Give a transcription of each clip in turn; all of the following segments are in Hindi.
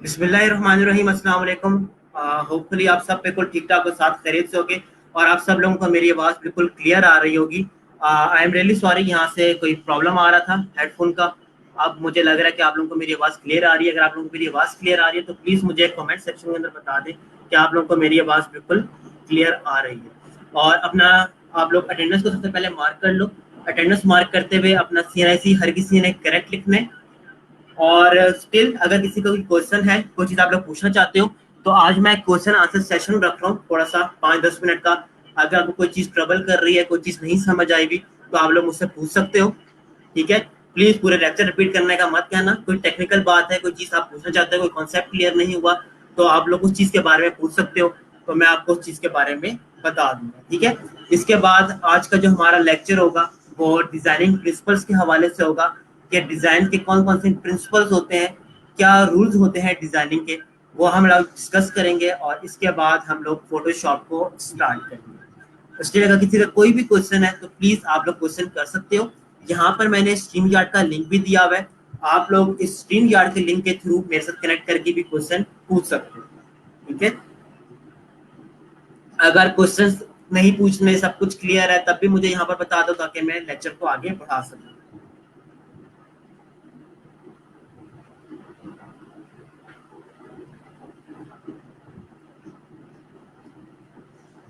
बिस्मिल्लाहिर्रहमानिर्रहीम, अस्सलाम वालेकुम। होपफुली आप सब बिल्कुल ठीक ठाक और साथ खैरियत से होगे और आप सब लोगों को मेरी आवाज़ बिल्कुल क्लियर आ रही होगी। आई एम रियली सॉरी, यहाँ से कोई प्रॉब्लम आ रहा था हेडफोन का। अब मुझे लग रहा है कि आप लोगों को मेरी आवाज़ क्लियर आ रही है। अगर आप लोगों को मेरी आवाज़ क्लियर आ रही है तो प्लीज़ मुझे कमेंट सेक्शन के अंदर बता दें कि आप लोगों को मेरी आवाज़ बिल्कुल क्लियर आ रही है। और अपना आप लोग अटेंडेंस को सबसे पहले मार्क कर लो। अटेंडेंस मार्क करते हुए अपना CNIC हर किसी ने करेक्ट लिखना है। और स्टिल अगर किसी को कोई क्वेश्चन है, कोई चीज आप लोग पूछना चाहते हो, तो आज मैं क्वेश्चन आंसर सेशन रख रहा हूँ थोड़ा सा 5-10 मिनट का। अगर आपको कोई चीज ट्रबल कर रही है, कोई चीज नहीं समझ आएगी, तो आप लोग मुझसे पूछ सकते हो। ठीक है। प्लीज पूरे लेक्चर रिपीट करने का मत कहना। कोई टेक्निकल बात है, कोई चीज आप पूछना चाहते हो, कोई कॉन्सेप्ट क्लियर नहीं हुआ, तो आप लोग उस चीज के बारे में पूछ सकते हो। तो मैं आपको उस चीज के बारे में बता दूंगा। ठीक है। इसके बाद आज का जो हमारा लेक्चर होगा वो डिजाइनिंग प्रिंसिपल्स के हवाले से होगा कि डिजाइन के कौन कौन से प्रिंसिपल्स होते हैं, क्या रूल्स होते हैं डिजाइनिंग के, वो हम लोग डिस्कस करेंगे। और इसके बाद हम लोग फोटोशॉप को स्टार्ट करेंगे। इसलिए अगर किसी का कोई भी क्वेश्चन है तो प्लीज आप लोग क्वेश्चन कर सकते हो। यहाँ पर मैंने स्ट्रीम यार्ड का लिंक भी दिया हुआ है। आप लोग इस स्ट्रीम यार्ड के लिंक के थ्रू मेरे साथ कनेक्ट करके भी क्वेश्चन पूछ सकते हो। ठीक है। अगर क्वेश्चन नहीं पूछने, सब कुछ क्लियर है, तब भी मुझे यहाँ पर बता दो ताकि मैं लेक्चर को आगे बढ़ा सकूँ।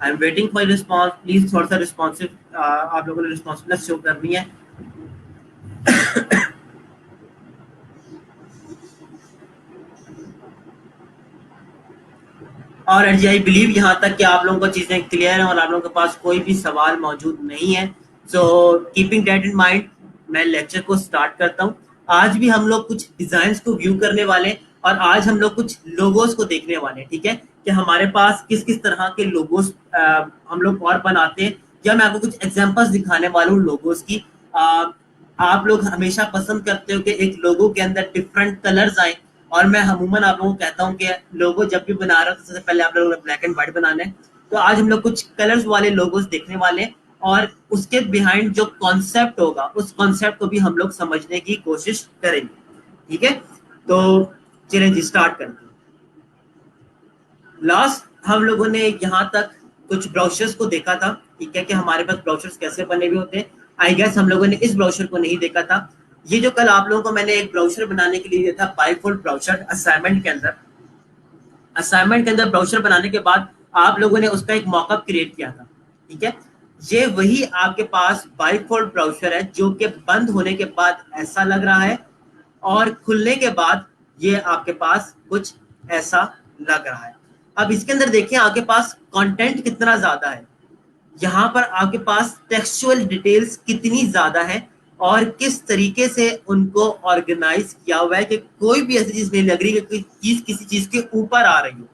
I am waiting for response. Please थोड़ा सा रिस्पॉन्सिव आप लोगों ने रिस्पॉन्सिवनेस शो करनी है। और आई बिलीव यहाँ तक कि आप लोगों को चीजें क्लियर हैं और आप लोगों के पास कोई भी सवाल मौजूद नहीं है। So keeping that in mind, मैं लेक्चर को स्टार्ट करता हूँ। आज भी हम लोग कुछ डिजाइन को व्यू करने वाले और आज हम लोग कुछ लोगोस को देखने वाले। ठीक है। कि हमारे पास किस किस तरह के लोगोस हम लोग और बनाते हैं, या मैं आपको कुछ एग्जांपल्स दिखाने वाला हूँ लोगोस की। आप लोग हमेशा पसंद करते हो कि एक लोगो के अंदर डिफरेंट कलर्स आए, और मैं अमूमन आप लोगों को कहता हूँ कि लोगो जब भी बना रहा हो तो सबसे पहले आप लोगों ने ब्लैक एंड व्हाइट बनाना है। तो आज हम लोग कुछ कलर्स वाले लोगोस देखने वाले हैं और उसके बिहाइंड जो कॉन्सेप्ट होगा उस कॉन्सेप्ट को भी हम लोग समझने की कोशिश करेंगे। ठीक है। तो चलिए जी स्टार्ट करते हैं। लास्ट हम लोगों ने यहाँ तक कुछ ब्राउचर्स को देखा था। ठीक है। कि हमारे पास ब्राउचर्स कैसे बने हुए होते हैं। आई गेस हम लोगों ने इस ब्राउचर को नहीं देखा था। ये जो कल आप लोगों को मैंने एक ब्राउचर बनाने के लिए दिया था, बाइफोल्ड ब्राउचर, असाइनमेंट के अंदर ब्राउचर बनाने के बाद आप लोगों ने उसका एक मॉकअप क्रिएट किया था। ठीक है। ये वही आपके पास बाइफोल्ड ब्राउचर है जो कि बंद होने के बाद ऐसा लग रहा है और खुलने के बाद ये आपके पास कुछ ऐसा लग रहा है। अब इसके अंदर देखिए आपके पास कंटेंट कितना ज्यादा है। यहाँ पर आपके पास टेक्सचुअल डिटेल्स कितनी ज्यादा है और किस तरीके से उनको ऑर्गेनाइज किया हुआ है कि कोई भी ऐसी चीज नहीं लग रही कि कोई चीज किसी चीज के ऊपर आ रही हो।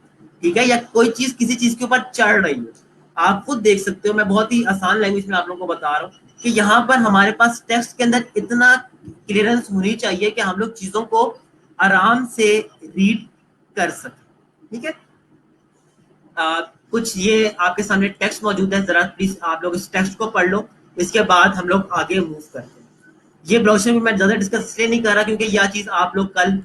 ठीक है। या कोई चीज किसी चीज के ऊपर चढ़ रही हो। आप खुद देख सकते हो, मैं बहुत ही आसान लैंग्वेज में आप लोगों को बता रहा हूँ कि यहाँ पर हमारे पास टेक्स्ट के अंदर इतना क्लियरेंस होनी चाहिए कि हम लोग चीजों को आराम से रीड कर सकें। ठीक है। कुछ ये आपके सामने टेक्स्ट मौजूद है, जरा प्लीज आप लोग इस टेक्स्ट को पढ़ लो। इसके बाद हम लोग आगे मूव करते हैं। ये ब्राउचर में मैं ज्यादा डिस्कस इसलिए नहीं कर रहा क्योंकि यह चीज आप लोग कल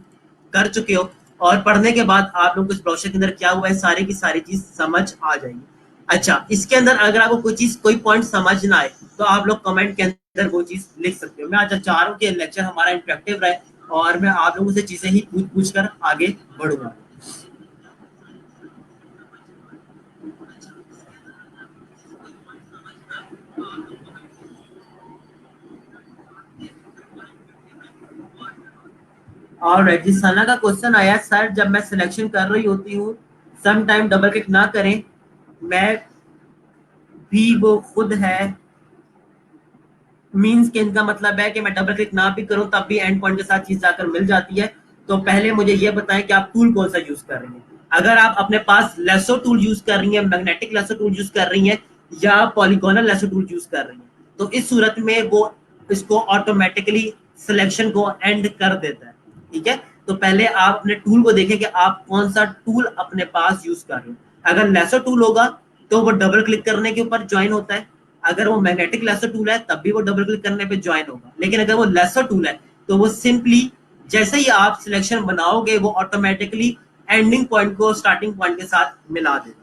कर चुके हो और पढ़ने के बाद आप लोग इस ब्राउचर के अंदर क्या हुआ है सारी की सारी चीज समझ आ जाएगी। अच्छा, इसके अंदर अगर आपको कोई चीज कोई पॉइंट समझ ना आए तो आप लोग कमेंट के अंदर वो चीज लिख सकते हो। मैं आज चाह रहा हूँ कि लेक्चर हमारा इंटरेक्टिव रहे और मैं आप लोगों से चीजें ही पूछ पूछ कर आगे बढ़ूंगा। और जिस का क्वेश्चन आया, सर जब मैं सिलेक्शन कर रही होती हूँ सम टाइम डबल क्लिक ना करें, मैं भी वो खुद है, मीन्स के इनका मतलब है कि मैं डबल क्लिक ना भी करूं तब भी एंड पॉइंट के साथ चीज जाकर मिल जाती है। तो पहले मुझे ये बताएं कि आप टूल कौन सा यूज कर रही हैं। अगर आप अपने पास लेसो टूल यूज कर रही हैं, मैग्नेटिक लेसो टूल यूज कर रही हैं, या पॉलीगोनल लेसो टूल यूज कर रही हैं, तो इस सूरत में वो इसको ऑटोमेटिकली सिलेक्शन को एंड कर देता है। ठीक है। तो पहले आप अपने टूल को देखें कि आप कौन सा टूल अपने पास यूज कर रहे हो। अगर लेसो टूल होगा तो वो डबल क्लिक करने के ऊपर ज्वाइन होता है। अगर वो मैग्नेटिक लेसर टूल है तब भी वो डबल क्लिक करने पे ज्वाइन होगा। लेकिन अगर वो लेसर टूल है तो वो सिंपली जैसे ही आप सिलेक्शन बनाओगे वो ऑटोमेटिकली एंडिंग पॉइंट को स्टार्टिंग पॉइंट के साथ मिला देगा।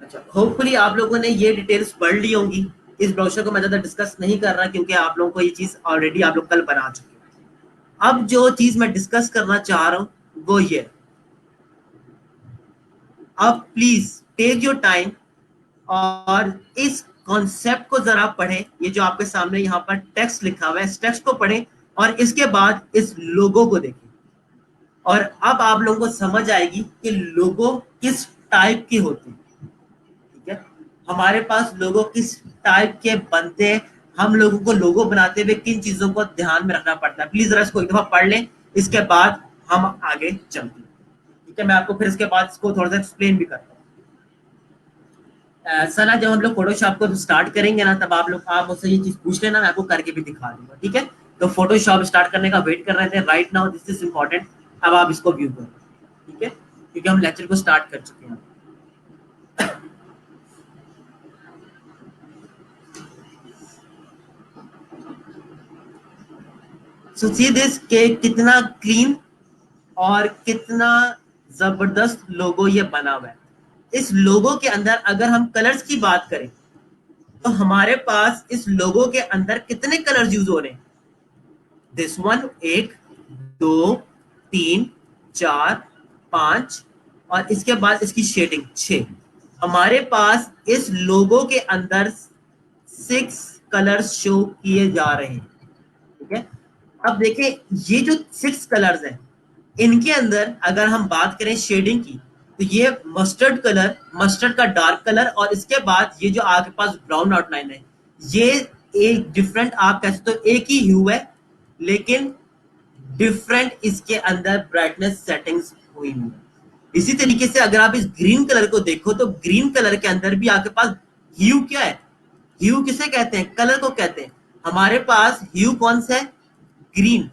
अच्छा, होपफुली आप लोगों ने ये डिटेल्स पढ़ ली होंगी। इस ब्रोशर को मैं ज्यादा डिस्कस नहीं कर रहा क्योंकि आप लोगों को ये चीज ऑलरेडी आप लोग कल बना चुके हैं। अब जो चीज मैं डिस्कस करना चाह रहा हूं वो ये, अब प्लीज टेक योर टाइम और इस कॉन्सेप्ट को जरा पढ़ें। ये जो आपके सामने यहाँ पर टेक्स्ट लिखा हुआ है, इस टेक्स्ट को पढ़ें और इसके बाद इस लोगो को देखें। और अब आप लोगों को समझ आएगी कि लोगो किस टाइप के होते हैं। ठीक है, हमारे पास लोगो किस टाइप के बनते हैं, हम लोगों को लोगो बनाते हुए किन चीजों को ध्यान में रखना पड़ता है। प्लीज जरा इसको एक दफा पढ़ लें, इसके बाद हम आगे चलते हैं। ठीक है, मैं आपको फिर इसके बाद इसको थोड़ा सा एक्सप्लेन भी करता हूँ। सना, जब हम लोग फोटोशॉप को स्टार्ट करेंगे ना, तब आप मुझसे ये चीज पूछ लेना, मैं आपको करके भी दिखा दूंगा। ठीक है, तो फोटोशॉप स्टार्ट करने का वेट कर रहे थे, right now this is important. अब आप इसको व्यू करो। ठीक है, क्योंकि हम लेक्चर को स्टार्ट कर चुके हैं। सो सी दिस के कितना क्लीन और कितना जबरदस्त लोगो ये बना हुआ है। इस लोगो के अंदर अगर हम कलर्स की बात करें तो हमारे पास इस लोगो के अंदर कितने कलर्स यूज हो रहे हैं? दिस वन, एक, दो, तीन, चार, पांच, और इसके बाद इसकी शेडिंग 6। हमारे पास इस लोगो के अंदर 6 कलर्स शो किए जा रहे हैं। ठीक है, अब देखें ये जो 6 कलर्स हैं, इनके अंदर अगर हम बात करें शेडिंग की तो ये मस्टर्ड कलर, मस्टर्ड का डार्क कलर, और इसके बाद ये जो आपके पास ब्राउन आउटलाइन है, ये एक डिफरेंट, आप कह सकते हो एक ही ह्यू है लेकिन डिफरेंट इसके अंदर ब्राइटनेस सेटिंग्स हुई हुई है। इसी तरीके से अगर आप इस ग्रीन कलर को देखो तो ग्रीन कलर के अंदर भी आपके पास ह्यू क्या है? ह्यू किसे कहते हैं? कलर को कहते हैं। हमारे पास ह्यू कौन सा है? ग्रीन,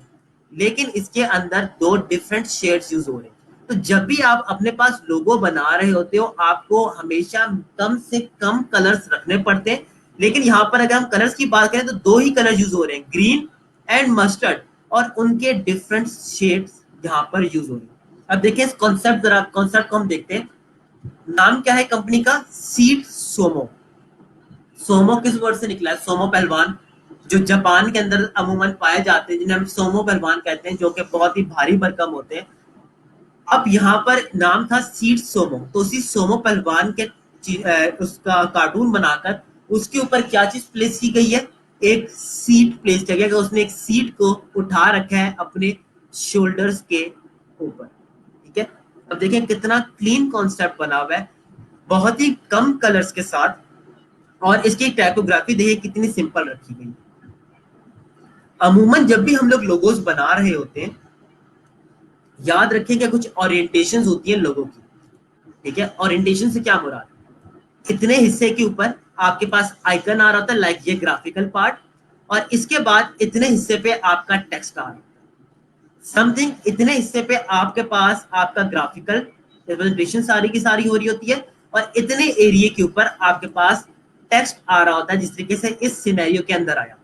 लेकिन इसके अंदर 2 डिफरेंट शेड्स यूज हो रहे हैं। तो जब भी आप अपने पास लोगो बना रहे होते हो, आपको हमेशा कम से कम कलर्स रखने पड़ते हैं। लेकिन यहाँ पर अगर हम कलर्स की बात करें तो 2 ही कलर यूज हो रहे हैं, ग्रीन एंड मस्टर्ड, और उनके डिफरेंट शेड्स यहाँ पर यूज हो रहे हैं। अब देखिए इस कॉन्सेप्ट, जरा कॉन्सेप्ट को हम देखते हैं। नाम क्या है कंपनी का? सीड सोमो। सोमो किस वर्ड से निकला है? सोमो पहलवान, जो जापान के अंदर अमूमन पाए जाते हैं, जिन्हें हम सोमो पहलवान कहते हैं, जो कि बहुत ही भारी भरकम होते हैं। अब यहाँ पर नाम था सीड सोमो, तो उसी सोमो पहलवान के उसका कार्टून बनाकर उसके ऊपर क्या चीज प्लेस की गई है? एक सीट प्लेस किया गया, उसने एक सीट को उठा रखा है अपने शोल्डर्स के ऊपर। ठीक है, अब देखिए कितना क्लीन कॉन्सेप्ट बना हुआ है, बहुत ही कम कलर्स के साथ, और इसकी टाइपोग्राफी देखिए कितनी सिंपल रखी गई। अमूमन जब भी हम लोग लोगोस बना रहे होते हैं, याद रखें कि कुछ ओरिएंटेशन होती है लोगों की। ठीक है, ओरिएंटेशन से क्या मुराद? इतने हिस्से के ऊपर आपके पास आइकन आ रहा होता है, लाइक ये ग्राफिकल पार्ट, और इसके बाद इतने हिस्से पे आपका टेक्स्ट आ रहा है। समथिंग इतने हिस्से पे आपके पास आपका ग्राफिकल रिप्रेजेंटेशन सारी की सारी हो रही होती है, और इतने एरिया के ऊपर आपके पास टेक्स्ट आ रहा होता है, जिस तरीके से इस सिनेरियो के अंदर आया।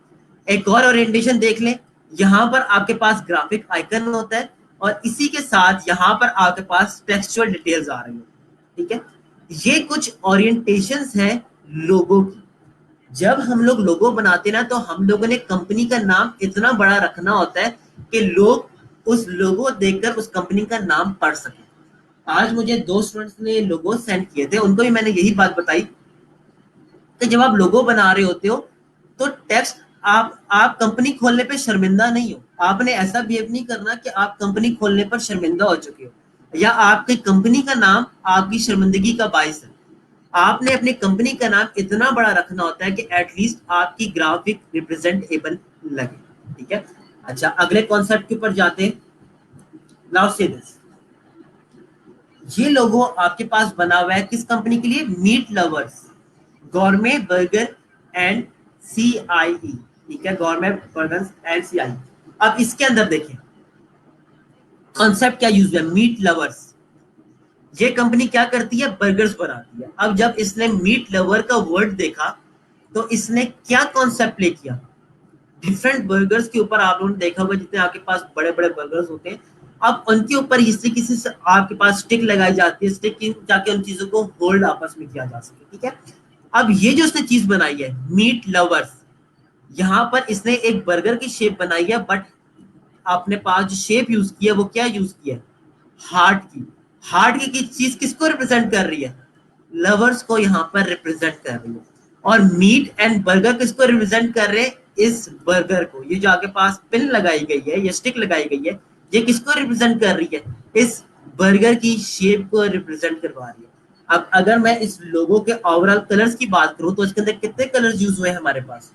एक और ओरिएंटेशन देख लें, यहाँ पर आपके पास ग्राफिक आइकन होता है और इसी के साथ यहाँ पर आपके पास टेक्सचुअल डिटेल्स आ रही है। ठीक है, ये कुछ ओरिएंटेशंस हैं लोगों की। जब हम लोग लोगो बनाते ना, तो हम लोगों ने कंपनी का नाम इतना बड़ा रखना होता है कि लोग उस लोगो देखकर उस कंपनी का नाम पढ़ सके। आज मुझे 2 स्टूडेंट्स ने लोगो सेंड किए थे, उनको भी मैंने यही बात बताई कि जब आप लोगो बना रहे होते हो तो टेक्स्ट, आप कंपनी खोलने पे शर्मिंदा नहीं हो। आपने ऐसा बिहेव नहीं करना कि आप कंपनी खोलने पर शर्मिंदा हो चुके हो या आपकी कंपनी का नाम आपकी शर्मिंदगी का बायस है। आपने अपनी कंपनी का नाम इतना बड़ा रखना होता है कि एटलीस्ट आपकी ग्राफिक रिप्रेजेंटेबल लगे। ठीक है, अच्छा अगले कॉन्सेप्ट के ऊपर जाते हैं। नाउ से दिस, ये लोगो आपके पास बना हुआ है किस कंपनी के लिए? Meat lovers, gourmet burger and CIE। ठीक है, गॉर्मे बर्गर एंड CIE। अब इसके अंदर देखें कॉन्सेप्ट क्या यूज है? Meet lovers. ये कंपनी क्या करती है? बर्गर्स बनाती है। अब जब इसने मीट लवर का वर्ड देखा तो इसने क्या कॉन्सेप्ट प्ले किया? डिफरेंट बर्गर्स के ऊपर आप लोगों ने देखा होगा, जितने आपके पास बड़े बड़े बर्गर्स होते हैं, अब उनके ऊपर इसी किसी से आपके पास स्टिक लगाई जाती है, स्टिक की ताकि उन चीजों को होल्ड आपस में किया जा सके, ठीक है। अब ये जो इसने चीज बनाई है मीट लवर्स, यहाँ पर इसने एक बर्गर की शेप बनाई है, बट आपने पास जो शेप यूज किया वो क्या यूज किया है, हार्ट की। हार्ट की चीज किसको रिप्रेजेंट कर रही है, लवर्स को यहाँ पर रिप्रेजेंट कर रही है। और मीट एंड बर्गर किसको रिप्रेजेंट कर रहे हैं, इस बर्गर को। ये जो आपके पास पिन लगाई गई है, ये स्टिक लगाई गई है, ये किसको रिप्रेजेंट कर रही है, इस बर्गर की शेप को रिप्रेजेंट करवा रही है। अब अगर मैं इस लोगो के ओवरऑल कलर्स की बात करूं तो इसके अंदर कितने कलर्स यूज हुए हैं हमारे पास,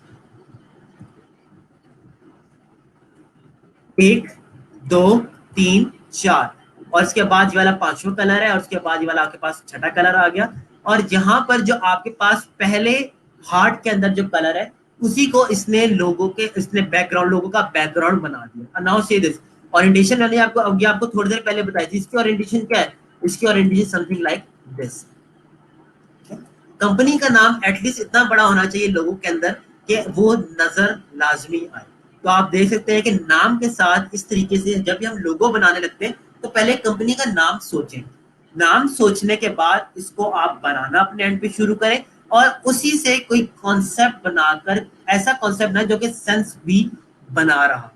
एक, दो, तीन, चार, और इसके बाद ये वाला पांचवा कलर है, और उसके बाद ये वाला आपके पास छठा कलर आ गया। और यहाँ पर जो आपके पास पहले हार्ट के अंदर जो कलर है, उसी को इसने लोगों के, इसने बैकग्राउंड, लोगों का बैकग्राउंड बना दिया। नाउ से दिस ओरिएंटेशन, मैंने आपको अभी आपको थोड़ी देर पहले बताई थी, इसकी ओरिएंटेशन क्या है, इसकी orientation something like this. Company का नाम एटलीस्ट इतना बड़ा होना चाहिए लोगों के अंदर कि वो नजर लाजमी आए। तो आप देख सकते हैं कि नाम के साथ इस तरीके से जब भी हम लोगो बनाने लगते हैं तो पहले कंपनी का नाम सोचें, नाम सोचने के बाद इसको आप बनाना अपने एंड पे शुरू करें, और उसी से कोई कॉन्सेप्ट बनाकर, ऐसा कॉन्सेप्ट ना जो कि सेंस भी बना रहा।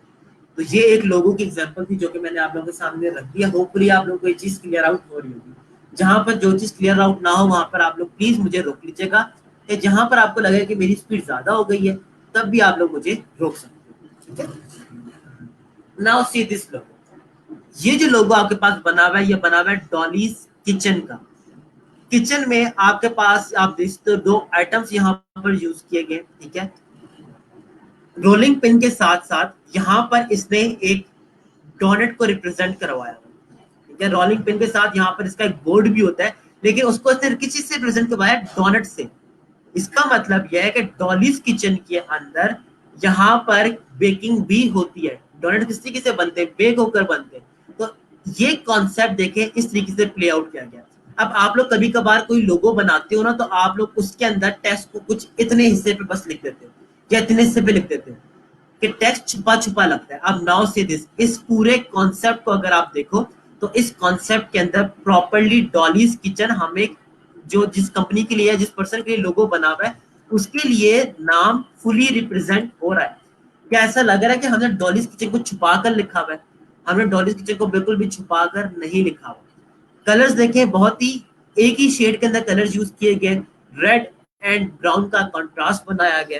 तो ये एक लोगों की एग्जांपल थी जो कि मैंने आप लोगों के सामने रख दिया। होपफुली आप लोगों को ये चीज क्लियर आउट हो रही होगी। जहां पर जो चीज क्लियर आउट ना हो वहां पर आप लोग प्लीज मुझे रोक लीजिएगा, कि जहां पर आपको लगे कि मेरी स्पीड ज्यादा हो गई है तब भी आप लोग मुझे रोक सकते हैं, ठीक है। नाउ सी दिस लोगो, ये जो लोगो आपके पास बना हुआ है, ये बना हुआ है डॉलीज किचन का। किचन में आपके पास आप देख सकते हो दो आइटम्स यहाँ पर यूज किए गए, ठीक है। रोलिंग पिन के साथ साथ यहाँ पर इसने एक डोनेट को रिप्रेजेंट करवाया, ठीक है। रोलिंग पिन के साथ यहाँ पर इसका एक बोर्ड भी होता है, लेकिन उसको इसने किस चीज से रिप्रेजेंट करवाया, डोनेट से। इसका मतलब यह है कि डॉलीज किचन के अंदर यहाँ पर बेकिंग भी होती है। डोनेट किस तरीके से बनते हैं, बेक होकर बनते हैं। तो ये कॉन्सेप्ट देखें, इस तरीके से प्ले आउट किया गया। अब आप लोग कभी कभार कोई लोगो बनाते हो ना, तो आप लोग उसके अंदर टेक्स्ट को कुछ इतने हिस्से पे बस लिख देते हो, या इतने हिस्से पे लिख देते हो कि टेक्स्ट छुपा छुपा लगता है। अब नाउ से दिस, इस पूरे कॉन्सेप्ट को अगर आप देखो तो इस कॉन्सेप्ट के अंदर प्रॉपरली डॉलीज किचन, हमें जो जिस कंपनी के लिए, जिस पर्सन के लिए लोगो बना हुआ है, उसके लिए नाम फुली रिप्रेजेंट हो रहा है। क्या ऐसा लग रहा है कि हमने डॉलीज किचन को छुपा कर लिखा हुआ है, हमने डॉलीज किचन को बिल्कुल भी छुपा कर नहीं लिखा हुआ। कलर्स देखें, बहुत ही एक ही शेड के अंदर कलर्स यूज किए गए, रेड एंड ब्राउन का कंट्रास्ट बनाया गया।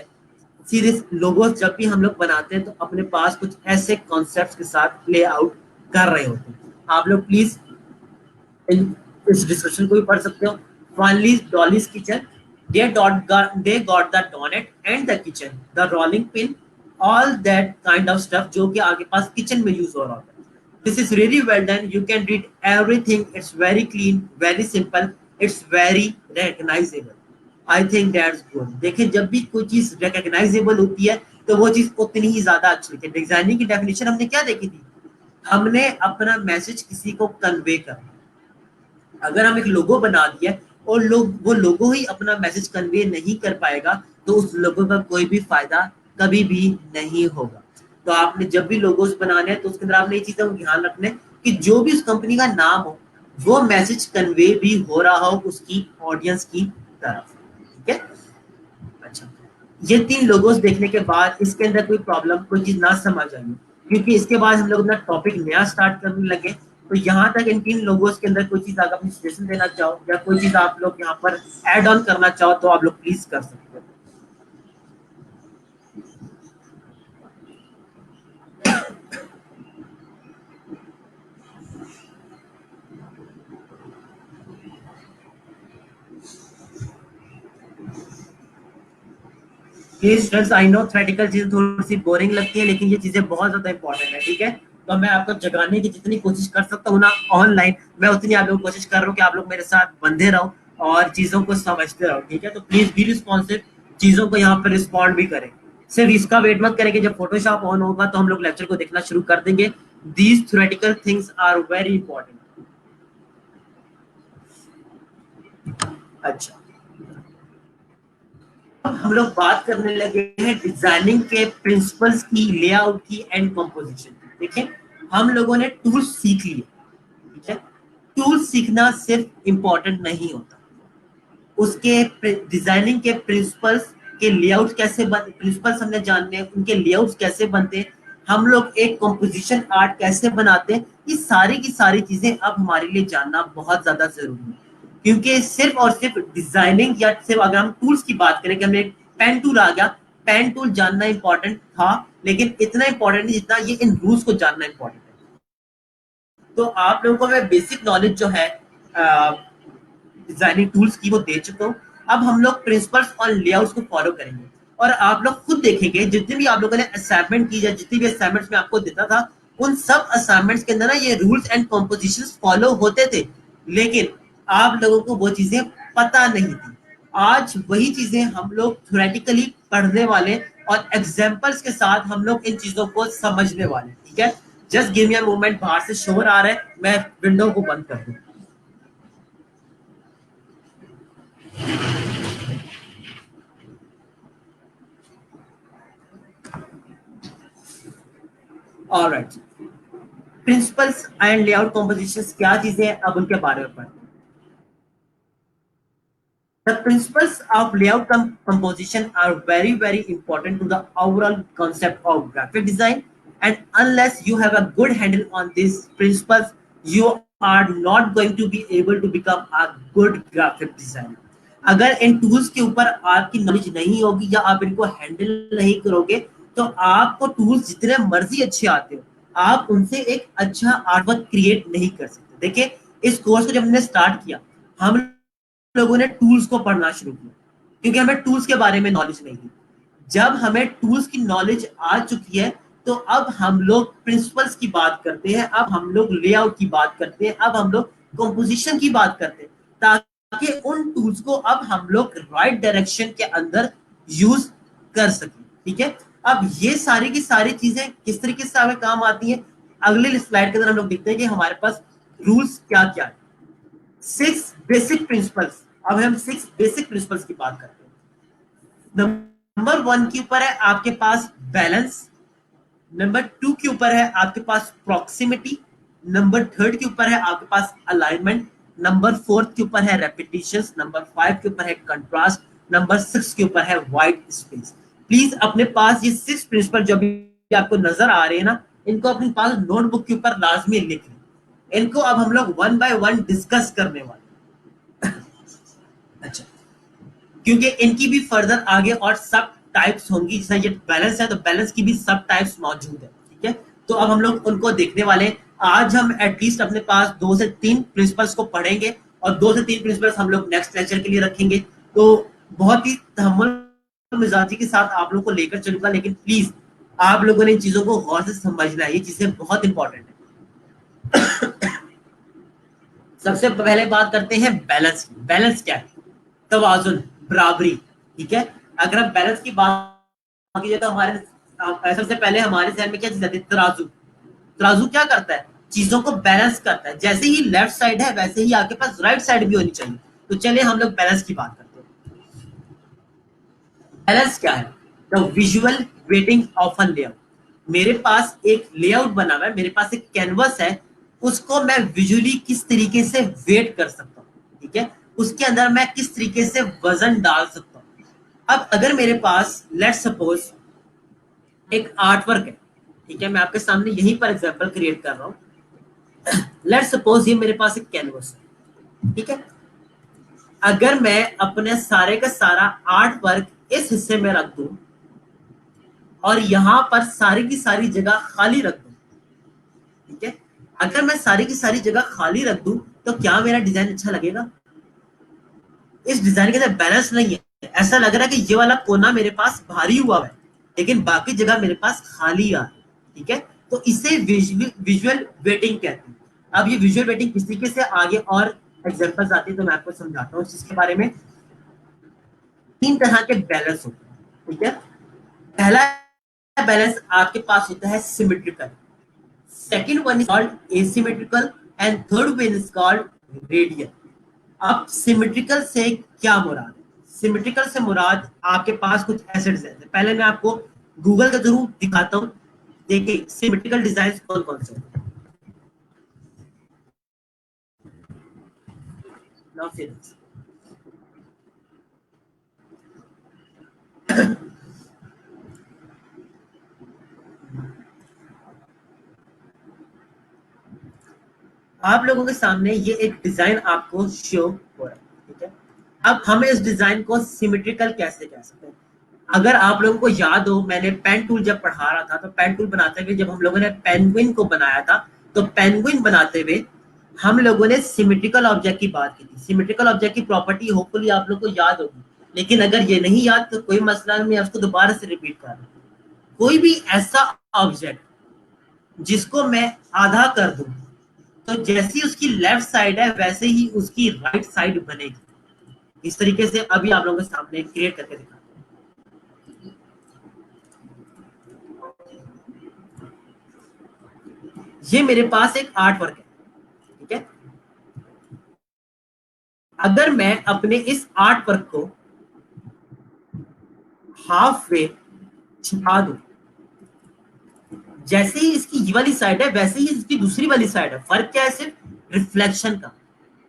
सीरीज लोगोस जब भी हम लोग बनाते हैं तो अपने पास कुछ ऐसे कॉन्सेप्ट्स के साथ प्ले आउट कर रहे होते हैं। आप लोग प्लीज इस डिस्कशन को भी पढ़ सकते हो। Finally Dolly's kitchen, they got the donut and the kitchen, the rolling pin, all that kind of stuff जो कि आगे पास किचन में यूज हो रहा होता है। This is really well done, you can read everything, it's very clean, very simple, it's very recognizable. I think that's good. देखिए, जब भी कोई चीज रिकॉग्नाइजेबल होती है तो वो चीज उतनी ही ज्यादा अच्छी होती है। डिजाइनिंग की डेफिनेशन हमने क्या देखी थी, हमने अपना मैसेज किसी को कन्वे करना। अगर हम एक लोगो बना दिया और लोग वो लोगो ही अपना मैसेज कन्वे नहीं कर पाएगा तो उस लोगो का कोई भी फायदा कभी भी नहीं होगा। तो आपने जब भी लोगोस बनाने हैं तो उसके अंदर आपने ये चीजें ध्यान रखने कि जो भी उस कंपनी का नाम हो वो मैसेज कन्वे भी हो रहा हो उसकी ऑडियंस की तरफ, ठीक है। अच्छा, ये तीन लोगोस देखने के बाद इसके अंदर कोई प्रॉब्लम, कोई चीज ना समझ आई, क्योंकि इसके बाद हम लोग अपना टॉपिक नया स्टार्ट करने लगे। तो यहाँ तक इन तीन लोगोस के अंदर कोई चीज आप अपनी सजेशन देना चाहो या कोई चीज आप लोग यहाँ पर ऐड ऑन करना चाहो तो आप लोग प्लीज कर सकते हो। Please students, I know theoretical चीजें थोड़ी सी बोरिंग लगती है, लेकिन ये चीजें बहुत ज्यादा इंपॉर्टेंट है, ठीक है। तो मैं आपको जगाने की जितनी कोशिश कर सकता हूँ ना ऑनलाइन, मैं उतनी आप लोग कोशिश कर रहा हूँ कि आप लोग मेरे साथ बंधे रहो और चीजों को समझते रहो, ठीक है। तो प्लीज बी रिस्पॉन्सिव, चीजों को यहाँ पर रिस्पॉन्ड भी करें। सिर्फ इसका वेट मत करें कि जब फोटोशॉप ऑन होगा तो हम लोग लेक्चर को देखना शुरू कर देंगे। These theoretical things are very important. अच्छा, अब हम लोग बात करने लगे हैं डिजाइनिंग के प्रिंसिपल्स की, लेआउट की एंड कंपोजिशन। देखिए, हम लोगों ने टूल्स सीख लिए, ठीक है। टूल्स सीखना सिर्फ इम्पोर्टेंट नहीं होता, उसके डिजाइनिंग के प्रिंसिपल्स के लेआउट कैसे बन, प्रिंसिपल्स हमने जानने हैं, उनके लेआउट्स कैसे बनते हैं, हम लोग एक कंपोजिशन आर्ट कैसे बनाते हैं, ये सारी की सारी चीजें अब हमारे लिए जानना बहुत ज्यादा जरूरी है। क्योंकि सिर्फ और सिर्फ डिजाइनिंग या सिर्फ अगर हम टूल्स की बात करें कि हमें एक पेन टूल आ गया, पेन टूल जानना इंपॉर्टेंट था, लेकिन इतना इंपॉर्टेंट नहीं जितना ये इन रूल्स को जानना इंपॉर्टेंट है। तो आप लोगों को मैं बेसिक नॉलेज जो है डिजाइनिंग टूल्स की वो दे चुका हूँ। अब हम लोग प्रिंसिपल्स और लेआउट्स को फॉलो करेंगे, और आप लोग खुद देखेंगे जितने भी आप लोगों ने असाइनमेंट की, या जितनी भी असाइनमेंट्स मैं आपको देता था, उन सब असाइनमेंट्स के अंदर ना ये रूल्स एंड कॉम्पोजिशन फॉलो होते थे, लेकिन आप लोगों को वो चीजें पता नहीं थी। आज वही चीजें हम लोग थ्योरेटिकली पढ़ने वाले, और एग्जाम्पल्स के साथ हम लोग इन चीजों को समझने वाले, ठीक है। Just give me a moment, बाहर से शोर आ रहा है, मैं विंडो को बंद कर दूं। Alright, principles and layout composition क्या चीजें हैं, अब उनके बारे में पढ़ते हैं। The principles of layout composition are very very important to the overall concept of graphic design, and unless you have a good handle on these principles, you are not going to be able to become a good graphic designer. अगर इन टूल्स के ऊपर आपकी नॉलेज नहीं होगी या आप इनको हैंडल नहीं करोगे, तो आपको टूल्स जितने मर्जी अच्छे आते हो, आप उनसे एक अच्छा आर्टवर्क क्रिएट नहीं कर सकते। देखिए, इस कोर्स को जब हमने स्टार्ट किया, हम लोगों ने टूल्स को पढ़ना शुरू किया, क्योंकि हमें टूल्स के बारे में नॉलेज नहीं थी। जब हमें टूल्स की नॉलेज आ चुकी है, तो अब हम लोग प्रिंसिपल्स की बात करते हैं, अब हम लोग लेआउट की बात करते हैं, अब हम लोग कंपोजिशन की बात करते हैं, ताकि उन टूल्स को अब हम लोग राइट डायरेक्शन के अंदर यूज कर सकें, ठीक है। अब ये सारी की सारी चीजें किस तरीके से हमें काम आती हैं, अगले स्लाइड के अंदर हम लोग देखते हैं कि हमारे पास रूल्स क्या क्या है। 6 बेसिक प्रिंसिपल्स, अब हम 6 बेसिक प्रिंसिपल्स की बात करते हैं। नंबर 1 के ऊपर है आपके पास बैलेंस, नंबर 2 के ऊपर है आपके पास प्रॉक्सिमिटी, नंबर 3 के ऊपर है आपके पास अलाइनमेंट, नंबर 4 के ऊपर है रेपिटेशन, नंबर 5 के ऊपर है कंट्रास्ट, नंबर 6 के ऊपर है व्हाइट स्पेस। प्लीज अपने पास ये 6 प्रिंसिपल जो भी आपको नजर आ रहे हैं ना, इनको अपने पास नोटबुक के ऊपर लाजमी लिख लें। इनको अब हम लोग वन बाय वन डिस्कस करने वाले। अच्छा, क्योंकि इनकी भी फर्दर आगे और सब टाइप्स होंगी, जैसे ये बैलेंस है तो बैलेंस की भी सब टाइप्स मौजूद है, ठीक है। तो अब हम लोग उनको देखने वाले हैं। आज हम एटलीस्ट अपने पास 2 से 3 प्रिंसिपल्स को पढ़ेंगे, और 2 से 3 प्रिंसिपल्स हम लोग नेक्स्ट लेक्चर के लिए रखेंगे। तो बहुत ही तहम्मुल मिजाजी के साथ आप लोगों को लेकर चलूंगा, लेकिन प्लीज आप लोगों ने इन चीजों को गौर से समझना है, ये चीजें बहुत इंपॉर्टेंट है। सबसे पहले बात करते हैं बैलेंस की। बैलेंस क्या है? तवाजुन, बराबरी, ठीक है। अगर हम बैलेंस की बात की जाए तो हमारे सबसे पहले हमारे जहन में क्या चीज आती है? तराजू। तराजू क्या करता है? चीजों को बैलेंस करता है। जैसे ही लेफ्ट साइड है, वैसे ही आपके पास राइट साइड भी होनी चाहिए। तो चलिए हम लोग बैलेंस की बात करते हैं। बैलेंस क्या है? The visual waiting of a layout. मेरे पास एक लेआउट बना हुआ है, मेरे पास एक कैनवस है, उसको मैं विजुअली किस तरीके से वेट कर सकता हूँ, ठीक है। उसके अंदर मैं किस तरीके से वजन डाल सकता हूँ। अब अगर मेरे पास लेट सपोज एक आर्ट वर्क है, ठीक है, मैं आपके सामने यहीं पर एग्जांपल क्रिएट कर रहा हूँ। लेट सपोज ये मेरे पास एक कैनवस है, ठीक है। अगर मैं अपने सारे का सारा आर्ट वर्क इस हिस्से में रख दूं, और यहां पर सारी की सारी जगह खाली रख दूं, ठीक है। अगर मैं सारी की सारी जगह खाली रख दूं, तो क्या मेरा डिजाइन अच्छा लगेगा? इस डिजाइन के अंदर बैलेंस नहीं है। ऐसा लग रहा है कि ये वाला कोना मेरे पास भारी हुआ है, लेकिन बाकी जगह मेरे पास खाली आ, ठीक है। तो इसे विजुअल वेटिंग कहते हैं। अब ये विजुअल वेटिंग किस तरीके से आगे और एग्जांपल्स आती है, तो मैं आपको समझाता हूँ इसके बारे में। 3 तरह के बैलेंस होते हैं, ठीक है। पहला बैलेंस आपके पास होता है symmetrical, second one is called asymmetrical, and third one is called radial. अब सिमेट्रिकल से क्या मुराद है? सिमेट्रिकल से मुराद आपके पास कुछ ऐसे डिजाइन है। पहले मैं आपको गूगल के थ्रू दिखाता हूँ। देखिए सिमेट्रिकल डिजाइन कौन कौन से हैं। Now फिर आप लोगों के सामने ये एक डिजाइन आपको शो हो रहा है, ठीक है। अब हम इस डिजाइन को सिमेट्रिकल कैसे कह सकते हैं। अगर आप लोगों को याद हो, मैंने पेन टूल जब पढ़ा रहा था तो पेन टूल बनाते हुए जब हम लोगों ने पेंगुइन को बनाया था, तो पेंगुइन बनाते हुए हम लोगों ने सिमेट्रिकल ऑब्जेक्ट की बात की थी। सिमेट्रिकल ऑब्जेक्ट की प्रॉपर्टी होपफुली आप लोग को याद होगी, लेकिन अगर ये नहीं याद तो कोई मसला नहीं, मैं उसको दोबारा से रिपीट कर रहा हूँ। कोई भी ऐसा ऑब्जेक्ट जिसको मैं आधा कर दूं, तो जैसी उसकी लेफ्ट साइड है वैसे ही उसकी राइट साइड बनेगी। इस तरीके से अभी आप लोगों के सामने क्रिएट करके दिखा। ये मेरे पास एक आर्ट वर्क है, ठीक है। अगर मैं अपने इस आर्ट वर्क को हाफ वे छिपा दूं, जैसे ही इसकी ये वाली साइड है वैसे ही इसकी दूसरी वाली साइड है, फर्क क्या है, सिर्फ रिफ्लेक्शन का।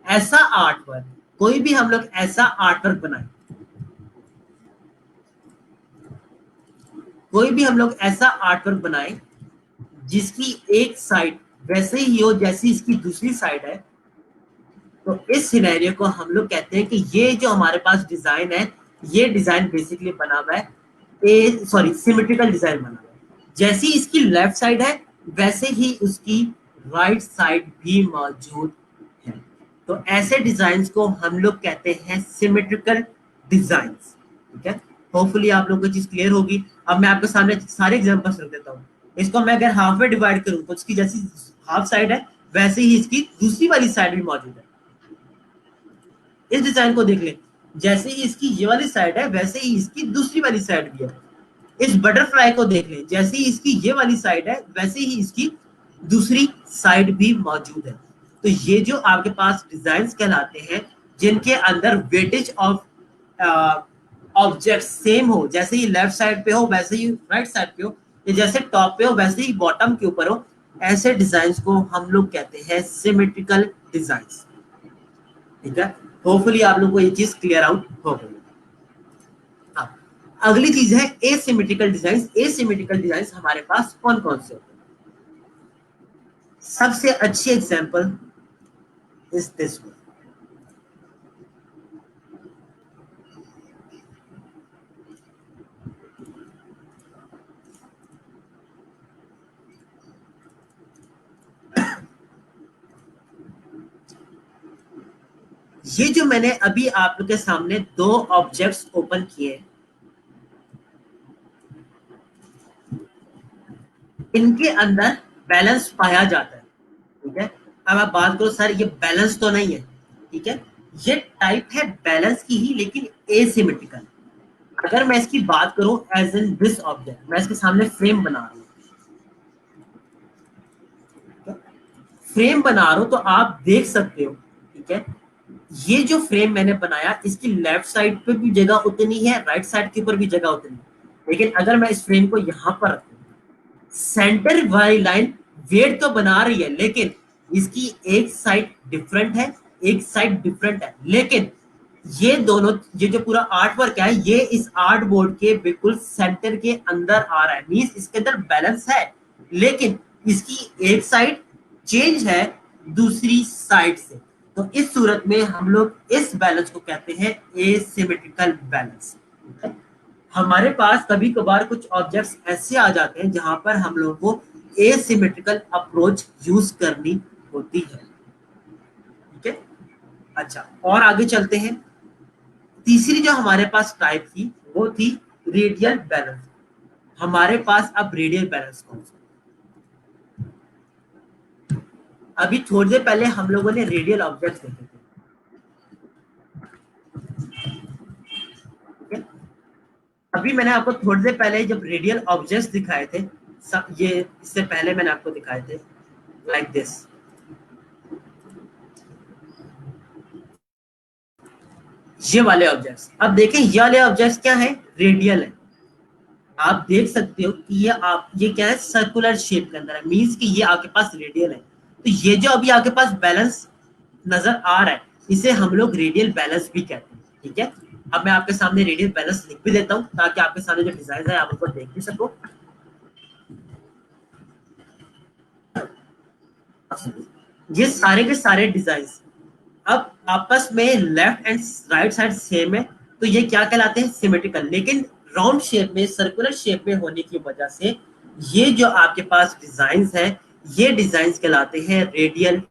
ऐसा आर्ट वर्क, कोई भी हम लोग ऐसा आर्ट वर्क बनाए, कोई भी हम लोग ऐसा आर्ट वर्क बनाए जिसकी एक साइड वैसे ही हो जैसी इसकी दूसरी साइड है, तो इस सिनेरियो को हम लोग कहते हैं कि ये जो हमारे पास डिजाइन है, ये डिजाइन बेसिकली बना हुआ है सिमेट्रिकल डिजाइन बना हुआ है। जैसी इसकी लेफ्ट साइड है वैसे ही उसकी राइट साइड भी मौजूद है। तो ऐसे डिजाइन को हम लोग कहते हैं सिमेट्रिकल डिजाइन, ठीक है। होपफुली आप लोगों को चीज क्लियर होगी। अब मैं आपके सामने सारे एग्जांपल्स रख देता हूँ। इसको मैं अगर हाफ में डिवाइड करूँ तो इसकी जैसी हाफ साइड है वैसे ही इसकी दूसरी वाली साइड भी मौजूद है। इस डिजाइन को देख ले, जैसे ही इसकी ये वाली साइड है वैसे ही इसकी दूसरी वाली साइड भी है। इस बटरफ्लाई को देख ले, जैसे ही इसकी ये वाली साइड है वैसे ही इसकी दूसरी साइड भी मौजूद है। तो ये जो आपके पास डिजाइन कहलाते हैं जिनके अंदर वेटेज ऑफ ऑब्जेक्ट सेम हो, जैसे ही लेफ्ट साइड पे हो वैसे ही राइट साइड पे हो, या जैसे टॉप पे हो वैसे ही बॉटम के ऊपर हो, ऐसे डिजाइन को हम लोग कहते हैं सिमेट्रिकल डिजाइन, ठीक है। होपफुली आप लोग को ये चीज क्लियर आउट हो गई। हाँ, अगली चीज है एसिमेट्रिकल डिजाइन। एसिमेट्रिकल डिजाइन हमारे पास कौन कौन से होते हैं। सबसे अच्छी एग्जांपल इज दिस वन। ये जो मैंने अभी आप लोग के सामने दो ऑब्जेक्ट्स ओपन किए, इनके अंदर बैलेंस पाया जाता है, ठीक है। अब आप बात करो सर ये बैलेंस तो नहीं है, ठीक है। ये टाइप है बैलेंस की ही, लेकिन एसिमेट्रिकल। अगर मैं इसकी बात करूं एज इन दिस ऑब्जेक्ट, मैं इसके सामने फ्रेम बना रहा हूं, फ्रेम बना रहा हूं तो आप देख सकते हो, ठीक है। ये जो फ्रेम मैंने बनाया इसकी लेफ्ट साइड पे भी जगह उतनी है, राइट साइड के ऊपर भी जगह उतनी है। लेकिन अगर मैं इस फ्रेम को यहां पर रखूं, सेंटर वाली लाइन वेट तो बना रही है, लेकिन इसकी एक साइड डिफरेंट है, एक साइड डिफरेंट है। लेकिन ये दोनों, ये जो पूरा आर्ट वर्क है ये इस आर्ट बोर्ड के बिल्कुल सेंटर के अंदर आ रहा है, मींस इसके अंदर बैलेंस है, लेकिन इसकी एक साइड चेंज है दूसरी साइड से। तो इस सूरत में हम लोग इस बैलेंस को कहते हैं एसिमेट्रिकल बैलेंस। हमारे पास कभी कभार कुछ ऑब्जेक्ट्स ऐसे आ जाते हैं जहां पर हम लोगों को एसिमेट्रिकल अप्रोच यूज करनी होती है, ठीक है। अच्छा, और आगे चलते हैं। तीसरी जो हमारे पास टाइप थी वो थी रेडियल बैलेंस। हमारे पास अब रेडियल बैलेंस कौन सा। अभी थोड़ी देर पहले हम लोगों ने रेडियल ऑब्जेक्ट देखे थे, ठीक है। अभी मैंने आपको थोड़ी देर पहले जब रेडियल ऑब्जेक्ट्स दिखाए थे, ये इससे पहले मैंने आपको दिखाए थे लाइक दिस। ये वाले ऑब्जेक्ट्स। अब देखें ये वाले ऑब्जेक्ट्स क्या है, रेडियल है। आप देख सकते हो कि ये क्या है, सर्कुलर शेप के अंदर है, मींस कि ये आपके पास रेडियल है। तो ये जो अभी आपके पास बैलेंस नजर आ रहा है, इसे हम लोग रेडियल बैलेंस भी कहते हैं। ठीक है, अब मैं आपके सामने रेडियल बैलेंस लिख भी देता हूँ ताकि आपके सामने जो डिजाइन है आप उनको देख भी सको। ये सारे के सारे डिजाइन अब आपस में left and right side same है, तो ये क्या कहलाते हैं, सिमेट्रिकल। लेकिन राउंड शेप में, सर्कुलर शेप में होने की वजह से ये जो आपके पास डिजाइन है, ये डिजाइन कहलाते हैं रेडियल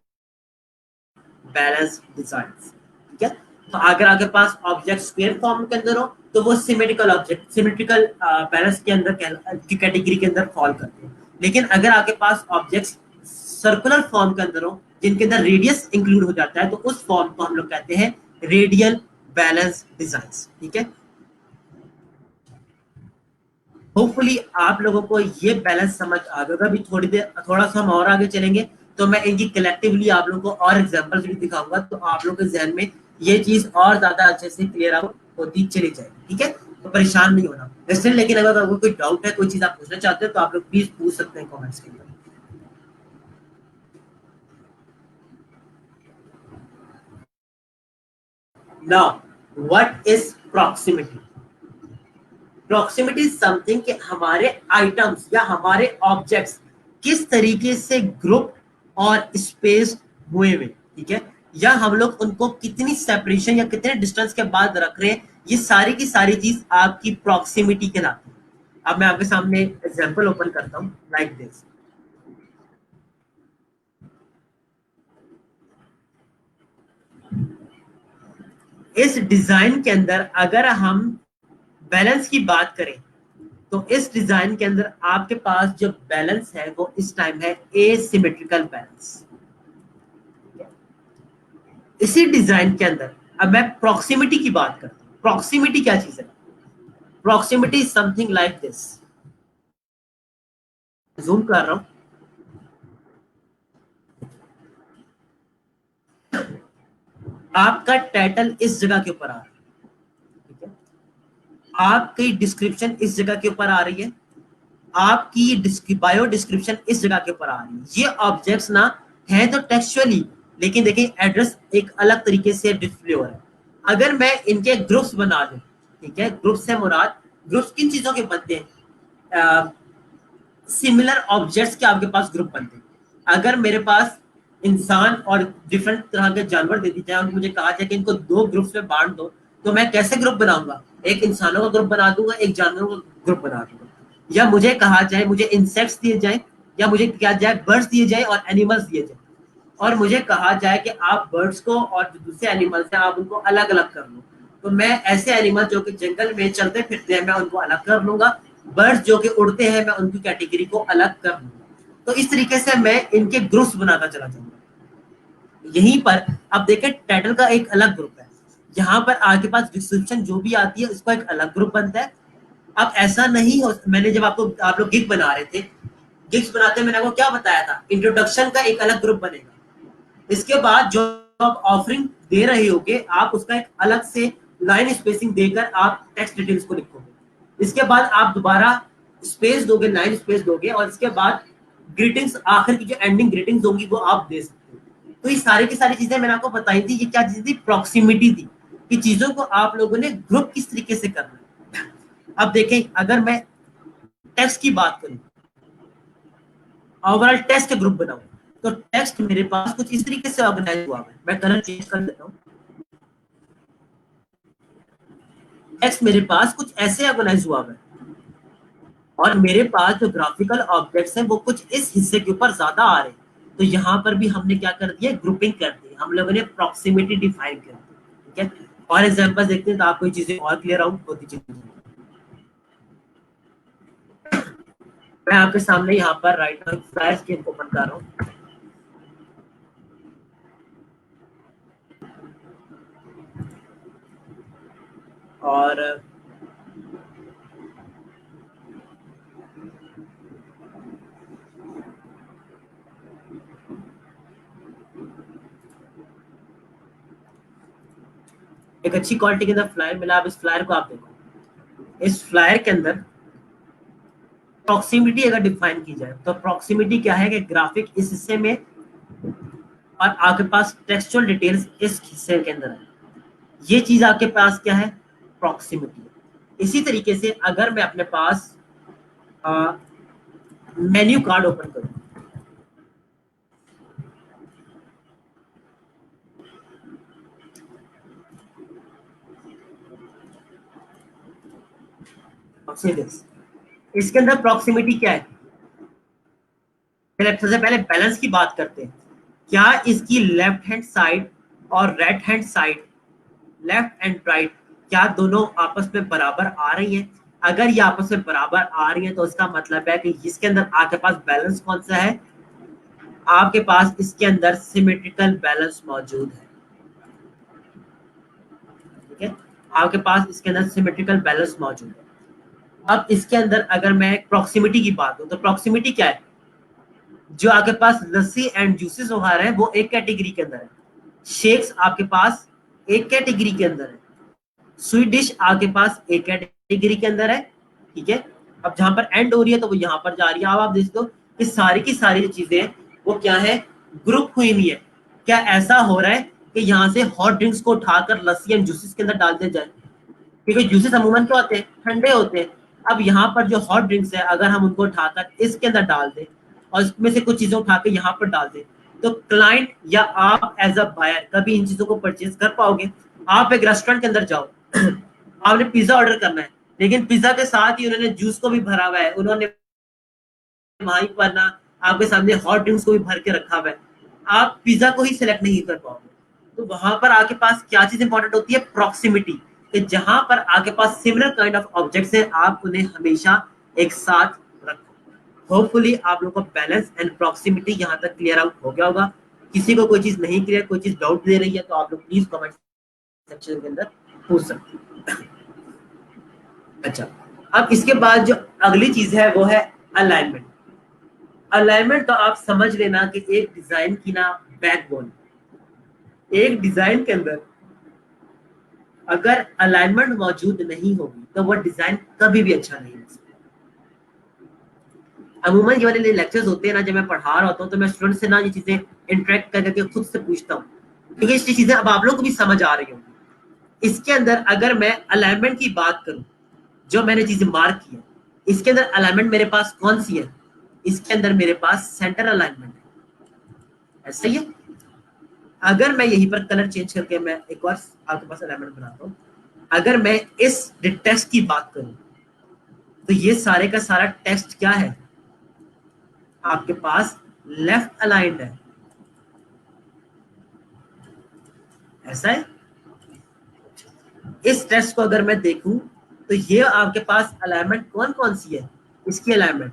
बैलेंस डिजाइन। ठीक है, तो अगर आपके पास ऑब्जेक्ट स्क्वायर फॉर्म के अंदर हो तो वो सिमेट्रिकल ऑब्जेक्ट, सिमेट्रिकल बैलेंस के अंदर की कैटेगरी के अंदर फॉल करते हैं। लेकिन अगर आपके पास ऑब्जेक्ट्स सर्कुलर फॉर्म के अंदर हो, जिनके अंदर रेडियस इंक्लूड हो जाता है, तो उस फॉर्म को हम लोग कहते हैं रेडियल बैलेंस डिजाइन। ठीक है, होपफुली आप लोगों को ये बैलेंस समझ आ गया। अभी थोड़ी देर, थोड़ा सा हम और आगे चलेंगे तो मैं इनकी कलेक्टिवली आप लोगों को और एग्जांपल्स भी दिखाऊंगा, तो आप लोगों के जहन में ये चीज और ज्यादा अच्छे से क्लियर आउट होती चली जाएगी। ठीक है, तो परेशान नहीं होना वैसे। लेकिन अगर आपको कोई डाउट है, कोई चीज आप पूछना चाहते हैं, तो आप लोग प्लीज पूछ सकते हैं कॉमेंट्स के अंदर। Now what is proximity? Proximity something कि हमारे आइटम्स या हमारे ऑब्जेक्ट्स किस तरीके से ग्रुप और स्पेस हुए हुए। ठीक है, या हम लोग उनको कितनी सेपरेशन या कितने डिस्टेंस के बाद रख रहे हैं, ये सारी की सारी चीज आपकी प्रॉक्सिमिटी कहलाती है। अब मैं आपके सामने एग्जांपल ओपन करता हूं, लाइक दिस। इस डिजाइन के अंदर अगर हम बैलेंस की बात करें, तो इस डिजाइन के अंदर आपके पास जो बैलेंस है वो इस टाइम है एसिमेट्रिकल बैलेंस। इसी डिजाइन के अंदर अब मैं प्रॉक्सिमिटी की बात करता हूं। प्रॉक्सिमिटी क्या चीज है? Proximity is something like this. Zoom कर रहा हूं। आपका टाइटल इस जगह के ऊपर आ रहा है। ठीक है, आपकी डिस्क्रिप्शन इस जगह के ऊपर आ रही है, आपकी बायो डिस्क्रिप्शन इस जगह के ऊपर आ रही है। ये ऑब्जेक्ट्स ना है तो टेक्सचुअली, लेकिन देखिए एड्रेस एक अलग तरीके से डिस्प्ले हो रहा है। अगर मैं इनके ग्रुप्स बना दूं, ठीक है, ग्रुप्स से मुराद, ग्रुप्स किन चीजों के बनते हैं, सिमिलर ऑब्जेक्ट्स के आपके पास ग्रुप बनते हैं। अगर मेरे पास इंसान और डिफरेंट तरह के जानवर दे दी जाए और मुझे कहा जाए कि इनको दो ग्रुप्स में बांट दो, तो मैं कैसे ग्रुप बनाऊंगा? एक इंसानों का ग्रुप बना दूंगा, एक जानवरों का ग्रुप बना दूंगा। या मुझे कहा जाए मुझे इंसेक्ट्स दिए जाए, या मुझे क्या जाए बर्ड्स दिए जाए और एनिमल्स दिए जाए, और मुझे कहा जाए कि आप बर्ड्स को और जो दूसरे एनिमल्स हैं आप उनको अलग अलग कर लो, तो मैं ऐसे एनिमल जो कि जंगल में चलते फिरते हैं मैं उनको अलग कर लूंगा, बर्ड्स जो कि उड़ते हैं मैं उनकी कैटेगरी को अलग कर लूंगा। तो इस तरीके से मैं इनके ग्रुप्स बनाता चला जाऊंगा। यहीं पर अब देखें टाइटल का एक अलग ग्रुप है, यहाँ पर आपके पास डिस्क्रिप्शन जो भी आती है उसका एक अलग ग्रुप बनता है। अब ऐसा नहीं हो, मैंने जब आपको, आप लोग गिग बना रहे थे, गिग्स बनाते मैंने आपको क्या बताया था, इंट्रोडक्शन का एक अलग ग्रुप बनेगा। इसके बाद जो आप ऑफरिंग दे रहे होगे आप उसका एक अलग से लाइन स्पेसिंग देकर आप टेक्स्ट डिटेल्स को लिखोगे। इसके बाद आप दोबारा स्पेस दोगे, लाइन स्पेस दोगे, और इसके बाद ग्रीटिंग्स, आखिर की जो एंडिंग ग्रीटिंग्स होंगी वो आप दे सकते हो। तो ये सारी की सारी चीजें मैंने आपको बताई थी। ये क्या चीज थी? प्रॉक्सिमिटी थी, कि चीजों को आप लोगों ने ग्रुप किस तरीके से करना है। अब देखें अगर मैं टेक्स्ट की बात करूं, ओवरऑल टेक्स्ट ग्रुप बनाऊं, तो टेक्स्ट मेरे पास कुछ इस तरीके से ऑर्गेनाइज हुआ है। मैं कलर चेंज कर देता हूँ। टेक्स्ट मेरे पास कुछ ऐसे ऑर्गेनाइज हुआ है, और मेरे पास जो ग्राफिकल ऑब्जेक्ट्स हैं वो कुछ इस हिस्से के ऊपर ज्यादा आ रहे हैं। तो यहाँ पर भी हमने क्या कर दिया, ग्रुपिंग कर दी, हम लोगों ने प्रॉक्सिमिटी डिफाइन कर दी। ठीक है, और एग्जांपल देखते हैं तो आपको चीजें और क्लियर आउट होती चली। मैं आपके सामने यहाँ पर right now flash screen open कर रहा हूँ, और एक अच्छी क्वालिटी के अंदर फ्लायर मिला। आप इस फ्लायर को आप देखो, इस फ्लायर के अंदर प्रॉक्सिमिटी अगर डिफाइन की जाए तो प्रॉक्सिमिटी क्या है कि ग्राफिक इस हिस्से में और आपके पास टेक्सचुअल डिटेल्स इस हिस्से के अंदर है। ये चीज आपके पास क्या है, प्रॉक्सिमिटी। इसी तरीके से अगर मैं अपने पास मेन्यू कार्ड ओपन करूं, इसके अंदर प्रॉक्सिमिटी क्या है। सबसे पहले बैलेंस की बात करते हैं। क्या इसकी लेफ्ट हैंड साइड और right hand side, left and right, क्या दोनों आपस में बराबर आ रही हैं? अगर ये आपस में बराबर आ रही है तो इसका मतलब है कि इसके अंदर आपके पास बैलेंस कौन सा है, आपके पास इसके अंदर सिमेट्रिकल बैलेंस मौजूद है। ठीक है, आपके पास इसके अंदर सिमेट्रिकल बैलेंस मौजूद है। अब इसके अंदर अगर मैं प्रॉक्सिमिटी की बात करूं तो प्रॉक्सिमिटी क्या है, जो आपके पास लस्सी एंड जूसेस वगैरह है वो एक कैटेगरी के अंदर है, शेक्स आपके पास एक कैटेगरी के अंदर है, स्वीट डिश आपके पास एक कैटेगरी के अंदर है। ठीक है, अब जहां पर एंड हो रही है तो वो यहां पर जा रही है। अब आप देख दो कि सारी की सारी चीजें वो क्या है, ग्रुप हुई हुई है। क्या ऐसा हो रहा है कि यहाँ से हॉट ड्रिंक्स को उठाकर लस्सी एंड जूसेस के अंदर डाल दिया जाए, क्योंकि जूसेस अमूमन क्या होते हैं, ठंडे होते हैं। अब यहाँ पर जो हॉट ड्रिंक्स है अगर हम उनको उठाकर इसके अंदर डाल दें और इसमें से कुछ चीजें उठा के यहाँ पर डाल दें, तो क्लाइंट या आप एज अ बायर कभी इन चीजों को परचेज कर पाओगे? आप एक रेस्टोरेंट के अंदर जाओ आपने पिज्जा ऑर्डर करना है, लेकिन पिज्जा के साथ ही उन्होंने जूस को भी भरा हुआ है, उन्होंने वहीं पर ना आपके सामने हॉट ड्रिंक्स को भी भर के रखा हुआ है, आप पिज्जा को ही सिलेक्ट नहीं कर पाओगे। तो वहां पर आपके पास क्या चीज इंपॉर्टेंट होती है, प्रॉक्सिमिटी, कि जहां पर आपके पास सिमिलर काइंड ऑफ ऑब्जेक्ट्स है आप उन्हें हमेशा एक साथ रखो। होपफुली आप लोगों को बैलेंस एंड प्रॉक्सिमिटी यहाँ तक क्लियर आउट हो गया होगा। किसी को कोई चीज नहीं क्लियर, कोई चीज डाउट दे रही है तो आप लोग प्लीज कमेंट सेक्शन के अंदर पूछ सकते हैं। अच्छा, अब इसके बाद जो अगली चीज है वो है अलाइनमेंट। अलाइनमेंट तो आप समझ लेना कि एक डिजाइन की ना बैकबोन। एक डिजाइन के अंदर अगर अलाइनमेंट मौजूद नहीं होगी तो वो डिजाइन कभी भी अच्छा नहीं हो सकता। अमूमन ये वाले लेक्चर्स होते हैं ना, जब मैं पढ़ा रहा होता हूँ तो मैं स्टूडेंट से ना ये चीजें इंटरेक्ट करके खुद से पूछता हूँ, क्योंकि ये चीजें अब आप लोगों को भी समझ आ रही होंगी। इसके अंदर अगर मैं अलाइनमेंट की बात करूं, जो मैंने चीजें मार्क की है, इसके अंदर अलाइनमेंट मेरे पास कौन सी है, इसके अंदर मेरे पास सेंटर अलाइनमेंट है। ऐसा ही है। अगर मैं यहीं पर कलर चेंज करके मैं एक और आपके पास अलाइनमेंट बनाता हूँ, अगर मैं इस टेक्स्ट की बात करूं तो ये सारे का सारा टेक्स्ट क्या है, आपके पास लेफ्ट अलाइंड है। ऐसा है। इस टेक्स्ट को अगर मैं देखूं तो ये आपके पास अलाइनमेंट कौन कौन सी है, इसकी अलाइनमेंट,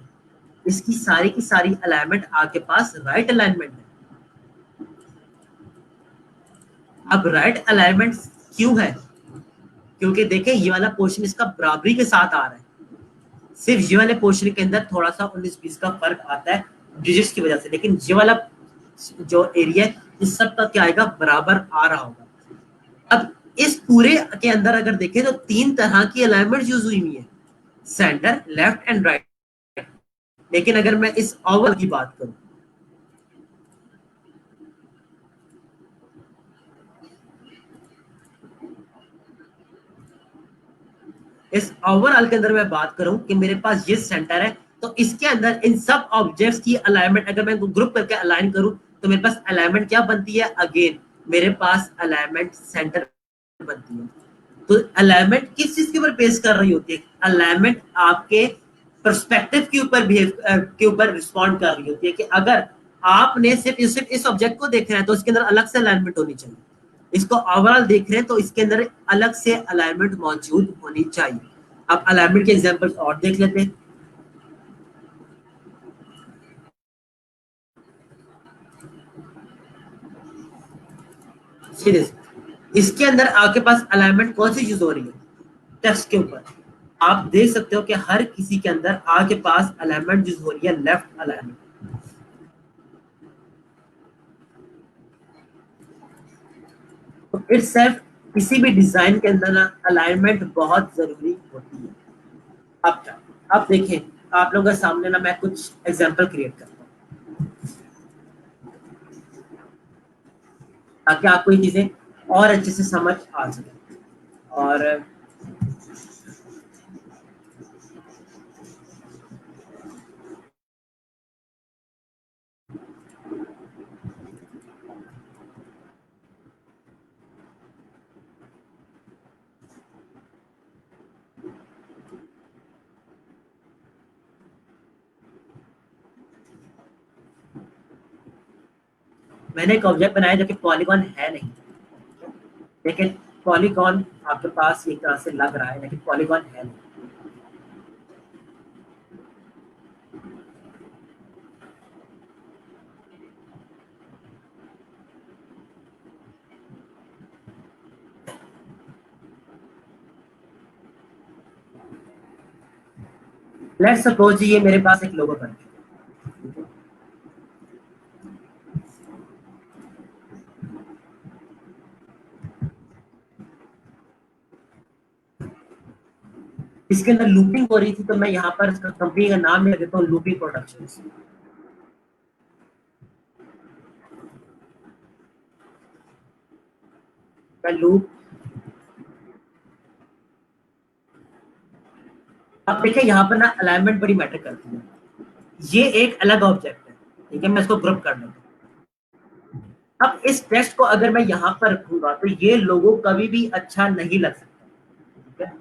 इसकी सारी की सारी अलाइनमेंट आपके पास राइट अलाइनमेंट है। अब राइट अलाइनमेंट क्यों है, क्योंकि देखें ये वाला पोर्शन इसका बराबरी के साथ आ रहा है, सिर्फ ये वाले पोर्शन के अंदर थोड़ा सा 19-20 का फर्क आता है डिजिट्स की वजह से, लेकिन ये वाला जो एरिया है इस सब का क्या आएगा, बराबर आ रहा होगा। अब इस पूरे के अंदर अगर देखें तो 3 तरह की अलाइनमेंट यूज हुई हुई है, सेंटर, लेफ्ट एंड राइट। लेकिन अगर मैं इस ओवल की बात करूं, इस ओवरऑल के अंदर मैं बात करूं कि मेरे पास ये सेंटर है, तो इसके अंदर इन सब ऑब्जेक्ट्स की अलाइनमेंट अगर मैं ग्रुप करके अलाइन करूं तो मेरे पास अलाइनमेंट क्या बनती है, अगेन मेरे पास अलाइनमेंट सेंटर बनती है। तो अलाइनमेंट किस चीज के ऊपर बेस कर रही होती है, अलाइनमेंट आपके पर्सपेक्टिव के ऊपर के ऊपर रिस्पॉन्ड कर रही होती है, कि अगर आपने सिर्फ इस ऑब्जेक्ट को देख रहे हैं तो इसके अंदर अलग से अलाइनमेंट होनी चाहिए, इसको ओवरऑल देख रहे हैं तो इसके अंदर अलग से अलाइनमेंट मौजूद होनी चाहिए। अब अलाइनमेंट के एग्जांपल्स और देख लेते हैं। सीरीज, इसके अंदर आपके पास अलाइनमेंट कौन सी यूज हो रही है, टेक्स्ट के ऊपर आप देख सकते हो कि हर किसी के अंदर आपके पास अलाइनमेंट यूज हो रही है, लेफ्ट अलाइनमेंट। तो इट्स सेल्फ किसी भी डिजाइन के अंदर ना अलाइनमेंट बहुत जरूरी होती है। अब क्या, अब देखिए आप लोगों के सामने ना मैं कुछ एग्जांपल क्रिएट करता हूँ ताकि आपको ये चीजें और अच्छे से समझ आ सके। और मैंने एक ऑब्जेक्ट बनाया जो कि पॉलीगॉन है नहीं, लेकिन पॉलीगॉन आपके पास एक तरह से लग रहा है लेकिन पॉलीगॉन है नहीं। लेट्स सपोज ये मेरे पास एक लोगो बन गया, इसके अंदर लूपिंग हो रही थी तो मैं यहाँ पर कंपनी का नाम ले देता हूँ लूपिंग प्रोडक्शंस। मैं लूप, अब देखिए यहाँ पर ना अलाइनमेंट बड़ी मैटर करती है। ये एक अलग ऑब्जेक्ट है, ठीक है, मैं इसको ग्रुप कर लेता हूँ। अब इस टेक्स्ट को अगर मैं यहाँ पर रखूंगा तो ये लोगो कभी भी अच्छा नहीं लग सकता, ठीक है।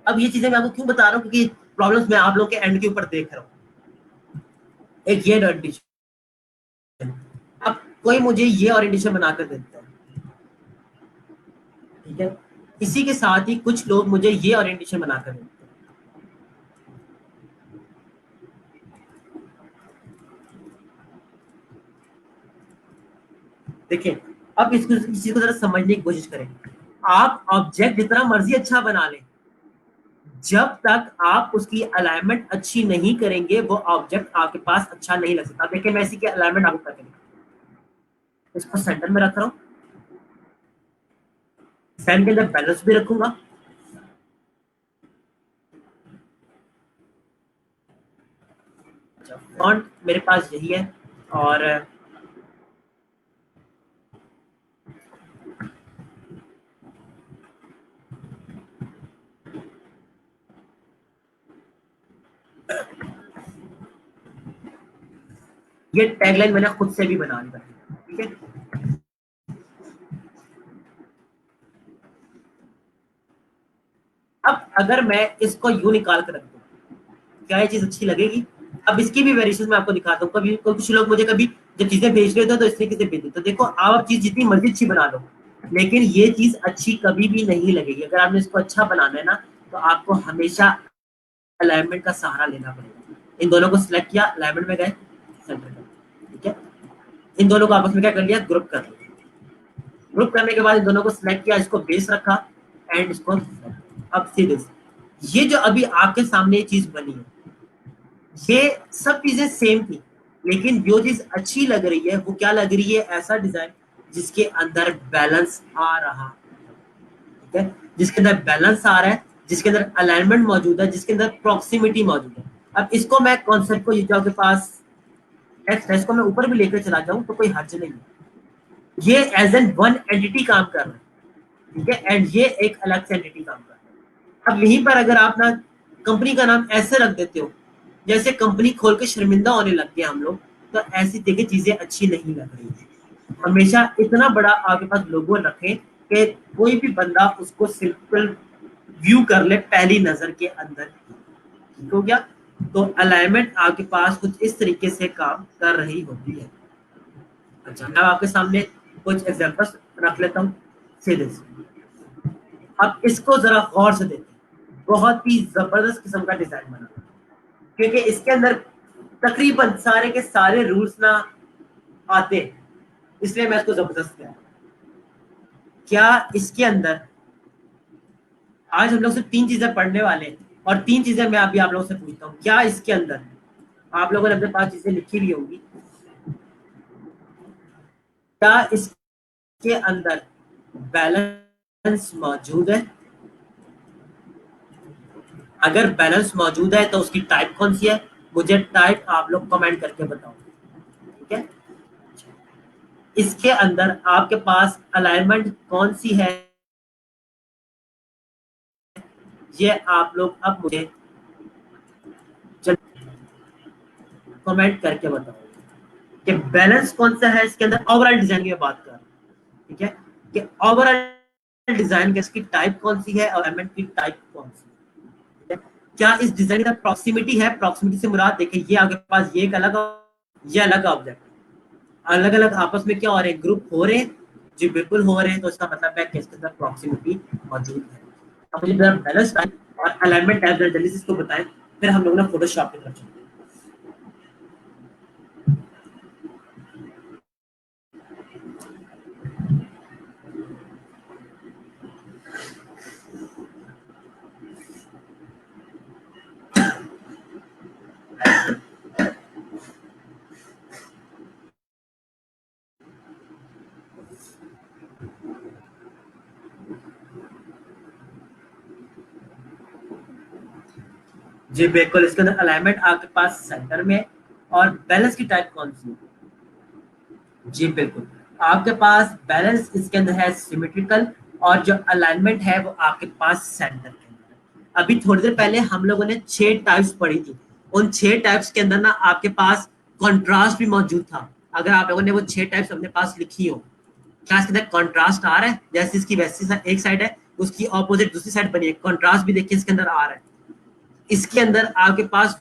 अब ये चीजें मैं आपको क्यों बता रहा हूँ, क्योंकि प्रॉब्लम्स मैं आप लोग के एंड के ऊपर देख रहा हूँ। एक ये ओरिएंटेशन, अब कोई मुझे ये ओरिएंटेशन बनाकर देता है, ठीक है, इसी के साथ ही कुछ लोग मुझे ये ओरिएंटेशन बनाकर देते हैं। देखिए अब इसको इस चीज को जरा समझने की कोशिश करें। आप ऑब्जेक्ट जितना मर्जी अच्छा बना लें, जब तक आप उसकी अलाइनमेंट अच्छी नहीं करेंगे वो ऑब्जेक्ट आपके पास अच्छा नहीं लग सकता। देखिए मैं इसी की अलाइनमेंट आपको करके दिखाता हूं। इसको सेंटर में रख रहा हूँ, सेंटर के अंदर बैलेंस भी रखूंगा, फॉन्ट मेरे पास यही है, और ये टैगलाइन मैंने खुद से भी बना ली है, ठीक है। अब अगर मैं इसको यू निकाल कर रख दूं, क्या ये चीज अच्छी लगेगी? अब इसकी भी वेरिएशन मैं आपको दिखाता हूँ। कभी कुछ लोग मुझे कभी जब चीजें बेच रहे थे तो इस तरीके से बेच देते, तो देखो आप चीज जितनी मर्जी अच्छी बना लो लेकिन ये चीज अच्छी कभी भी नहीं लगेगी। अगर आपने इसको अच्छा बनाना है ना तो आपको हमेशा अलाइनमेंट का सहारा लेना पड़ेगा। इन दोनों को सिलेक्ट किया, अलाइनमेंट में गए, सेंटर कर, ठीक है। इन दोनों को आपस में क्या कर लिया, ग्रुप कर लिया। ग्रुप करने के बाद इन दोनों को सिलेक्ट किया, इसको बेस रखा एंड इसको, अब सीधे ये जो अभी आपके सामने ये चीज बनी है, ये सब चीजें सेम थी लेकिन जो चीज अच्छी लग रही है वो क्या लग रही है, ऐसा डिजाइन जिसके अंदर बैलेंस आ रहा है, ठीक है, जिसके अंदर बैलेंस आ रहा है, जिसके अंदर अलाइनमेंट मौजूद है, जिसके अंदर प्रॉक्सिमिटी मौजूद है। अब इसको मैं कॉन्सेप्ट को जाओ के पास टेक्स्ट है, इसको मैं ऊपर भी लेकर चला जाऊं तो कोई हर्ज नहीं है। ये एज एन वन एंटिटी काम कर रहा है, ठीक है, एंड ये एक अलग से एंटिटी काम कर रहा है। अब यहीं पर अगर आप ना कंपनी का नाम ऐसे रख देते हो जैसे कंपनी खोल के शर्मिंदा होने लग गए हम लोग, तो ऐसी देखिए चीजें अच्छी नहीं लग रही है। हमेशा इतना बड़ा आपके पास लोगो रखें कि कोई भी बंदा उसको सिंपल व्यू कर ले पहली नजर के अंदर, ठीक हो गया। तो अलाइनमेंट आपके पास कुछ इस तरीके से काम कर रही होती है। अच्छा मैं आपके सामने कुछ एग्जांपल्स रख लेता हूँ सीधे से। अब इसको जरा गौर से देखें, बहुत ही जबरदस्त किस्म का डिजाइन बना क्योंकि इसके अंदर तकरीबन सारे के सारे रूल्स ना आते हैं, इसलिए मैं इसको जबरदस्त कह रहा हूं। क्या इसके अंदर आज हम लोग सिर्फ तीन चीजें पढ़ने वाले हैं और तीन चीजें मैं अभी आप लोगों से पूछता हूँ, क्या इसके अंदर आप लोगों ने अपने पास चीजें लिखी हुई होंगी, क्या इसके अंदर बैलेंस बैलेंस मौजूद है? अगर बैलेंस मौजूद है तो उसकी टाइप कौन सी है? मुझे टाइप आप लोग कमेंट करके बताओ, ठीक है। इसके अंदर आपके पास अलाइनमेंट कौन सी है, ये आप लोग अब मुझे कमेंट करके बताओ कि बैलेंस कौन सा है इसके अंदर। ओवरऑल डिजाइन की बात कर रहा हूं, ठीक है, कि ओवरऑल डिजाइन की इसकी टाइप कौन सी है और एलिमेंट की टाइप कौन सी है, ठीक है? क्या इस डिजाइन का प्रॉक्सिमिटी है? प्रॉक्सिमिटी से मुराद देखिए, ये आपके पास ये एक अलग, ये अलग ऑब्जेक्ट, अलग अलग आपस में क्या हो रहे हैं, ग्रुप हो रहे हैं। जी बिल्कुल हो रहे हैं, तो इसका मतलब है कि इसके अंदर प्रॉक्सिमिटी मौजूद है। अब मुझे बैलेंस टाइप और अलाइनमेंट टाइप जल्दी से इसको बताएं, फिर हम लोग ना फोटोशॉप की तरफ चलते हैं। जी बिल्कुल, इसके अंदर अलाइनमेंट आपके पास सेंटर में है। और बैलेंस की टाइप कौन सी है? जी बिल्कुल, आपके पास बैलेंस इसके अंदर है सिमेट्रिकल, और जो अलाइनमेंट है वो आपके पास सेंटर के अंदर है। अभी थोड़ी देर पहले हम लोगों ने 6 टाइप्स पढ़ी थी। उन 6 टाइप्स के अंदर ना आपके पास कंट्रास्ट भी मौजूद था। अगर आप लोगों ने वो 6 टाइप्स अपने पास लिखी हो, क्या इसके अंदर कंट्रास्ट आ रहा है? जैसे इसकी वैसी एक साइड है, उसकी ऑपोजिट दूसरी साइड बनी है, कंट्रास्ट भी देखिए इसके अंदर आ रहा है। इसके अंदर आपके पास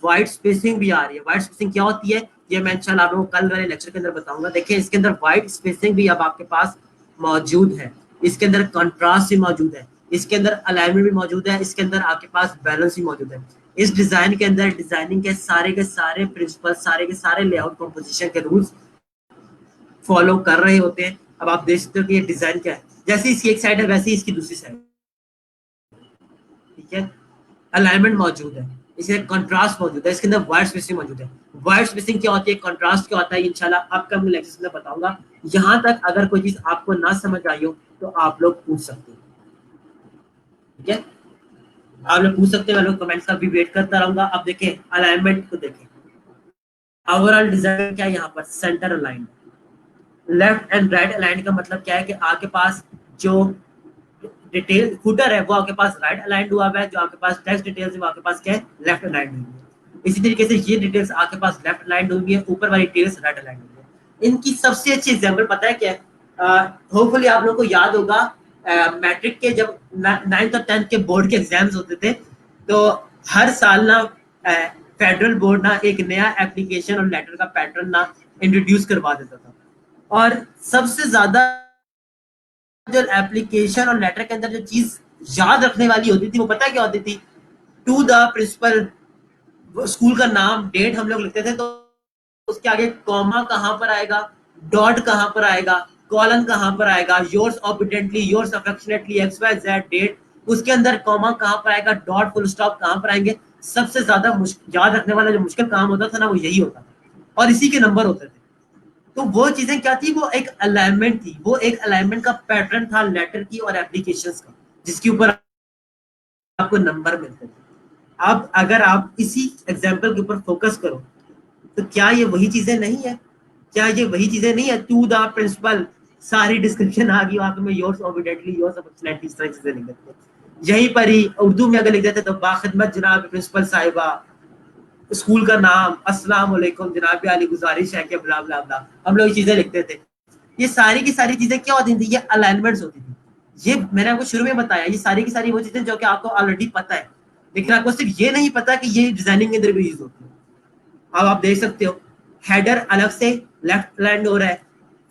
व्हाइट स्पेसिंग भी आ रही है। व्हाइट स्पेसिंग क्या होती है, ये मैं इंशाल्लाह आप लोगों को कल वाले लेक्चर के अंदर बताऊंगा। देखिए इसके अंदर व्हाइट स्पेसिंग भी अब आपके पास मौजूद है, इसके अंदर कंट्रास्ट भी मौजूद है, इसके अंदर अलाइनमेंट भी मौजूद है, इसके अंदर आपके पास बैलेंस भी मौजूद है। इस डिजाइन के अंदर डिजाइनिंग के सारे प्रिंसिपल, सारे के सारे लेआउट कंपोजिशन के रूल्स फॉलो कर रहे होते हैं। अब आप देख सकते हो कि ये डिजाइन क्या है, जैसे इसकी एक साइड है वैसे ही इसकी दूसरी साइड, ठीक है। अलाइनमेंट मौजूद है, इसके कंट्रास्ट मौजूद है, इसके अंदर वाइड स्पेसिंग मौजूद है। वाइड स्पेसिंग क्या होती है, कंट्रास्ट क्या होता है, इंशाल्लाह अपकमिंग लेक्चर्स में बताऊंगा। यहाँ तक अगर कोई चीज आपको ना समझ आई हो तो आप लोग पूछ सकते हैं, ठीक है। आप लोग पूछ सकते हैं, मैं लोग कमेंट्स का भी वेट करता रहूंगा। अब देखें अलाइनमेंट को, देखें ओवरऑल डिजाइन क्या है, यहाँ पर centre align, left and right align का मतलब क्या है कि आपके पास जो डिटेल फुटर है वो आपके पास राइट अलाइंड हुआ है, जो आपके पास टेक्स्ट डिटेल्स है वो आपके पास क्या है, लेफ्ट अलाइंड हुई है। इसी तरीके से ये डिटेल्स आपके पास लेफ्ट अलाइंड हुई है, ऊपर वाली डिटेल्स राइट अलाइंड हुई है। इनकी सबसे अच्छी एग्जांपल पता है क्या है? होपफुली आप लोगों को याद होगा, मैट्रिक के जब 9th और 10th के बोर्ड के एग्जाम्स होते थे, तो हर साल ना फेडरल बोर्ड ना एक नया एप्लीकेशन और लेटर का पैटर्न ना इंट्रोड्यूस करवा देता था। और सबसे ज्यादा जो एप्लीकेशन और लेटर के अंदर जो चीज याद रखने वाली होती थी वो पता है क्या होती थी? टू द प्रिंसिपल, स्कूल का नाम, डेट हम लोग लिखते थे, तो उसके आगे कॉमा कहाँ पर आएगा, डॉट कहाँ पर आएगा, कॉलन कहाँ पर आएगा, yours obediently, yours affectionately, X Y Z date, उसके अंदर कॉमा कहाँ पर आएगा, डॉट फुल स्टॉप कहाँ पर आएंगे। सबसे ज्यादा याद रखने वाला जो मुश्किल काम होता था ना वो यही होता था, और इसी के नंबर होते थे। तो वो चीजें क्या थी, वो एक अलाइनमेंट थी, वो एक अलाइनमेंट का पैटर्न था लेटर की और एप्लीकेशंस का, जिसके ऊपर आपको नंबर मिलते थे। अब अगर आप इसी एग्जाम्पल के ऊपर फोकस करो तो क्या ये वही चीजें नहीं है? क्या ये वही चीजें नहीं है? टू द प्रिंसिपल, सारी डिस्क्रिप्शन आ गई वहां पे, मैं योर्स ऑबिडेंटली, योर्स अफेक्शनेटली, इस तरह की चीजें लिख देते हैं। यहीं पर ही उर्दू में अगर लिख देते तो बाखिदमत जनाब प्रिंसिपल साहिबा, स्कूल का नाम, अस्सलाम वालेकुम जनाब आली, गुजारिश है कि ब्ला ब्ला ब्ला, हम लोग ये चीजें लिखते थे। ये सारी की सारी चीजें क्या होती थी, ये अलाइनमेंट्स होती थी। ये मैंने आपको शुरू में बताया, ये सारी की सारी वो चीजें जो कि आपको ऑलरेडी पता है, लेकिन आपको सिर्फ ये नहीं पता कि ये डिजाइनिंग के अंदर भी यूज होती है। अब आप देख सकते हो, हेडर अलग से लेफ्ट अलाइंड हो रहा है,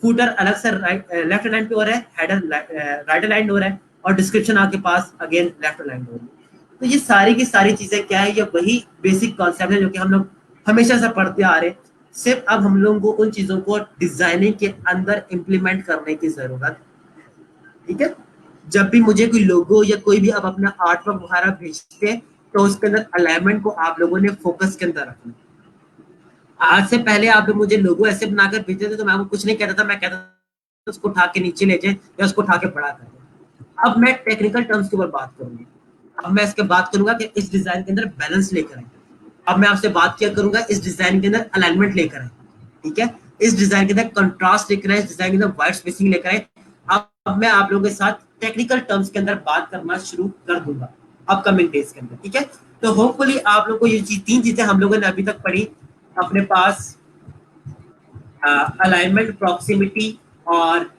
फूटर अलग से राइट लेफ्ट अलाइंड पे हो रहा है, हेडर राइट अलाइंड हो रहा है, और डिस्क्रिप्शन आपके पास अगेन लेफ्ट अलाइंड हो रही है। तो ये सारी की सारी चीजें क्या है, ये वही बेसिक कॉन्सेप्ट है जो कि हम लोग हमेशा से पढ़ते आ रहे हैं। सिर्फ अब हम लोगों को उन चीजों को डिजाइनिंग के अंदर इम्प्लीमेंट करने की जरूरत, ठीक है। जब भी मुझे कोई लोगो या कोई भी अब अपना आर्ट वर्क वगैरह भेजते हैं, तो उसके अंदर अलाइनमेंट को आप लोगों ने फोकस के अंदर रखना। आज से पहले आप लोग मुझे लोगो ऐसे बनाकर भेजते थे तो मैं आपको कुछ नहीं कहता था, मैं कहता था उसको उठा के नीचे ले जाए या उसको उठा के बड़ा कर दे। अब मैं टेक्निकल टर्म्स के ऊपर बात करूंगा। अब मैं इसके बात करूंगा कि इस डिजाइन के अंदर बैलेंस लेकर आए। अब मैं आपसे बात किया करूंगा इस डिजाइन के अंदर अलाइनमेंट लेकर आए, ठीक है। इस डिजाइन के अंदर कंट्रास्ट लेकर आए, इस डिजाइन के अंदर वाइट स्पेसिंग लेकर आए। अब मैं आप लोगों के साथ टेक्निकल टर्म्स के अंदर बात करना शुरू कर दूंगा अपकमिंग डेज के अंदर, ठीक है। तो होपफुली आप लोगों को ये तीन चीजें हम लोगों ने अभी तक पढ़ी अपने पास, अलाइनमेंट, प्रॉक्सिमिटी और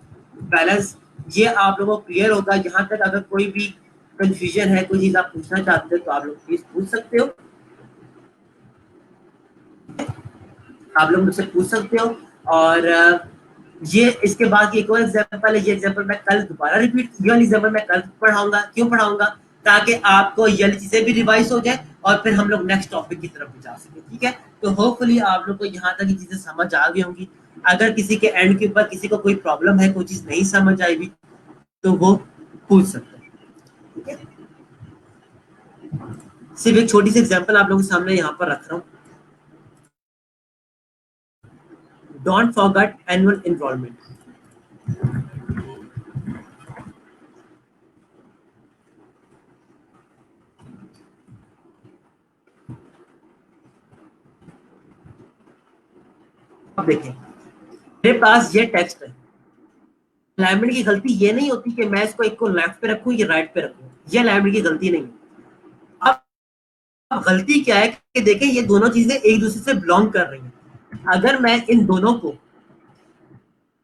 बैलेंस, ये आप लोगों को क्लियर होगा। यहाँ तक अगर कोई भी कंफ्यूजन है, कोई चीज आप पूछना चाहते हो तो आप लोग प्लीज पूछ सकते हो, आप लोग मुझसे पूछ सकते हो। और ये इसके बाद एक और एग्जांपल है, ये एग्जांपल मैं कल दोबारा रिपीट, ये वाली एग्जांपल मैं कल पढ़ाऊंगा। क्यों पढ़ाऊंगा? ताकि आपको ये वाली चीजें भी रिवाइज हो जाए और फिर हम लोग नेक्स्ट टॉपिक की तरफ भी जा सके, ठीक है। तो होपफुली आप लोग को यहाँ तक ये चीजें समझ आ गई होंगी। अगर किसी के एंड के ऊपर किसी को कोई प्रॉब्लम है, कोई चीज नहीं समझ आएगी तो वो पूछ सकते हैं, ठीक है। सिर्फ एक छोटी सी एग्जांपल आप लोगों के सामने यहाँ पर रख रहा हूँ। Don't forget annual enrolment. अब देखें, मेरे पास ये टेक्स्ट है। अलाइनमेंट की गलती ये नहीं होती कि मैं इसको एक को लेफ्ट पे रखूं या राइट पे रखूं, ये अलाइनमेंट की गलती नहीं है। अब गलती क्या है कि देखें ये दोनों चीजें एक दूसरे से बिलोंग कर रही हैं। अगर मैं इन दोनों को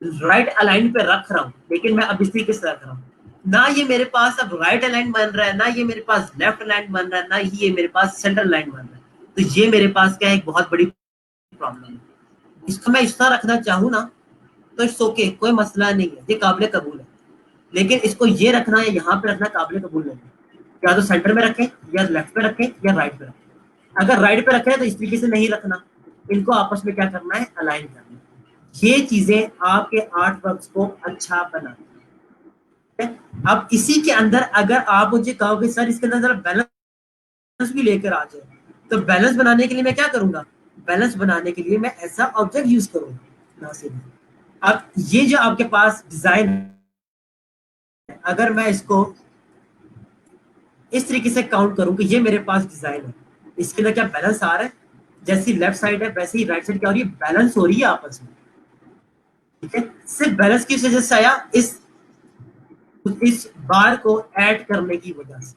राइट अलाइन पे रख रहा हूं, लेकिन मैं अब इस तरीके से रख रहा हूं, ना ये मेरे पास अब राइट अलाइन बन रहा है, ना ये मेरे पास लेफ्ट अलाइन बन रहा है, ना ही ये मेरे पास सेंटर अलाइन बन रहा है। तो ये मेरे पास क्या है, एक बहुत बड़ी प्रॉब्लम है। इसको मैं इस तरह रखना चाहूँ ना तो इट्स ओके, कोई मसला नहीं है, ये काबिल कबूल है। लेकिन इसको ये रखना है, यहाँ पे रखना काबिल कबूल नहीं है। या तो सेंटर में रखें, या लेफ्ट पे रखें, या राइट पे रखें। अगर राइट पे रखें तो इस तरीके से नहीं रखना, इनको आपस में क्या करना है, अलाइन करना है। ये चीजें आपके आर्ट वर्क को अच्छा बनाती है। अब इसी के अंदर अगर आप मुझे कहोगे सर इसके अंदर जरा बैलेंस भी लेकर आ जाए, तो बैलेंस बनाने के लिए मैं क्या करूंगा, बैलेंस बनाने के लिए मैं ऐसा ऑब्जेक्ट यूज करूंगा ना से। अब ये जो आपके पास डिजाइन है, अगर मैं इसको इस तरीके से काउंट करूं कि ये मेरे पास डिजाइन है, इसके अंदर क्या बैलेंस आ रहा है, जैसी लेफ्ट साइड है वैसे ही राइट साइड क्या हो रही है, बैलेंस हो रही है आपस में, ठीक है। सिर्फ बैलेंस किस वजह से आया, इस बार को ऐड करने की वजह से,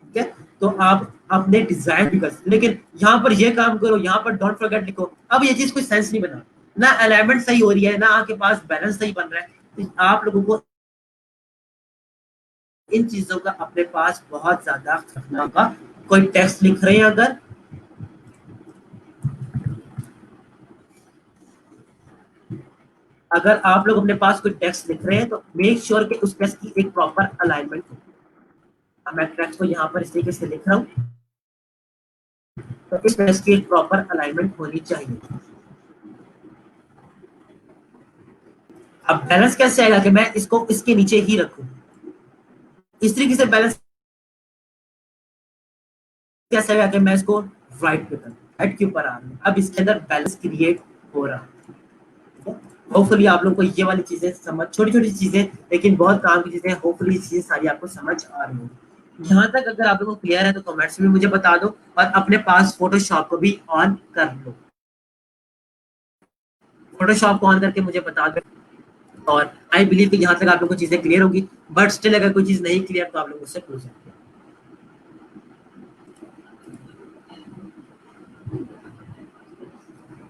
ठीक है। तो आप अपने डिजाइन भी कर सकते, लेकिन यहाँ पर ये काम करो, यहाँ पर डोंट फॉरगेट लिखो, अब ये चीज कोई सेंस नहीं बना, ना अलाइनमेंट सही हो रही है, ना आपके पास बैलेंस सही बन रहा है। तो आप लोगों को इन चीजों का अपने पास बहुत ज्यादा रखना होगा। कोई टेक्स्ट लिख रहे हैं अगर आप लोग अपने पास कोई टेक्स्ट लिख रहे हैं तो मेक श्योर कि उस टेक्स्ट की एक प्रॉपर अलाइनमेंट हो। अब मैं टेक्स्ट को यहाँ पर इस तरीके से लिख रहा हूँ, तो इस टेक्स्ट की एक प्रॉपर अलाइनमेंट होनी चाहिए। अब बैलेंस कैसे आएगा कि मैं इसको इसके नीचे ही रखूं, इस तरीके से बैलेंस कैसे आएगा कि मैं इसको राइट पे करूं, राइट के ऊपर आ रहा हूं, अब इसके अंदर बैलेंस क्रिएट हो रहा है। होपफुली आप लोग को ये वाली चीजें समझ, छोटी छोटी चीजें लेकिन बहुत काम की चीजें, होपफुली ये चीजें सारी आपको समझ आ रही होंगी। यहाँ तक अगर आप लोगों को क्लियर है तो कमेंट्स में मुझे बता दो, और अपने पास फोटोशॉप को भी ऑन कर लो, फोटोशॉप को ऑन करके मुझे बता दो। और आई बिलीव कि यहाँ तक आप लोगों को चीजें क्लियर होगी, बट स्टिल अगर कोई चीज नहीं क्लियर तो आप लोग मुझसे पूछ सकते हैं।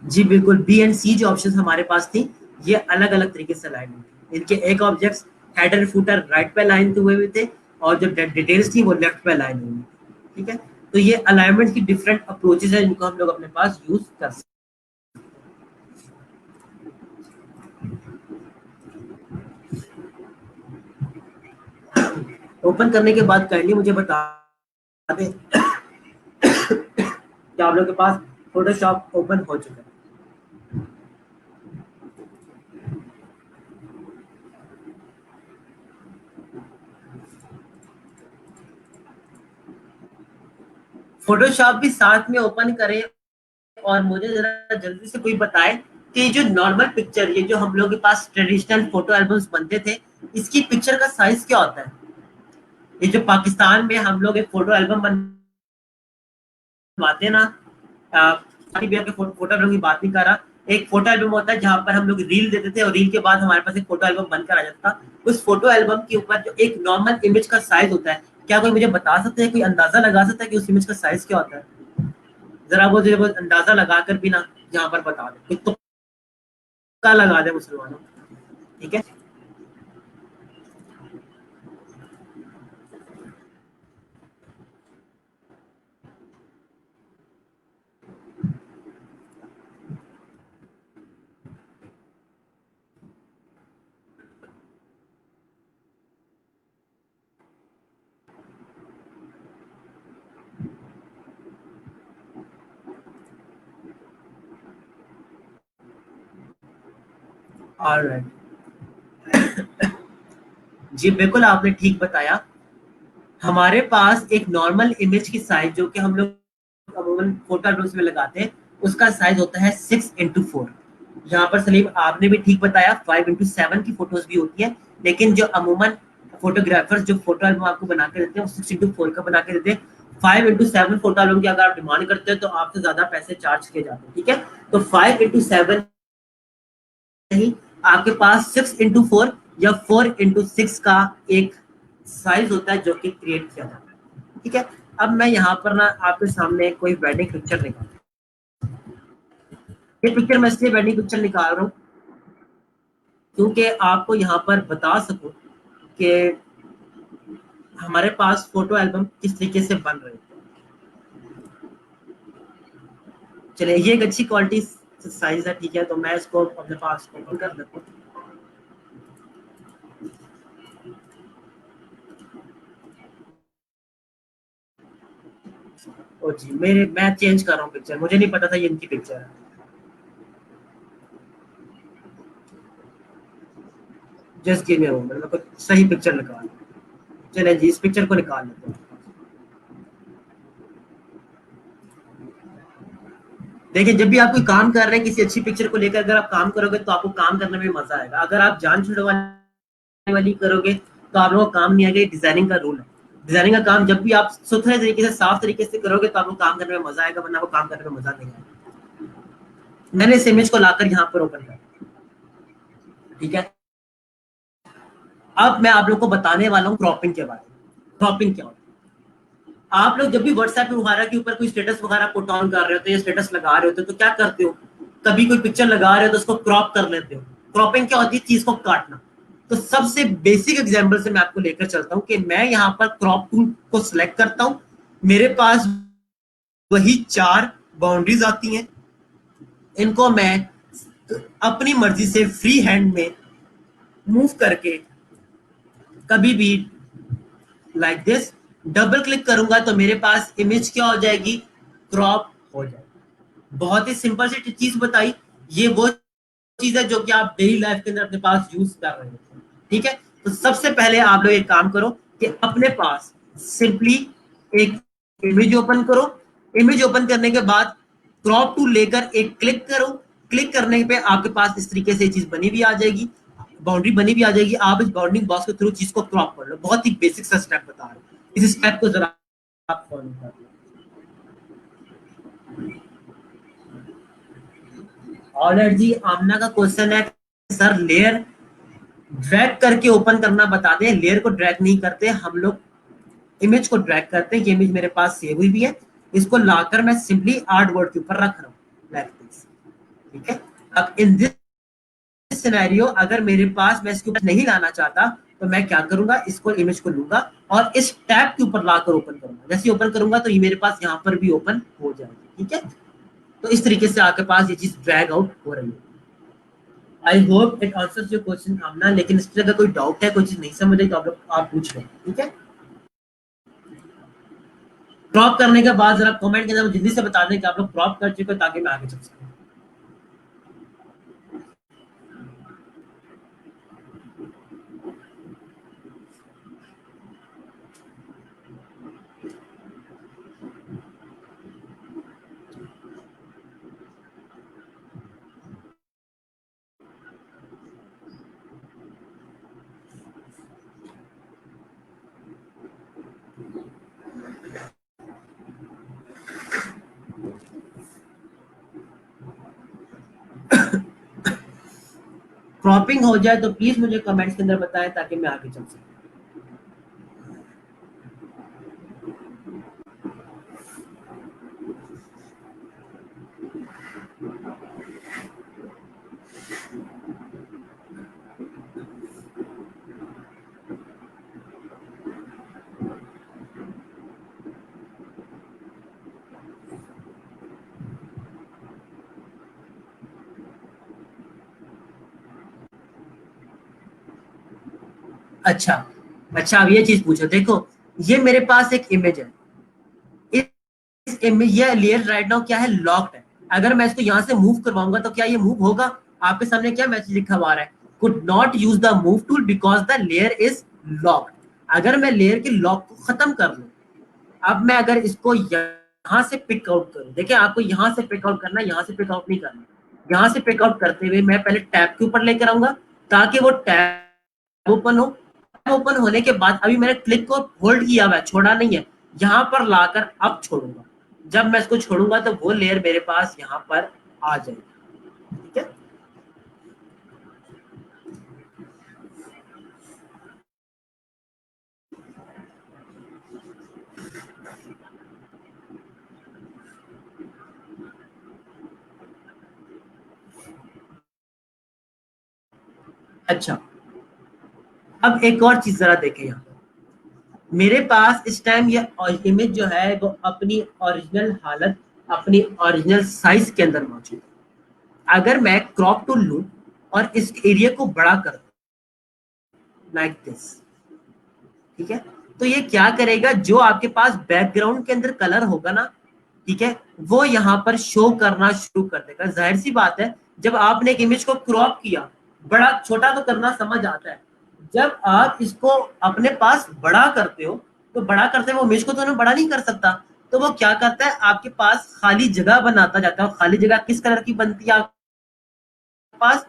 जी बिल्कुल, बी एंड सी जो ऑप्शन हमारे पास थी, ये अलग अलग तरीके से अलाइन हुई। इनके एक ऑब्जेक्ट्स हेडर फुटर राइट पे अलाइन हुए हुए थे, और जो डिटेल्स थी वो लेफ्ट पे अलाइन हुई, ठीक है। तो ये अलाइनमेंट की डिफरेंट अप्रोचेस है जिनको हम लोग अपने पास यूज कर सकते हैं। ओपन करने के बाद काइंडली मुझे बता दें कि आप लोग के पास फोटोशॉप ओपन हो चुका है। फोटोशॉप भी साथ में ओपन करें, और मुझे जरा जल्दी से कोई बताए कि जो नॉर्मल पिक्चर, ये जो हम लोग के पास ट्रेडिशनल फोटो एल्बम्स बनते थे, इसकी पिक्चर का साइज क्या होता है? ये जो पाकिस्तान में हम लोग एक फोटो एल्बम बनवाते हैं ना, शादी ब्याह के फोटो एल्बम की बात नहीं कर रहा, एक फोटो एल्बम होता है जहां पर हम लोग रील देते थे और रील के बाद हमारे पास एक फोटो एल्बम बनकर आ जाता था। उस फोटो एल्बम के ऊपर जो एक नॉर्मल इमेज का साइज होता है, क्या कोई मुझे बता सकते हैं, कोई अंदाजा लगा सकता है कि उस इमेज का साइज क्या होता है? जरा वो जो अंदाजा लगाकर भी ना यहाँ पर बता दे, एक तुक्का लगा दे मुसलमानों। ठीक है। ऑलराइट। जी बिल्कुल, आपने ठीक बताया। हमारे पास एक नॉर्मल इमेज की साइज जो कि हम लोग अमूमन फोटो एल्बम्स में लगाते हैं, उसका साइज होता है 6x4। यहाँ पर सलीम आपने भी ठीक बताया, 5x7 की फोटोज भी होती है, लेकिन जो अमूमन फोटोग्राफर्स जो फोटो एल्बम आपको बना के देते हैं वो 6x4 का बना के देते हैं। 5x7 फोटो एल्बम की अगर आप डिमांड करते हैं तो आपसे ज्यादा पैसे चार्ज किए जाते हैं। ठीक है, तो 5x7 नहीं, आपके पास 6x4 या 4x6 का एक साइज होता है जो कि क्रिएट किया जाता है। ठीक है। अब मैं यहाँ पर ना आपके सामने कोई वेडिंग पिक्चर निकाल, ये पिक्चर मैं इसलिए वेडिंग पिक्चर निकाल रहा हूँ क्योंकि आपको यहाँ पर बता सकूं कि हमारे पास फोटो एल्बम किस तरीके से बन रहे हैं। चलिए, ये एक अच्छी क्वालिटी साइज है। ठीक है, तो मैं इसको अपने पास ओपन कर देता हूँ। ओ जी, मेरे मैं चेंज कर रहा हूँ पिक्चर, मुझे नहीं पता था ये इनकी पिक्चर है। Just give me a moment, मैं कुछ सही पिक्चर निकाल। चले जी, इस पिक्चर को निकाल लेते हैं। देखिए, जब भी आप कोई काम कर रहे हैं किसी अच्छी पिक्चर को लेकर, अगर आप काम करोगे तो आपको काम करने में मजा आएगा। अगर आप जान छुड़वाने वाली करोगे तो आप लोगों को काम नहीं आएगा। डिजाइनिंग का रूल है। डिजाइनिंग का काम जब भी आप सुथरे तरीके से, साफ तरीके से करोगे तो आपको काम करने में मजा आएगा, वरना आपको काम करने में मजा नहीं आएगा। मैंने इस इमेज को लाकर यहाँ पर ओपन कर, ठीक है। अब मैं आप लोग को बताने वाला हूँ क्रॉपिंग के बारे में। क्रॉपिंग क्या होता है? आप लोग जब भी व्हाट्सएप पे वगैरह के ऊपर कोई स्टेटस वगैरह पुट ऑन कर रहे होते हैं या स्टेटस लगा रहे होते हो तो क्या करते हो? कभी कोई पिक्चर लगा रहे हो तो उसको क्रॉप कर लेते हो। क्रॉपिंग क्या होती है? चीज को काटना। तो सबसे बेसिक एग्जांपल से मैं आपको लेकर चलता हूँ कि मैं यहाँ पर क्रॉप टूल को सिलेक्ट करता हूँ। मेरे पास वही 4 बाउंड्रीज आती हैं। इनको मैं अपनी मर्जी से फ्री हैंड में मूव करके कभी भी लाइक दिस डबल क्लिक करूंगा तो मेरे पास इमेज क्या हो जाएगी? क्रॉप हो जाएगी। बहुत ही सिंपल सी चीज बताई। ये वो चीज है जो कि आप डेली लाइफ के अंदर अपने पास यूज कर रहे हैं। ठीक है, तो सबसे पहले आप लोग एक काम करो कि अपने पास सिंपली एक इमेज ओपन करो। इमेज ओपन करने के बाद क्रॉप टू लेकर एक क्लिक करो। क्लिक करने पे आपके पास इस तरीके से चीज बनी भी आ जाएगी, बाउंड्री बनी भी आ जाएगी। आप इस बाउंड्री बॉक्स के थ्रू चीज को क्रॉप कर लो। बहुत ही बेसिक सा स्टेप बता रहा हूँ, इस स्टेप को जरा आप फॉलो कर लो। ऑलरेडी जी, आमना का क्वेश्चन है सर लेयर ड्रैग करके ओपन करना बता दें। लेयर को ड्रैग नहीं करते हम लोग, इमेज को ड्रैग करते हैं। ये इमेज मेरे पास सेव हुई भी है, इसको लाकर मैं सिंपली आर्ट बोर्ड के ऊपर रख रहा हूँ लाइक दिस। ठीक है। अब इन दिस सिनेरियो अगर मेरे पास, मैं इसके ऊपर नहीं लाना चाहता तो मैं क्या करूंगा? इसको इमेज को लूंगा और इस टैब के ऊपर लाकर ओपन करूंगा। जैसे ओपन करूंगा तो ये मेरे पास यहाँ पर भी ओपन हो जाएगी। ठीक है, तो इस तरीके से आपके पास ये चीज ड्रैग आउट हो रही है। I hope it answers your question Amna, लेकिन इसमें अगर कोई डाउट है, कोई चीज नहीं समझ आई तो आप पूछ लें। ठीक है। क्रॉप करने के बाद जरा कमेंट के अंदर जल्दी से बता दें कि आप लोग क्रॉप कर चुके हो ताकि मैं आगे चल सकूं। क्रॉपिंग हो जाए तो प्लीज मुझे कमेंट्स के अंदर बताएं ताकि मैं आगे चल सकूं। अच्छा, अच्छा, अब ये चीज पूछो। देखो, ये मेरे पास एक इमेज है। इस इमेज, ये लेयर राइट नाउ क्या है, लॉक्ड है। अगर मैं इसको यहाँ से मूव करवाऊंगा तो क्या ये मूव होगा? आपके सामने क्या मैसेज लिखा हुआ है, could not use the move tool because the layer is locked. अगर मैं लेयर के लॉक को खत्म कर लूं, अब मैं अगर इसको यहाँ से पिक आउट करूं, देखिए आपको यहाँ से पिक आउट करना है, यहाँ से पिक आउट नहीं करना। यहाँ से पिक आउट करते हुए मैं पहले टैब के ऊपर लेकर आऊंगा ताकि वो टैब ओपन हो। ओपन होने के बाद अभी मैंने क्लिक को होल्ड किया हुआ है, छोड़ा नहीं है। यहाँ पर लाकर अब छोड़ूंगा। जब मैं इसको छोड़ूंगा तो वो लेयर मेरे पास यहाँ पर आ जाएगी। ठीक है। अच्छा, अब एक और चीज जरा देखें यहाँ। मेरे पास इस टाइम ये इमेज जो है वो अपनी ओरिजिनल हालत, अपनी ओरिजिनल साइज के अंदर मौजूद है। अगर मैं क्रॉप टूल लूं और इस एरिया को बड़ा कर दूं लाइक दिस, ठीक है, तो ये क्या करेगा, जो आपके पास बैकग्राउंड के अंदर कलर होगा ना, ठीक है, वो यहाँ पर शो करना शुरू कर देगा। जाहिर सी बात है, जब आपने एक इमेज को क्रॉप किया, बड़ा छोटा तो करना समझ आता है। जब आप इसको अपने पास बड़ा करते हो, तो बड़ा करते हुए इमेज को तो बड़ा नहीं कर सकता। तो वो क्या करता है, आपके पास खाली जगह बनाता जाता है। खाली जगह किस कलर की बनती है आपके पास?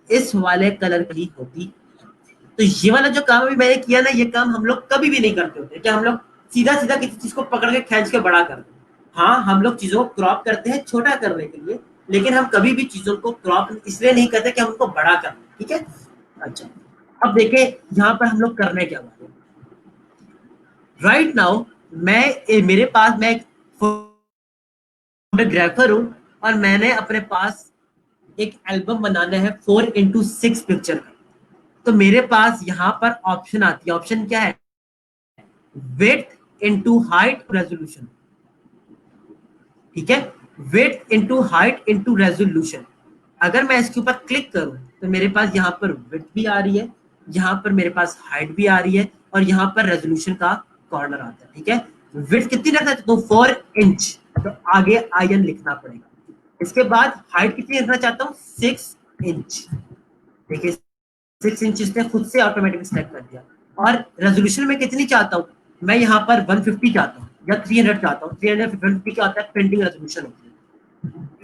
इस वाले कलर की होती। तो ये वाला जो काम अभी मैंने किया ना, ये काम हम लोग कभी भी नहीं करते होते, क्या हम लोग सीधा सीधा किसी चीज को पकड़ के खींच के बड़ा करते हैं। हाँ, हम लोग चीजों को क्रॉप करते हैं छोटा करने के लिए, लेकिन हम कभी भी चीजों को क्रॉप इसलिए नहीं करते कि हम उनको बड़ा कर, ठीक है। अच्छा, अब देखें यहाँ पर हम लोग करने क्या वाले। राइट नाउ मेरे पास, मैं एक फोटोग्राफर हूँ और मैंने अपने पास एक एल्बम बनाना है 4x6 पिक्चर का। तो मेरे पास यहाँ पर ऑप्शन आती है। ऑप्शन क्या है? Width into height resolution. ठीक है, width into height into resolution. अगर मैं इसके ऊपर क्लिक करूं तो मेरे पास यहाँ पर विड्थ भी आ रही है, यहाँ पर मेरे पास हाइट भी आ रही है, और यहाँ पर रेजोल्यूशन का कॉर्नर आता है। ठीक है, विड्थ कितनी रखना चाहता हूँ? 4 इंच, तो आगे आयन लिखना पड़ेगा। इसके बाद हाइट कितनी रखना चाहता हूँ? 6 इंच। देखिए, 6 इंच इसने खुद से ऑटोमेटिक सेलेक्ट कर दिया। और रेजोल्यूशन में कितनी चाहता हूँ? मैं यहाँ पर 150 चाहता हूँ या 300 चाहता हूँ। 350 क्या होता है? प्रिंटिंग रेजोल्यूशन होती है।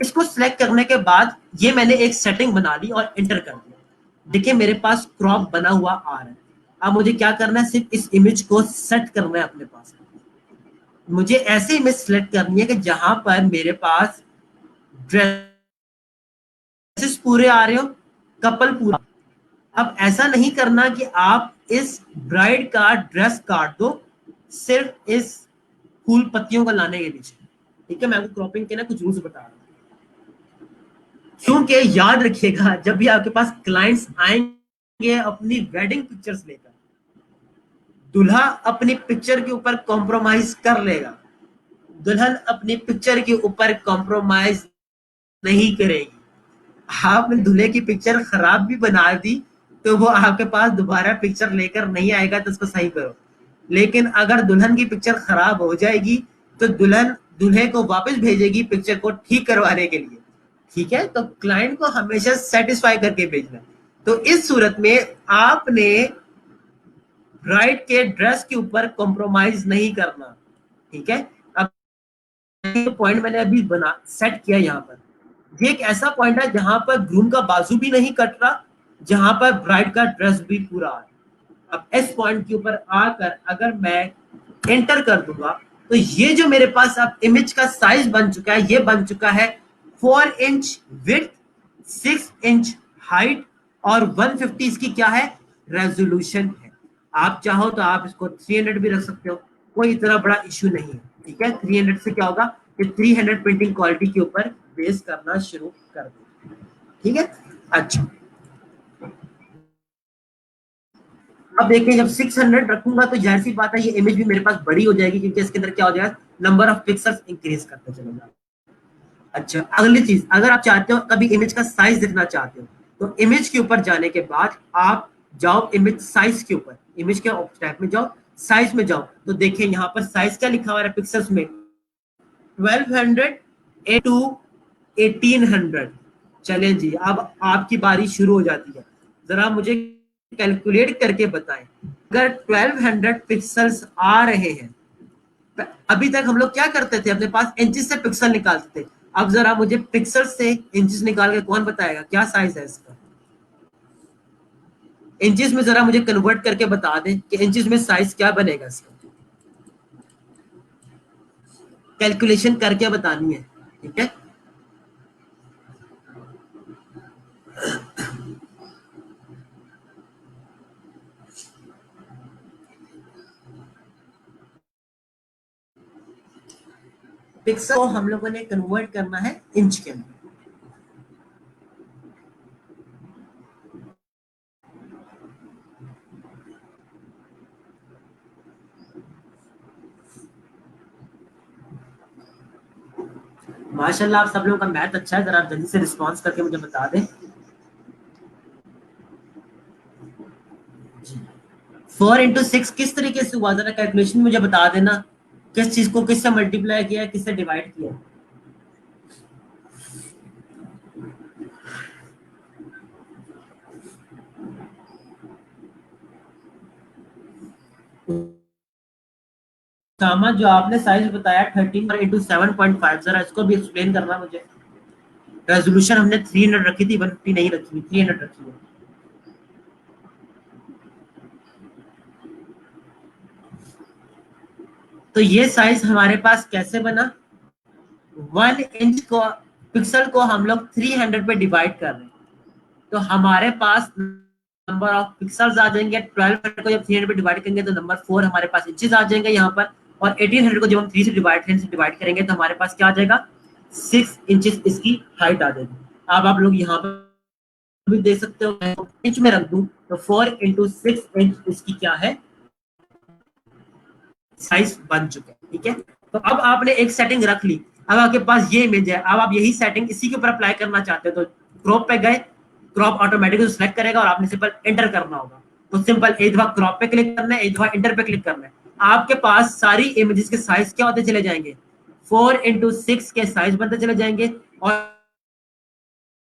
इसको सिलेक्ट करने के बाद ये मैंने एक सेटिंग बना ली और एंटर कर दिया। देखिए, मेरे पास क्रॉप बना हुआ आ रहा है। अब मुझे क्या करना है? सिर्फ इस इमेज को सेट करना है अपने पास। मुझे ऐसे इमेज सिलेक्ट करनी है कि जहां पर मेरे पास ड्रेसेस पूरे आ रहे हो, कपल पूरा। अब ऐसा नहीं करना कि आप इस ब्राइड का ड्रेस काट दो सिर्फ इस फूल पत्तियों को लाने के पीछे। ठीक है, मैं आपको क्रॉपिंग के ना कुछ रूल्स बता रहा हूँ। क्योंकि याद रखिएगा, जब भी आपके पास क्लाइंट्स आएंगे अपनी वेडिंग पिक्चर्स लेकर, दूल्हा अपनी पिक्चर के ऊपर कॉम्प्रोमाइज कर लेगा, दुल्हन अपनी पिक्चर के ऊपर कॉम्प्रोमाइज नहीं करेगी। आपने दूल्हे की पिक्चर खराब भी बना दी तो वो आपके पास दोबारा पिक्चर लेकर नहीं आएगा, तो उसको सही करो। लेकिन अगर दुल्हन की पिक्चर खराब हो जाएगी तो दुल्हन दूल्हे को वापस भेजेगी पिक्चर को ठीक करवाने के लिए। ठीक है, तो क्लाइंट को हमेशा सेटिस्फाई करके भेजना। तो इस सूरत में आपने ब्राइड के ड्रेस के ऊपर कॉम्प्रोमाइज नहीं करना। ठीक है, अब पॉइंट मैंने अभी बना सेट किया यहाँ पर। ये एक ऐसा पॉइंट है जहां पर ग्रूम का बाजू भी नहीं कट रहा, जहां पर ब्राइड का ड्रेस भी पूरा है। अब इस पॉइंट के ऊपर आकर अगर मैं एंटर कर दूंगा तो ये जो मेरे पास अब इमेज का साइज बन चुका है, ये बन चुका है 4 इंच विड्थ, 6 इंच हाइट और 150 इसकी क्या है, रेजोल्यूशन है। आप चाहो तो आप इसको 300 भी रख सकते हो, कोई इतना बड़ा इश्यू नहीं है। ठीक है, 300 से क्या होगा कि 300 प्रिंटिंग क्वालिटी के ऊपर बेस करना शुरू कर दो। ठीक है, अच्छा अब देखिए जब 600 रखूंगा तो जाहिर सी बात है ये इमेज भी मेरे पास बड़ी हो जाएगी, क्योंकि इसके अंदर क्या हो जाएगा, नंबर ऑफ पिक्सल्स इंक्रीज करते चलेगा। अच्छा अगली चीज, अगर आप चाहते हो कभी इमेज का साइज देखना चाहते हो तो इमेज के ऊपर जाने के बाद आप जाओ इमेज साइज के ऊपर, इमेज के टैब में जाओ, साइज में जाओ, तो देखिए यहाँ पर साइज क्या लिखा हुआ है पिक्सल्स में, 1200 टू 1800। चलें जी, अब आपकी बारी शुरू हो जाती है, जरा मुझे कैलकुलेट करके बताएं, अगर 1200 पिक्सल्स आ रहे हैं, अभी तक हम लोग क्या करते थे, अपने पास इंचेस से पिक्सल निकालते थे, अब जरा मुझे पिक्सल से इंचेस निकाल के कौन बताएगा क्या साइज है इसका, इंचेस में जरा मुझे कन्वर्ट करके बता दें कि इंचेस में साइज क्या बनेगा इसका, कैलकुलेशन करके बतानी है। ठीक है, पिक्सल को हम लोगों ने कन्वर्ट करना है इंच के अंदर। माशाल्लाह आप सब लोगों का मैथ अच्छा है, जरा आप जल्दी से रिस्पॉन्स करके मुझे बता दें। 4 into 6 किस तरीके से हुआ, जरा कैलकुलेशन मुझे बता देना, किस चीज को किससे मल्टीप्लाई किया है, किससे डिवाइड किया है। सामा जो आपने साइज बताया 13 into 7.5, जरा इसको भी एक्सप्लेन करना मुझे। रेजोल्यूशन हमने 300 रखी थी, 150 नहीं रखी हुई, 300 रखी है। तो ये साइज हमारे पास कैसे बना, 1 इंच को पिक्सल को हम लोग 300 पे डिवाइड कर रहे हैं, तो हमारे पास नंबर ऑफ पिक्सल्स आ जाएंगे, 1200 को जब 300 पे डिवाइड करेंगे तो नंबर 4 हमारे पास इंचेस आ जाएंगे यहाँ पर, और 1800 को जब हम 3 से डिवाइड करेंगे तो हमारे पास क्या आ जाएगा, 6 इंचेस इसकी हाइट आ जाएगी। अब आप लोग यहाँ पर भी देख सकते हो, इंच में रख दूं तो 4 into 6 इंच इसकी क्या है, साइज बन चुके हैं। ठीक है, तो अब आपने एक सेटिंग रख ली, अब आपके पास ये इमेज है, अब आप यही सेटिंग इसी के ऊपर अप्लाई करना चाहते हो तो क्रॉप पे गए, क्रॉप ऑटोमेटिकली सिलेक्ट करेगा और आपने सिंपल एंटर करना होगा, तो सिंपल एक दफा क्रॉप पे क्लिक करना है, एक दफा एंटर पे क्लिक करना है, आपके पास सारी इमेजेस के साइज क्या होते चले जाएंगे, 4 into 6 के साइज बनते चले जाएंगे, और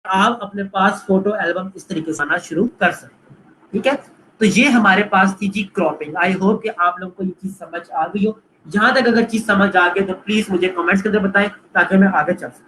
आप अपने पास फोटो एल्बम इस तरीके से आना शुरू कर सकते हैं। ठीक है, तो ये हमारे पास थी जी क्रॉपिंग। आई होप कि आप लोगों को ये चीज समझ आ गई हो, जहां तक अगर चीज समझ आ गई तो प्लीज मुझे कमेंट्स करके बताएं ताकि मैं आगे चल सकूं।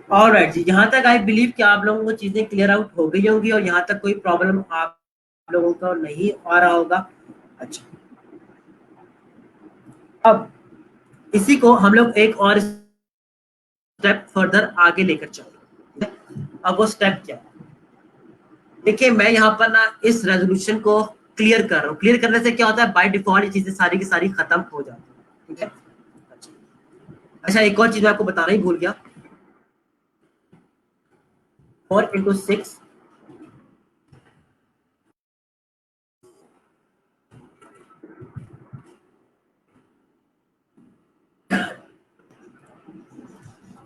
ऑलराइट जी, यहाँ तक आई बिलीव कि आप लोगों को चीजें क्लियर आउट हो गई होंगी और यहाँ तक कोई प्रॉब्लम आप लोगों को नहीं आ रहा होगा। अच्छा, अब इसी को हम लोग एक और स्टेप फर्दर आगे लेकर चलेंगे। अब वो स्टेप क्या है, देखिए मैं यहाँ पर ना इस रेजोल्यूशन को क्लियर कर रहा हूँ, क्लियर करने से क्या होता है, बाय डिफॉल्ट ये चीजें सारी की सारी खत्म हो जाती है। ठीक है, अच्छा अच्छा, एक और चीज मैं आपको बताना ही भूल गया, 4 into 6,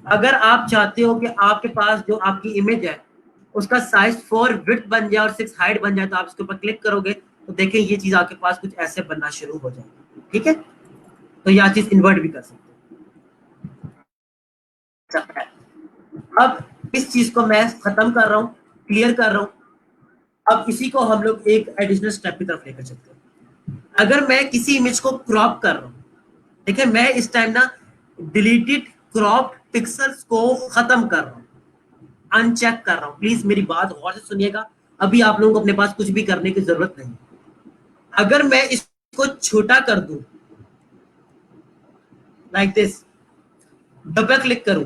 अगर आप चाहते हो कि आपके पास जो आपकी इमेज है उसका साइज 4 विड्थ बन जाए और 6 हाइट बन जाए, तो आप इसके ऊपर क्लिक करोगे तो देखिए ये चीज आपके पास कुछ ऐसे बनना शुरू हो जाएगी। ठीक है, तो यह चीज इन्वर्ट भी कर सकते हैं। अब इस चीज को मैं खत्म कर रहा हूँ, क्लियर कर रहा हूँ। अब इसी को हम लोग एक एडिशनल स्टेप की तरफ लेकर चलते हैं। अगर मैं किसी इमेज को क्रॉप कर रहा हूँ, देखिए मैं इस टाइम ना डिलीटेड क्रॉप पिक्सल्स को खत्म कर रहा हूँ, अनचेक कर रहा हूँ। प्लीज मेरी बात गौर से सुनिएगा, अभी आप लोगों को अपने पास कुछ भी करने की जरूरत नहीं। अगर मैं इसको छोटा कर दूं लाइक दिस, डबल क्लिक करूं,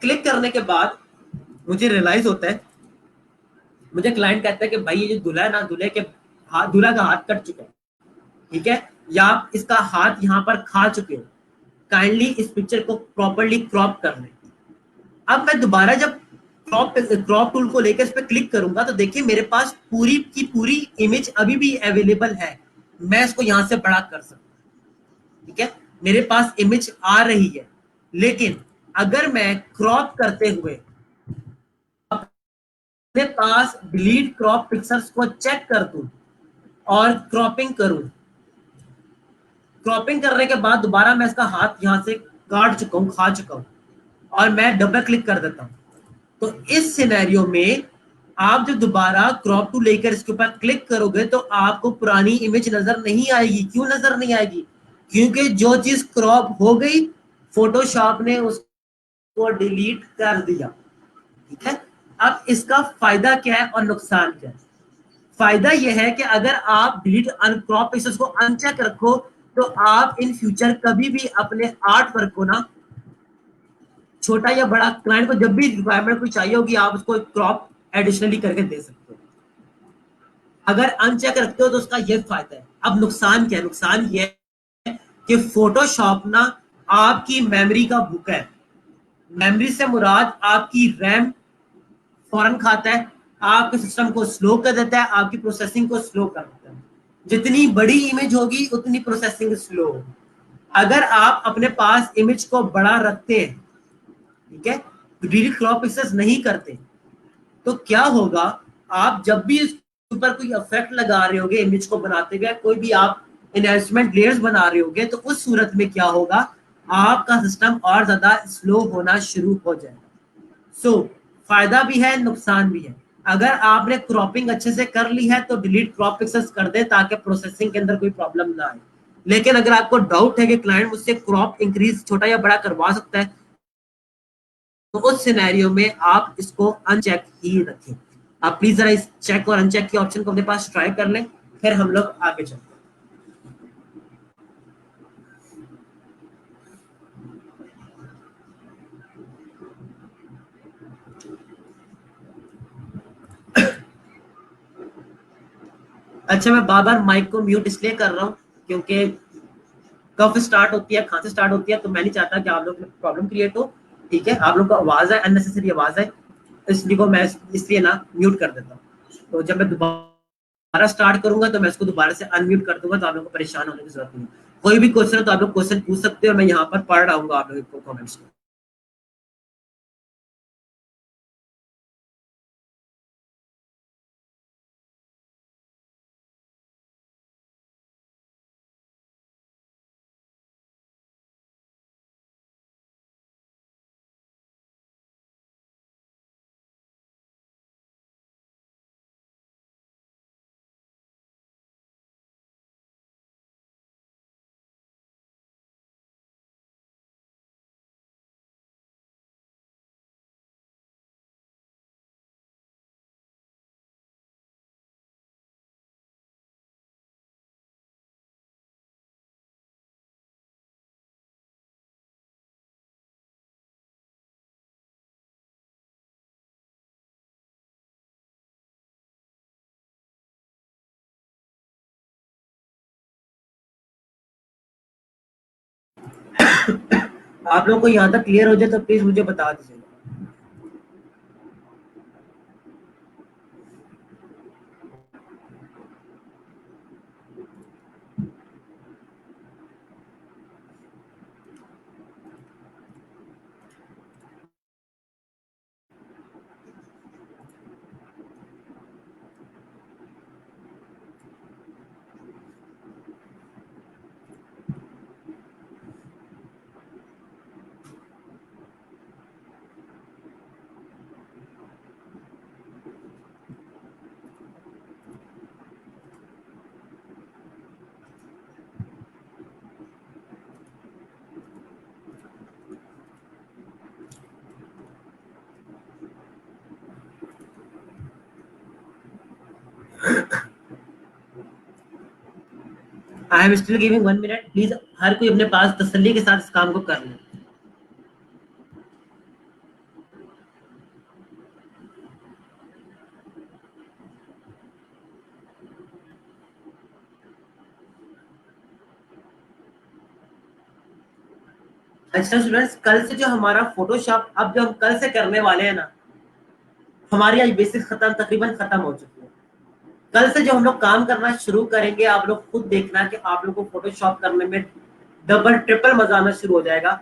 क्लिक करने के बाद मुझे रियलाइज होता है, मुझे क्लाइंट कहता है कि भाई ये जो दूल्हा है ना, दूल्हे के हाथ, दूल्हा का हाथ कट चुका है, ठीक है, या आप इसका हाथ यहाँ पर खा चुके हो, काइंडली इस पिक्चर को प्रॉपरली क्रॉप कर लें। अब मैं दोबारा जब क्रॉप टूल को लेकर इस पर क्लिक करूंगा तो देखिए मेरे पास पूरी की पूरी इमेज अभी भी अवेलेबल है, मैं इसको यहां से बड़ा कर सकता हूं, ठीक है, मेरे पास इमेज आ रही है। लेकिन अगर मैं क्रॉप करते हुए अपने पास डिलीट क्रॉप पिक्सल्स को चेक कर दूं और क्रॉपिंग करूं, क्रॉपिंग करने के बाद दोबारा मैं इसका हाथ यहां से काट चुका हूं, खा चुका हूं, और मैं डबल क्लिक कर देता हूं, तो इस सिनेरियो में आप जब दोबारा क्रॉप टू लेकर इसके ऊपर क्लिक करोगे तो आपको पुरानी इमेज नजर नहीं आएगी। क्यों नजर नहीं आएगी? क्योंकि जो चीज क्रॉप हो गई, फोटोशॉप ने उसको डिलीट कर दिया, ठीक है। अब इसका फायदा क्या है और नुकसान क्या है? फायदा यह है कि अगर आप डिलीट अनक्रॉप पिक्सेल्स को अनचेक रखो तो आप इन फ्यूचर कभी भी अपने आर्ट वर्क को ना छोटा या बड़ा, क्लाइंट को जब भी रिक्वायरमेंट कोई चाहिए होगी आप उसको क्रॉप एडिशनली करके दे सकते हो। अगर अनचेक रखते हो तो उसका ये फायदा है। अब नुकसान क्या है? नुकसान ये है कि फोटोशॉप ना आपकी मेमोरी का भूखा है। मेमोरी से मुराद आपकी रैम फौरन खाता है, आपके सिस्टम को स्लो कर देता है, आपकी प्रोसेसिंग को स्लो कर देता है। जितनी बड़ी इमेज होगी उतनी प्रोसेसिंग स्लो होगी। अगर आप अपने पास इमेज को बड़ा रखते हैं, ठीक है, डिलीट क्रॉप पिक्सेल्स नहीं करते, तो क्या होगा, आप जब भी इस ऊपर कोई इफेक्ट लगा रहे होगे इमेज को बनाते हुए, कोई भी आप एनहांसमेंट लेयर्स बना रहे होगे, तो उस सूरत में क्या होगा, आपका सिस्टम और ज्यादा स्लो होना शुरू हो जाएगा। सो फायदा भी है, नुकसान भी है। अगर आपने क्रॉपिंग अच्छे से कर ली है तो डिलीट क्रॉप पिक्सेल्स कर दे ताकि प्रोसेसिंग के अंदर कोई प्रॉब्लम ना आए। लेकिन अगर आपको डाउट है कि क्लाइंट मुझसे क्रॉप इंक्रीज छोटा या बड़ा करवा सकता है, तो उस सिनेरियो में आप इसको अनचेक ही रखें। आप प्लीज जरा इस चेक और अनचेक के ऑप्शन को अपने पास ट्राई कर लें, फिर हम लोग आगे चलते हैं। अच्छा, मैं बार बार माइक को म्यूट इसलिए कर रहा हूँ क्योंकि कफ स्टार्ट होती है, खांसी स्टार्ट होती है, तो मैं नहीं चाहता कि आप लोग में प्रॉब्लम क्रिएट हो, ठीक है, आप लोग को आवाज है, अननेसेसरी आवाज है, इसलिए को मैं इसलिए ना म्यूट कर देता हूँ। तो जब मैं दोबारा स्टार्ट करूंगा तो मैं इसको दोबारा से अनम्यूट कर दूंगा, तो आप लोग को परेशान होने की जरूरत नहीं। कोई भी क्वेश्चन है तो आप लोग क्वेश्चन पूछ सकते हो, मैं यहाँ पर पढ़ रहा हूँ आप लोगों को कमेंट्स को। आप लोग को यहाँ तक क्लियर हो जाए तो प्लीज मुझे बता दीजिए। I am still giving 1 minute, please हर कोई अपने पास तसल्ली के साथ इस काम को कर ले। अच्छा स्टूडेंट्स, कल से जो हमारा फोटोशॉप अब जो हम कल से करने वाले हैं ना, हमारी आज बेसिक्स खत्म, तकरीबन खत्म हो चुकी है। कल से जो हम लोग काम करना शुरू करेंगे, आप लोग खुद देखना कि आप लोग को फोटोशॉप करने में डबल ट्रिपल मजा आना शुरू हो जाएगा।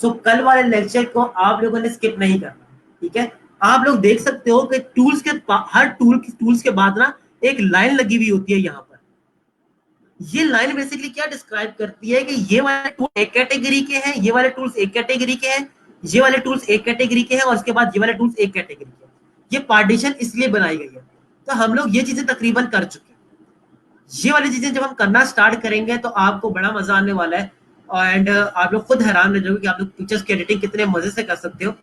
सो कल वाले लेक्चर को आप लोगों ने स्किप नहीं करना, ठीक है। आप लोग देख सकते हो कि टूल्स के हर टूल्स के बाद ना एक लाइन लगी हुई होती है यहाँ पर। ये लाइन बेसिकली क्या डिस्क्राइब करती है कि ये वाले टूल एक कैटेगरी के हैं, ये वाले टूल्स एक कैटेगरी के हैं, ये वाले टूल्स एक कैटेगरी के हैं, और उसके बाद ये वाले टूल्स एक कैटेगरी के हैं। ये पार्टीशन इसलिए बनाई गई है। तो हम लोग ये चीजें तकरीबन कर चुके हैं। ये वाली चीजें जब हम करना स्टार्ट करेंगे तो आपको बड़ा मजा आने वाला है। एंड आप लोग खुद हैरान रह जाओगे कि आप लोग पिक्चर्स की एडिटिंग कितने मजे से कर सकते हो।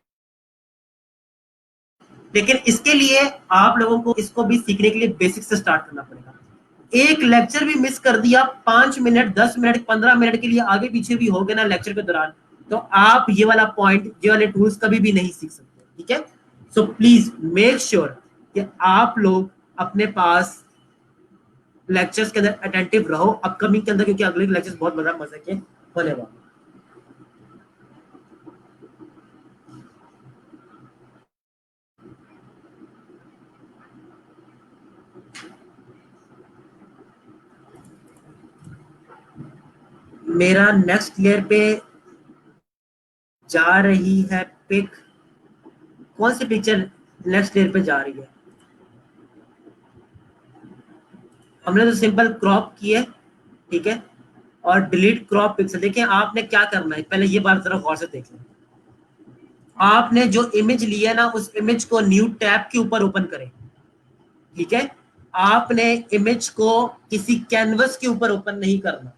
लेकिन इसके लिए आप लोगों को इसको भी सीखने के लिए बेसिक से स्टार्ट करना पड़ेगा। एक लेक्चर भी मिस कर दिया, 5 मिनट 10 मिनट 15 मिनट के लिए आगे पीछे भी हो गए ना लेक्चर के दौरान, तो आप ये वाला पॉइंट, ये वाले टूल्स कभी भी नहीं सीख सकते, ठीक है। सो प्लीज मेक श्योर कि आप लोग अपने पास लेक्चर्स के अंदर अटेंटिव रहो अपकमिंग के अंदर, क्योंकि अगले लेक्चर्स बहुत बड़ा मजे के होने वाले। मेरा नेक्स्ट लेयर पे जा रही है पिक। कौन सी पिक्चर नेक्स्ट लेयर पे जा रही है? हमने तो सिंपल क्रॉप की है, ठीक है, और डिलीट क्रॉप पिक्सल। देखिए आपने क्या करना है, पहले ये बात जरा गौर से देख लें। आपने जो इमेज लिया ना, उस इमेज को न्यू टैब के ऊपर ओपन करें, ठीक है। आपने इमेज को किसी कैनवस के ऊपर ओपन नहीं करना।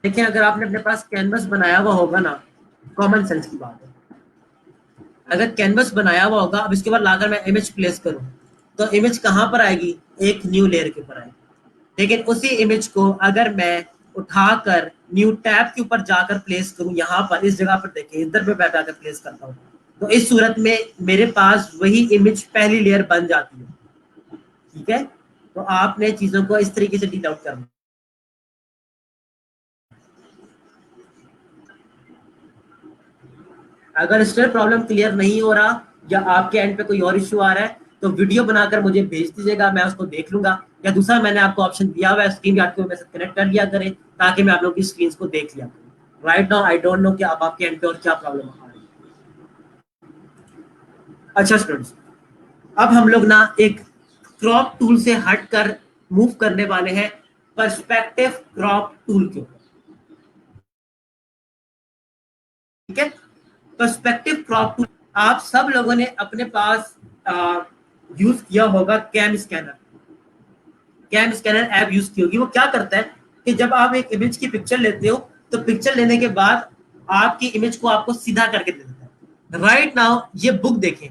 देखिए अगर आपने अपने पास कैनवस बनाया हुआ होगा ना, कॉमन सेंस की बात है, अगर कैनवस बनाया हुआ होगा, अब इसके बाद लाकर मैं इमेज प्लेस करूं, तो इमेज कहां पर आएगी? एक न्यू लेयर के ऊपर आएगी। लेकिन उसी इमेज को अगर मैं उठाकर न्यू टैब के ऊपर जाकर प्लेस करूं, यहाँ पर इस जगह पर देखिए, इधर पे बैठा कर प्लेस करता हूं, तो इस सूरत में मेरे पास वही इमेज पहली लेयर बन जाती है, ठीक है। तो आपने चीजों को इस तरीके से डील आउट करना। अगर स्टिल प्रॉब्लम क्लियर नहीं हो रहा या आपके एंड पे कोई और इश्यू आ रहा है, तो वीडियो बनाकर मुझे भेज दीजिएगा, मैं उसको देख लूंगा। या दूसरा मैंने आपको ऑप्शन दिया हुआ है, स्क्रीन याद को मैसेज कनेक्ट कर लिया करें, ताकि मैं आप लोगों की स्क्रीन को देख लिया करूँ। Right now I don't know कि अब आपके एंड पे और क्या प्रॉब्लम आ रही है। अच्छा स्टूडेंट्स, अब हम लोग ना एक क्रॉप टूल से हटकर मूव करने वाले हैं पर्सपेक्टिव क्रॉप टूल के ऊपर, ठीक है। पर्सपेक्टिव क्रॉप टूल आप सब लोगों ने अपने पास यूज किया होगा। कैम स्कैनर ऐप यूज की होगी। वो क्या करता है कि जब आप एक इमेज की पिक्चर लेते हो, तो पिक्चर लेने के बाद आपकी इमेज को आपको सीधा करके दे देता है। राइट नाउ ये बुक देखें,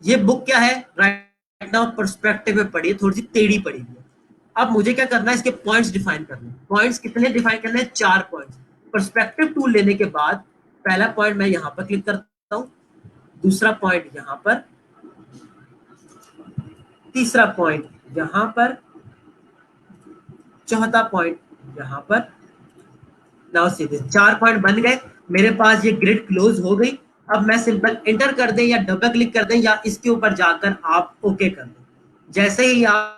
ये बुक क्या है? राइट नाउ पर्सपेक्टिव में पड़ी है, थोड़ी सी टेढ़ी पड़ी हुई है। अब मुझे क्या करना है, इसके पॉइंट्स डिफाइन करने। पॉइंट्स कितने डिफाइन करने हैं? 4 पॉइंट्स। पर्सपेक्टिव टूल लेने के बाद पहला पॉइंट मैं यहाँ पर क्लिक करता हूँ, दूसरा पॉइंट यहाँ पर, तीसरा पॉइंट यहाँ पर, चौथा पॉइंट यहाँ पर। नाउ सीधे 4 पॉइंट बन गए मेरे पास, ये ग्रिड क्लोज हो गई। अब मैं सिंपल एंटर कर दें या डबल क्लिक कर दें या इसके ऊपर जाकर आप ओके कर दें। जैसे ही आप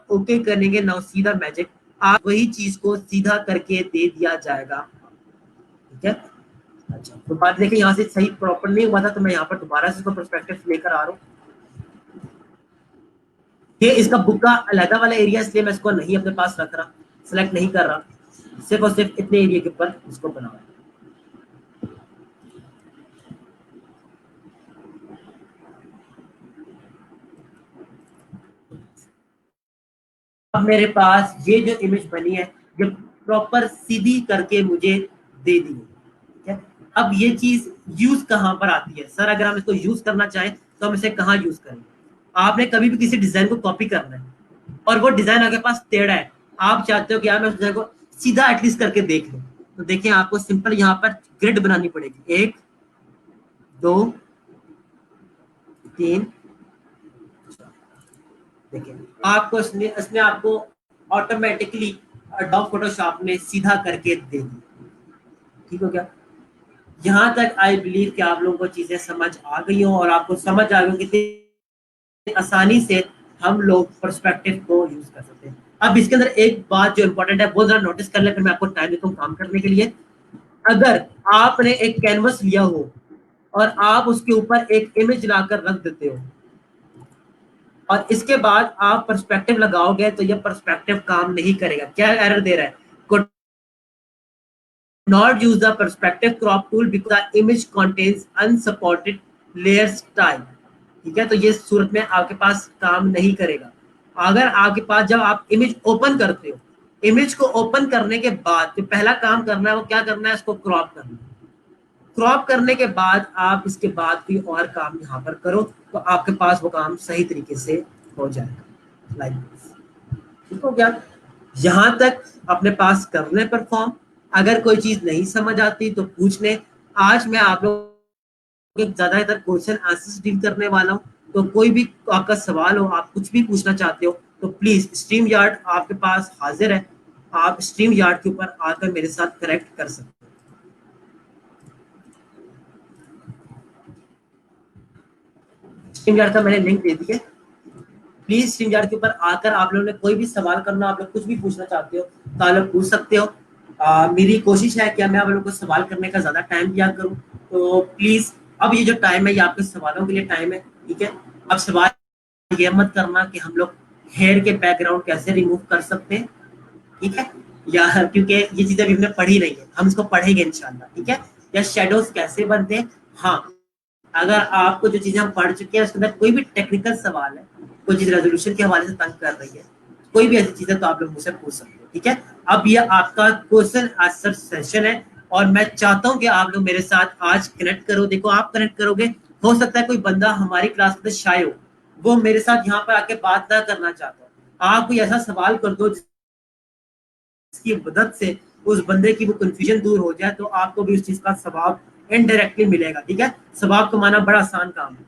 ओके करेंगे, नाउ सीधा मैजिक, आप वही चीज को सीधा करके दे दिया जाएगा, ठीक है। अच्छा तो बात देखिए, यहाँ से सही प्रॉपर नहीं हुआ था, तो मैं यहाँ पर दोबारा से इसको पर्सपेक्टिव लेकर आ रहा हूँ। ये इसका बुक का अलग वाला एरिया, इसलिए मैं इसको नहीं अपने पास रख रहा, सिलेक्ट नहीं कर रहा, सिर्फ और सिर्फ इतने एरिया के ऊपर इसको बना। अब मेरे पास ये जो इमेज बनी है, ये प्रॉपर सीधी करके मुझे दे दी, ठीक है। अब ये चीज यूज कहाँ पर आती है सर, अगर हम इसको यूज करना चाहें तो हम इसे कहाँ यूज करें। आपने कभी भी किसी डिजाइन को कॉपी करना है और वो डिजाइन आपके पास टेढ़ा है, आप चाहते हो कि यार मैं उस डिजाइन को सीधा एटलीस्ट करके देख लूं, तो देखिए आपको सिंपल यहाँ पर ग्रिड बनानी पड़ेगी, 1 2 3। देखिए आपको इसने इसने आपको ऑटोमेटिकली डॉग फोटोशॉप में सीधा करके दे दी। ठीक हो गया। यहाँ तक आई बिलीव कि आप लोगों को चीजें समझ आ गई हो और आपको समझ आ गई कि आसानी से हम लोग पर्सपेक्टिव को यूज कर सकते हैं। अब इसके अंदर एक बात जो इंपॉर्टेंट है वो जरा नोटिस कर ले, फिर मैं आपको टाइम देता हूँ काम करने के लिए। अगर आपने एक कैनवस लिया हो और आप उसके ऊपर एक इमेज लाकर रख देते हो और इसके बाद आप पर्सपेक्टिव लगाओगे तो ये पर्सपेक्टिव काम नहीं करेगा। क्या एरर दे रहा है, could not use the perspective crop tool because the image contains unsupported layer style। ठीक है, तो ये सूरत में आपके पास काम नहीं करेगा। अगर आपके पास जब आप इमेज ओपन करते हो, इमेज को ओपन करने के बाद जो पहला काम करना है वो क्या करना है, इसको क्रॉप करना है। क्रॉप करने के बाद आप इसके बाद कोई और काम यहाँ पर करो तो आपके पास वो काम सही तरीके से हो जाएगा, लाइक दिस। ठीक हो गया। यहाँ तक अपने पास कर लें परफॉर्म। अगर कोई चीज नहीं समझ आती तो पूछ लें। आज मैं आप लोगों के ज्यादातर क्वेश्चन आंसर्स डील करने वाला हूँ, तो कोई भी आपका सवाल हो, आप कुछ भी पूछना चाहते हो तो प्लीज स्ट्रीम यार्ड आपके पास हाजिर है, आप स्ट्रीम यार्ड के ऊपर आकर मेरे साथ कनेक्ट कर सकते हो। स्ट्रीम यार्ड का मैंने लिंक दे दिया, प्लीज स्ट्रीम यार्ड के ऊपर आकर आप लोगों ने कोई भी सवाल करना, आप लोग कुछ भी पूछना चाहते हो तो आप लोग पूछ सकते हो। मेरी कोशिश है कि मैं आप लोगों को सवाल करने का ज्यादा टाइम दिया करूं, तो प्लीज अब ये जो टाइम है ये आपके सवालों के लिए टाइम है। ठीक है, अब सवाल ये मत करना कि हम लोग हेयर के बैकग्राउंड कैसे रिमूव कर सकते हैं, ठीक है, या क्योंकि ये चीजें अभी हमने पढ़ी नहीं है, हम इसको पढ़ेंगे इंशाल्लाह। ठीक है, या शेडोज कैसे बनते हैं। हाँ, अगर आपको जो चीजें हम पढ़ चुके हैं उसके अंदर कोई भी टेक्निकल सवाल है, कोई चीज रेजोल्यूशन के हवाले से तंग कर रही है, कोई भी ऐसी चीज है तो आप लोग मुझसे पूछ सकते हो। ठीक है, अब ये आपका क्वेश्चन आंसर सेशन है और मैं चाहता हूँ कि आप लोग मेरे साथ आज कनेक्ट करो। देखो आप कनेक्ट करोगे, हो सकता है कोई बंदा हमारी क्लास में शाय हो, वो मेरे साथ यहाँ पर आके बात ना करना चाहता हो, आप कोई ऐसा सवाल कर दो जिसकी मदद से उस बंदे की वो कंफ्यूजन दूर हो जाए, तो आपको भी उस चीज का सवाब इनडायरेक्टली मिलेगा। ठीक है, सवाब कमाना बड़ा आसान काम है,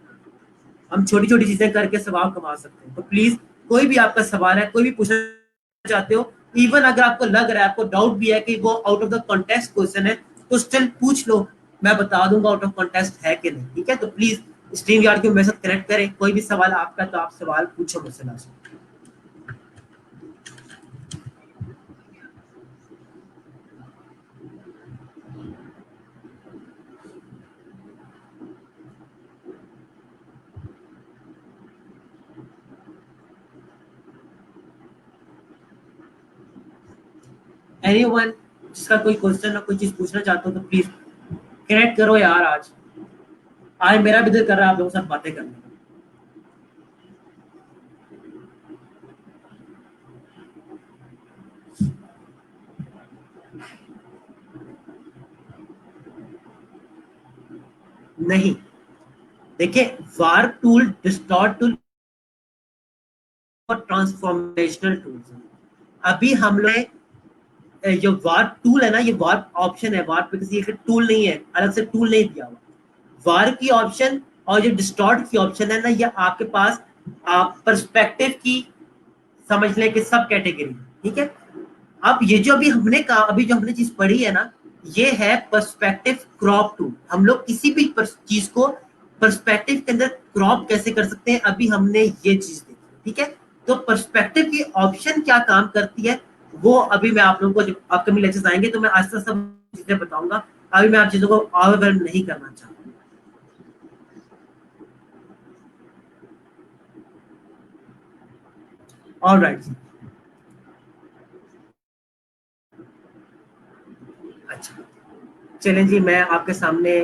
हम छोटी छोटी चीजें करके सवाब कमा सकते हैं। तो प्लीज कोई भी आपका सवाल है, कोई भी पूछना चाहते हो, इवन अगर आपको लग रहा है, आपको डाउट भी है कि वो out of the context question है, तो स्टिल पूछ लो, मैं बता दूंगा आउट ऑफ कॉन्टेक्स्ट है कि नहीं। ठीक है, तो प्लीज स्ट्रीम यार्ड के मेरे साथ कनेक्ट करें, कोई भी सवाल आपका तो आप सवाल पूछो मुझसे लास्ट। एनीवन जिसका कोई क्वेश्चन हो, कोई चीज पूछना चाहते हो तो प्लीज कनेक्ट करो यार। आज आज मेरा भी दिल कर रहा है आप लोगों के साथ बातें करने का। नहीं, देखिए वार टूल, डिस्टॉर्ट टूल और ट्रांसफॉर्मेशनल टूल्स। अभी हम लोग जो वार टूल है ना, ये वार ऑप्शन है, वार पे किसी एक टूल नहीं है, अलग से टूल नहीं दिया हुआ। वार की ऑप्शन और जो डिस्टॉर्ट की ऑप्शन है ना, ये आपके पास पर्सपेक्टिव की समझ लें कि सब कैटेगरी। ठीक है, अब ये जो अभी हमने कहा, अभी जो हमने चीज पढ़ी है ना, ये है पर्सपेक्टिव क्रॉप टूल। हम लोग किसी भी चीज को पर्सपेक्टिव के अंदर क्रॉप कैसे कर सकते हैं, अभी हमने ये चीज देखी। ठीक है, तो पर्सपेक्टिव की ऑप्शन क्या काम करती है वो अभी मैं आप लोगों को, जब अपकमिंग लेक्चर्स आएंगे तो मैं आस्ते सब चीजें बताऊंगा। अभी मैं आप चीजों को ओवरवेल्म नहीं करना चाहता। ऑलराइट जी, अच्छा, चलें जी, मैं आपके सामने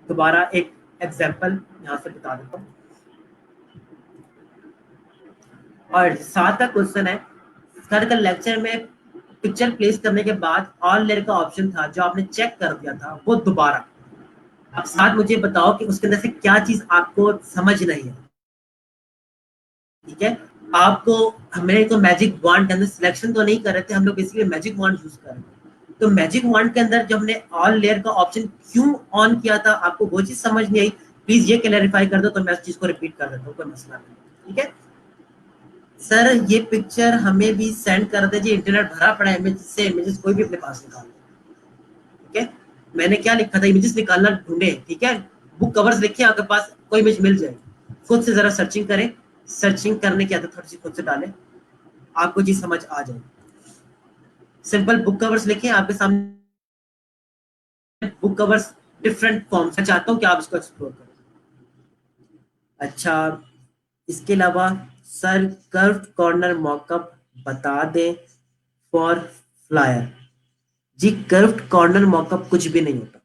दोबारा एक एग्जाम्पल यहाँ से बता देता हूँ। और 7 का क्वेश्चन है, सर का लेक्चर में पिक्चर प्लेस करने के बाद ऑल लेयर का ऑप्शन था जो आपने चेक कर दिया था, वो दोबारा अब साथ मुझे बताओ कि उसके अंदर से क्या चीज आपको समझ नहीं है। ठीक है, आपको, हमें तो मैजिक वॉन्ड के अंदर सिलेक्शन तो नहीं कर रहे थे हम लोग, इसलिए मैजिक वॉन्ड यूज कर रहे थे। तो मैजिक वॉन्ड के अंदर जब हमने ऑल लेयर का ऑप्शन क्यों ऑन किया था, आपको वो चीज समझ नहीं आई, प्लीज ये क्लैरिफाई कर दो, तो मैं उस चीज को रिपीट कर देता हूँ, कोई मसला नहीं। ठीक है सर, ये पिक्चर हमें भी सेंड कर दीजिए, इंटरनेट भरा पड़ा है इमेज से, इमेजेस कोई भी अपने पास निकाल। ठीक है, मैंने क्या लिखा था, इमेजेस निकालना ढूंढे। ठीक है, बुक कवर्स लिखे आपके पास, कोई इमेज मिल जाए, खुद से जरा सर्चिंग करें। सर्चिंग करने की आदत थोड़ी सी खुद से डालें, आपको चीज समझ आ जाए। सिंपल बुक कवर्स लिखे आपके सामने, बुक कवर्स डिफरेंट फॉर्म से, चाहता हूँ कि आप इसको एक्सप्लोर करें। अच्छा, इसके अलावा सर कर्व्ड कॉर्नर मॉकअप बता दें फॉर फ्लायर। जी, कर्व्ड कॉर्नर मॉकअप कुछ भी नहीं होता,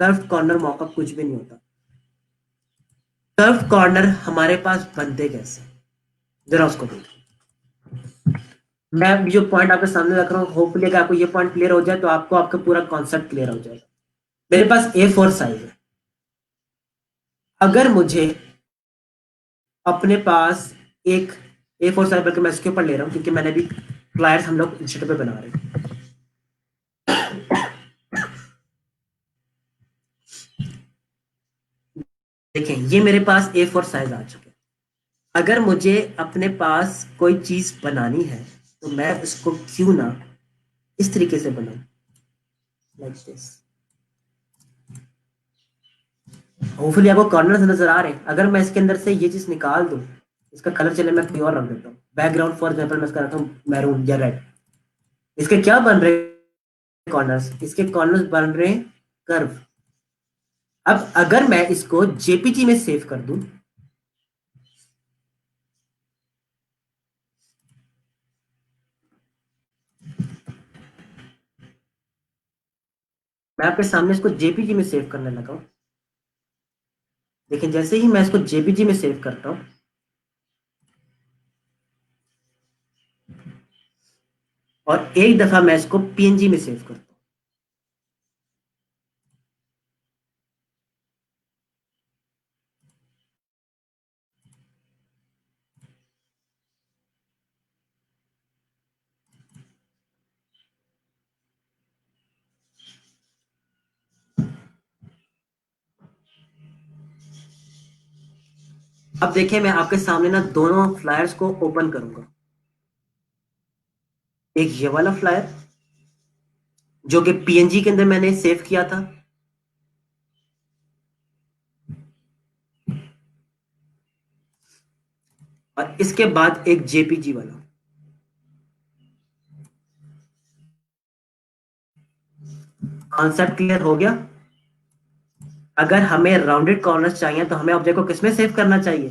कर्व्ड कॉर्नर मॉकअप कुछ भी नहीं होता। कर्व्ड कॉर्नर हमारे पास बनते कैसे, जरा उसको देखो। मैं जो पॉइंट आपके सामने रख रहा हूँ, होपफुली अगर आपको ये पॉइंट क्लियर हो जाए तो आपको आपका पूरा कॉन्सेप्ट क्लियर हो जाएगा। मेरे पास A4 साइज है। अगर मुझे अपने पास एक A4 साइज, बल्कि मैं इसके ऊपर ले रहा हूँ क्योंकि मैंने भी फ्लायर्स हम लोग इंस्टीट्यूट पे बना रहे हैं। देखें, ये मेरे पास A4 साइज आ चुके हैं। अगर मुझे अपने पास कोई चीज बनानी है तो मैं इसको क्यों ना इस तरीके से बनाऊं, लाइक दिस। होपफुली आपको कॉर्नर्स नजर आ रहे हैं। अगर मैं इसके अंदर से ये चीज निकाल दूं, इसका कलर चले मैं कोई और रख देता हूँ, बैकग्राउंड फॉर एग्जाम्पल मैं इसका रखता हूँ मैरून या रेड। इसके क्या बन रहे हैं कॉर्नर्स, इसके कॉर्नर्स बन रहे हैं कर्व। अब अगर मैं इसको जेपीजी में सेव कर दूं, मैं आपके सामने इसको जेपीजी में सेव करने लगा हूं। लेकिन जैसे ही मैं इसको जेपीजी में सेव करता हूं, और एक दफा मैं इसको पीएनजी में सेव करता हूं, अब देखिए मैं आपके सामने ना दोनों फ्लायर्स को ओपन करूंगा। एक ये वाला फ्लायर जो कि पीएनजी के अंदर मैंने सेव किया था, और इसके बाद एक जेपीजी वाला। कॉन्सेप्ट क्लियर हो गया। अगर हमें राउंडेड कॉर्नर्स चाहिए तो हमें ऑब्जेक्ट को किसमें सेव करना चाहिए,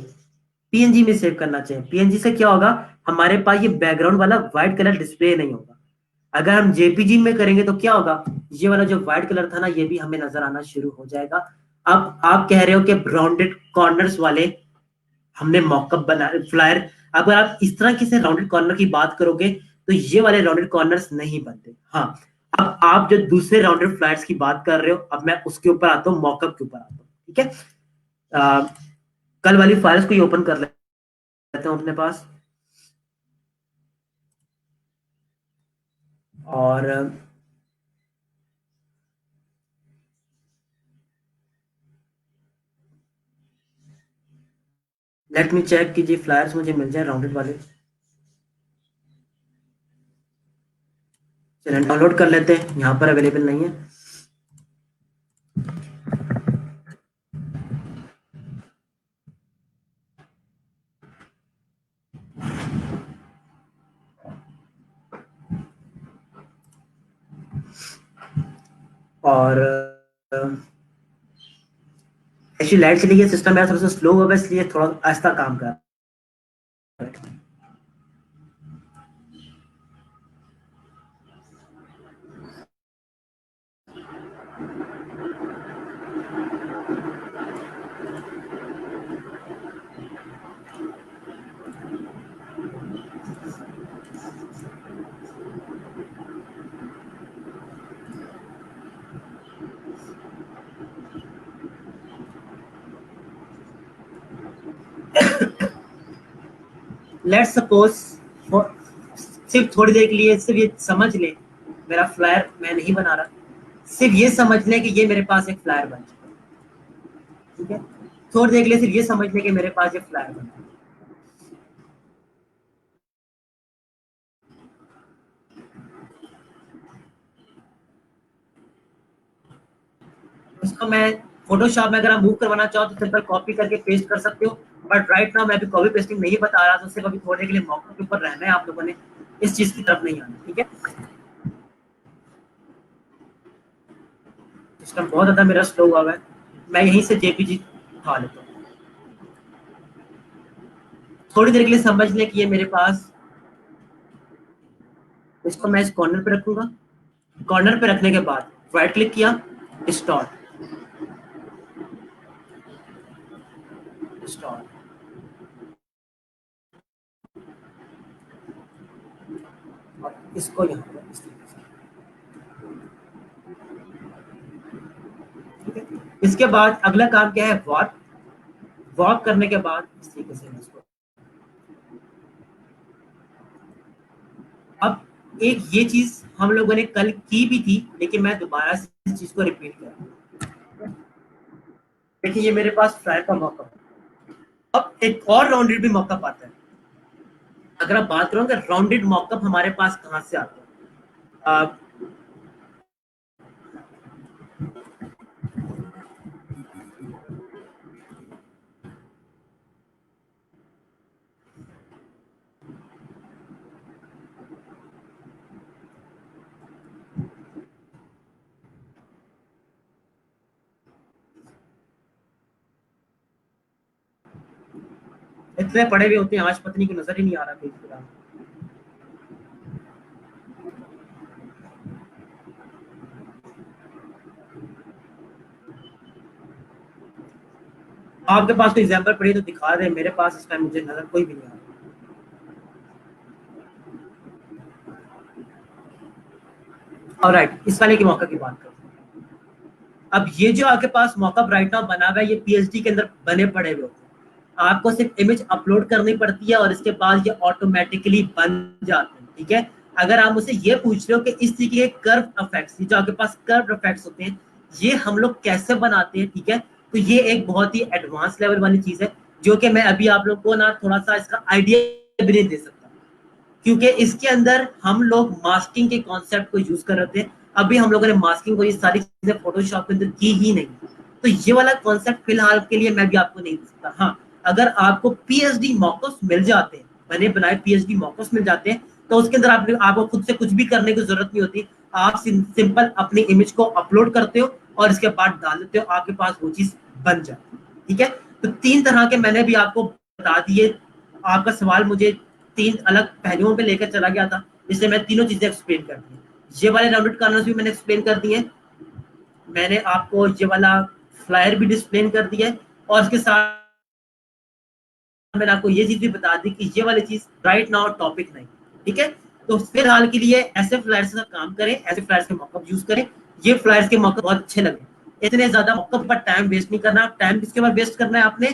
पीएनजी में सेव करना चाहिए। पीएनजी से क्या होगा, हमारे पास ये बैकग्राउंड वाला व्हाइट कलर डिस्प्ले नहीं होगा। अगर हम जेपीजी में करेंगे तो क्या होगा, ये वाला जो व्हाइट कलर था ना, ये भी हमें नजर आना शुरू हो जाएगा। अब आप कह रहे हो कि राउंडेड कॉर्नर्स वाले हमने मॉकअप बना फ्लायर, अगर आप इस तरह के से राउंडेड कॉर्नर की बात करोगे तो ये वाले राउंडेड कॉर्नर्स नहीं बनते। हाँ, अब आप जो दूसरे राउंडेड फ्लायर्स की बात कर रहे हो, अब मैं उसके ऊपर आता हूँ, मॉकअप के ऊपर आता हूँ। ठीक है, आ, कल वाली फाइल्स को ही ओपन कर लेते हैं अपने पास, और लेट मी चेक कीजिए फ्लायर्स मुझे मिल जाए राउंडेड वाले। चलिए डाउनलोड कर लेते हैं, यहाँ पर अवेलेबल नहीं है। और एक्चुअली लाइट चली गई, सिस्टम मेरा थोड़ा सा स्लो होगा, इसलिए थोड़ा आहिस्ता काम कर रहा है। लेट्स सपोज सिर्फ थोड़ी देर के लिए सिर्फ ये समझ ले, मेरा फ्लायर मैं नहीं बना रहा, सिर्फ ये समझ ले कि ये मेरे पास एक फ्लायर बन चुका है। ठीक है, थोड़ी देर के लिए सिर्फ ये समझ ले कि मेरे पास एक फ्लायर बन चुका है। इसको मैं फोटोशॉप में अगर आप मूव करवाना चाहो तो सिंपल कॉपी करके पेस्ट कर सकते हो, बट राइट नाउ मैं अभी कॉपी पेस्टिंग नहीं बता रहा, तो सिर्फ अभी थोड़े के लिए मौके के ऊपर रहना है आप लोगों ने, इस चीज की तरफ नहीं आना। ठीक है, सिस्टम बहुत ज्यादा मेरा स्लो हुआ है, मैं यहीं से जेपीजी उठा लेता हूँ। थोड़ी देर के लिए समझ लें कि ये मेरे पास, इसको मैं इस कॉर्नर पे रखूंगा, कॉर्नर पे रखने के बाद राइट क्लिक किया, स्टॉर्ट, स्टॉर्ट, और इसको यहाँ पर इस तरीके से। ठीक है, इसके बाद अगला काम क्या है, वॉक, वॉक करने के बाद इस तरीके से इसको। अब एक ये चीज हम लोगों ने कल की भी थी, लेकिन मैं दोबारा से इस चीज को रिपीट कर रहा हूँ। देखिए ये मेरे पास फ्राई का मौका, अब एक और राउंडेड भी मॉकअप आता है। अगर आप बात करोगे राउंडेड मॉकअप हमारे पास कहाँ से आता है, इतने पढ़े हुए होते हैं, आज पत्नी को नजर ही नहीं आ रहा कहीं फिलहाल। आपके पास कोई एग्जाम्पल पड़ी तो दिखा रहे, मेरे पास इस टाइम मुझे नजर कोई भी नहीं आ रहा। और राइट, इस वाले के मौका की बात करते हैं। अब ये जो आपके पास मौका राइट नाउ बना हुआ है, ये पीएचडी के अंदर बने पड़े हुए होते हैं, आपको सिर्फ इमेज अपलोड करनी पड़ती है और इसके बाद ये ऑटोमेटिकली बन जाते हैं। ठीक है, अगर आप मुझसे ये पूछ रहे हो कि इस तरीके के कर्व इफेक्ट्स, जो आपके पास कर्व इफेक्ट्स होते हैं, ये हम लोग कैसे बनाते हैं, ठीक है, तो ये एक बहुत ही एडवांस लेवल वाली चीज है, जो कि मैं अभी आप लोग को ना थोड़ा सा इसका आइडिया भी नहीं दे सकता, क्योंकि इसके अंदर हम लोग मास्किंग के कॉन्सेप्ट को यूज कर रहे थे। अभी हम लोगों ने मास्किंग को ये सारी चीजें फोटोशॉप के अंदर की ही नहीं, तो ये वाला कॉन्सेप्ट फिलहाल के लिए मैं भी आपको नहीं दे सकता। हाँ, अगर आपको पीएचडी मॉकअप्स मिल जाते हैं, बने बनाए पीएचडी मॉकअप्स मिल जाते हैं, तो उसके अंदर आपको खुद से कुछ भी करने की जरूरत नहीं होती, आप सिंपल अपनी इमेज को अपलोड करते हो और इसके बाद डाल देते हो, आपके पास वो चीज बन जाती है। ठीक है, तो तीन तरह के मैंने भी आपको बता दिए। आपका सवाल मुझे तीन अलग पहलुओं पे लेकर चला गया था, इसलिए मैं तीनों चीजें एक्सप्लेन कर दी। ये वाले राउंडेड कॉर्नर्स भी मैंने एक्सप्लेन कर दिए, मैंने आपको ये वाला फ्लायर भी डिस्प्लेन कर दिया है, और इसके साथ मैंने आपको ये चीज भी बता दी कि ये वाली चीज राइट नाउ टॉपिक नहीं। ठीक है, तो फिलहाल के लिए ऐसे फ्लायर्स का काम करें, ऐसे फ्लायर्स के मॉकअप यूज करें। ये फ्लायर्स के मॉकअप बहुत अच्छे लगे, इतने ज्यादा मॉकअप पर टाइम वेस्ट नहीं करना। टाइम किसके ऊपर वेस्ट करना है आपने,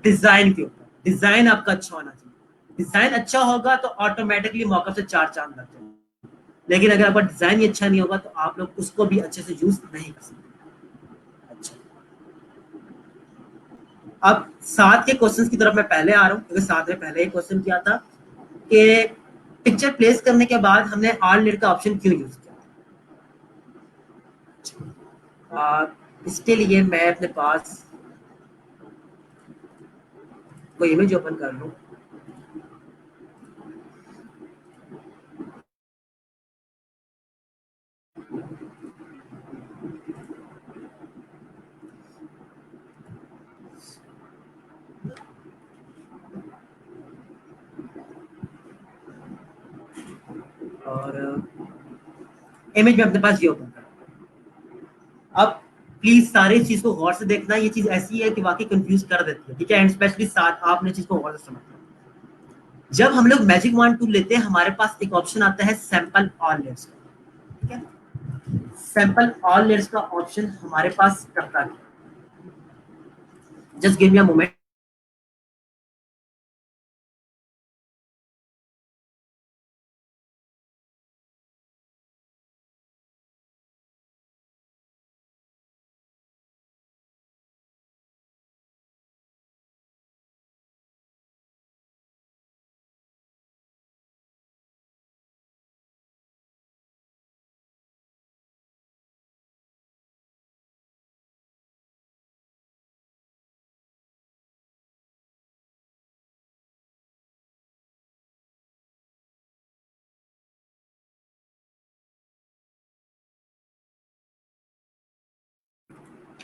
डिजाइन के ऊपर। डिजाइन आपका अच्छा होना चाहिए, डिजाइन अच्छा होगा तो ऑटोमेटिकली मौका से चार चांद लग जाएंगे, लेकिन अगर आपका डिजाइन ही अच्छा नहीं होगा तो आप लोग उसको भी अच्छे से यूज नहीं कर सकते। अच्छा, अब सात के क्वेश्चंस की तरफ मैं पहले आ रहा हूँ, क्योंकि सात में पहले एक क्वेश्चन किया था कि पिक्चर प्लेस करने के बाद हमने आल नीड का ऑप्शन क्यों यूज किया। इसके लिए मैं अपने पास कोई इमेज ओपन कर लूँ, और इमेज में अपने पास ये ओपन कर। अब प्लीज सारी चीज को गौर से देखना, ये चीज ऐसी है कि वाकई कंफ्यूज कर देती है। ठीक है, एंड स्पेशली साथ आपने चीज को गौर से समझना। जब हम लोग मैजिक वॉन्ड टूल लेते हैं, हमारे पास एक ऑप्शन आता है सैंपल ऑल लेयर्स का। ठीक है, सैंपल ऑल लेयर्स का ऑप्शन हमारे पास करता है, just give me a moment.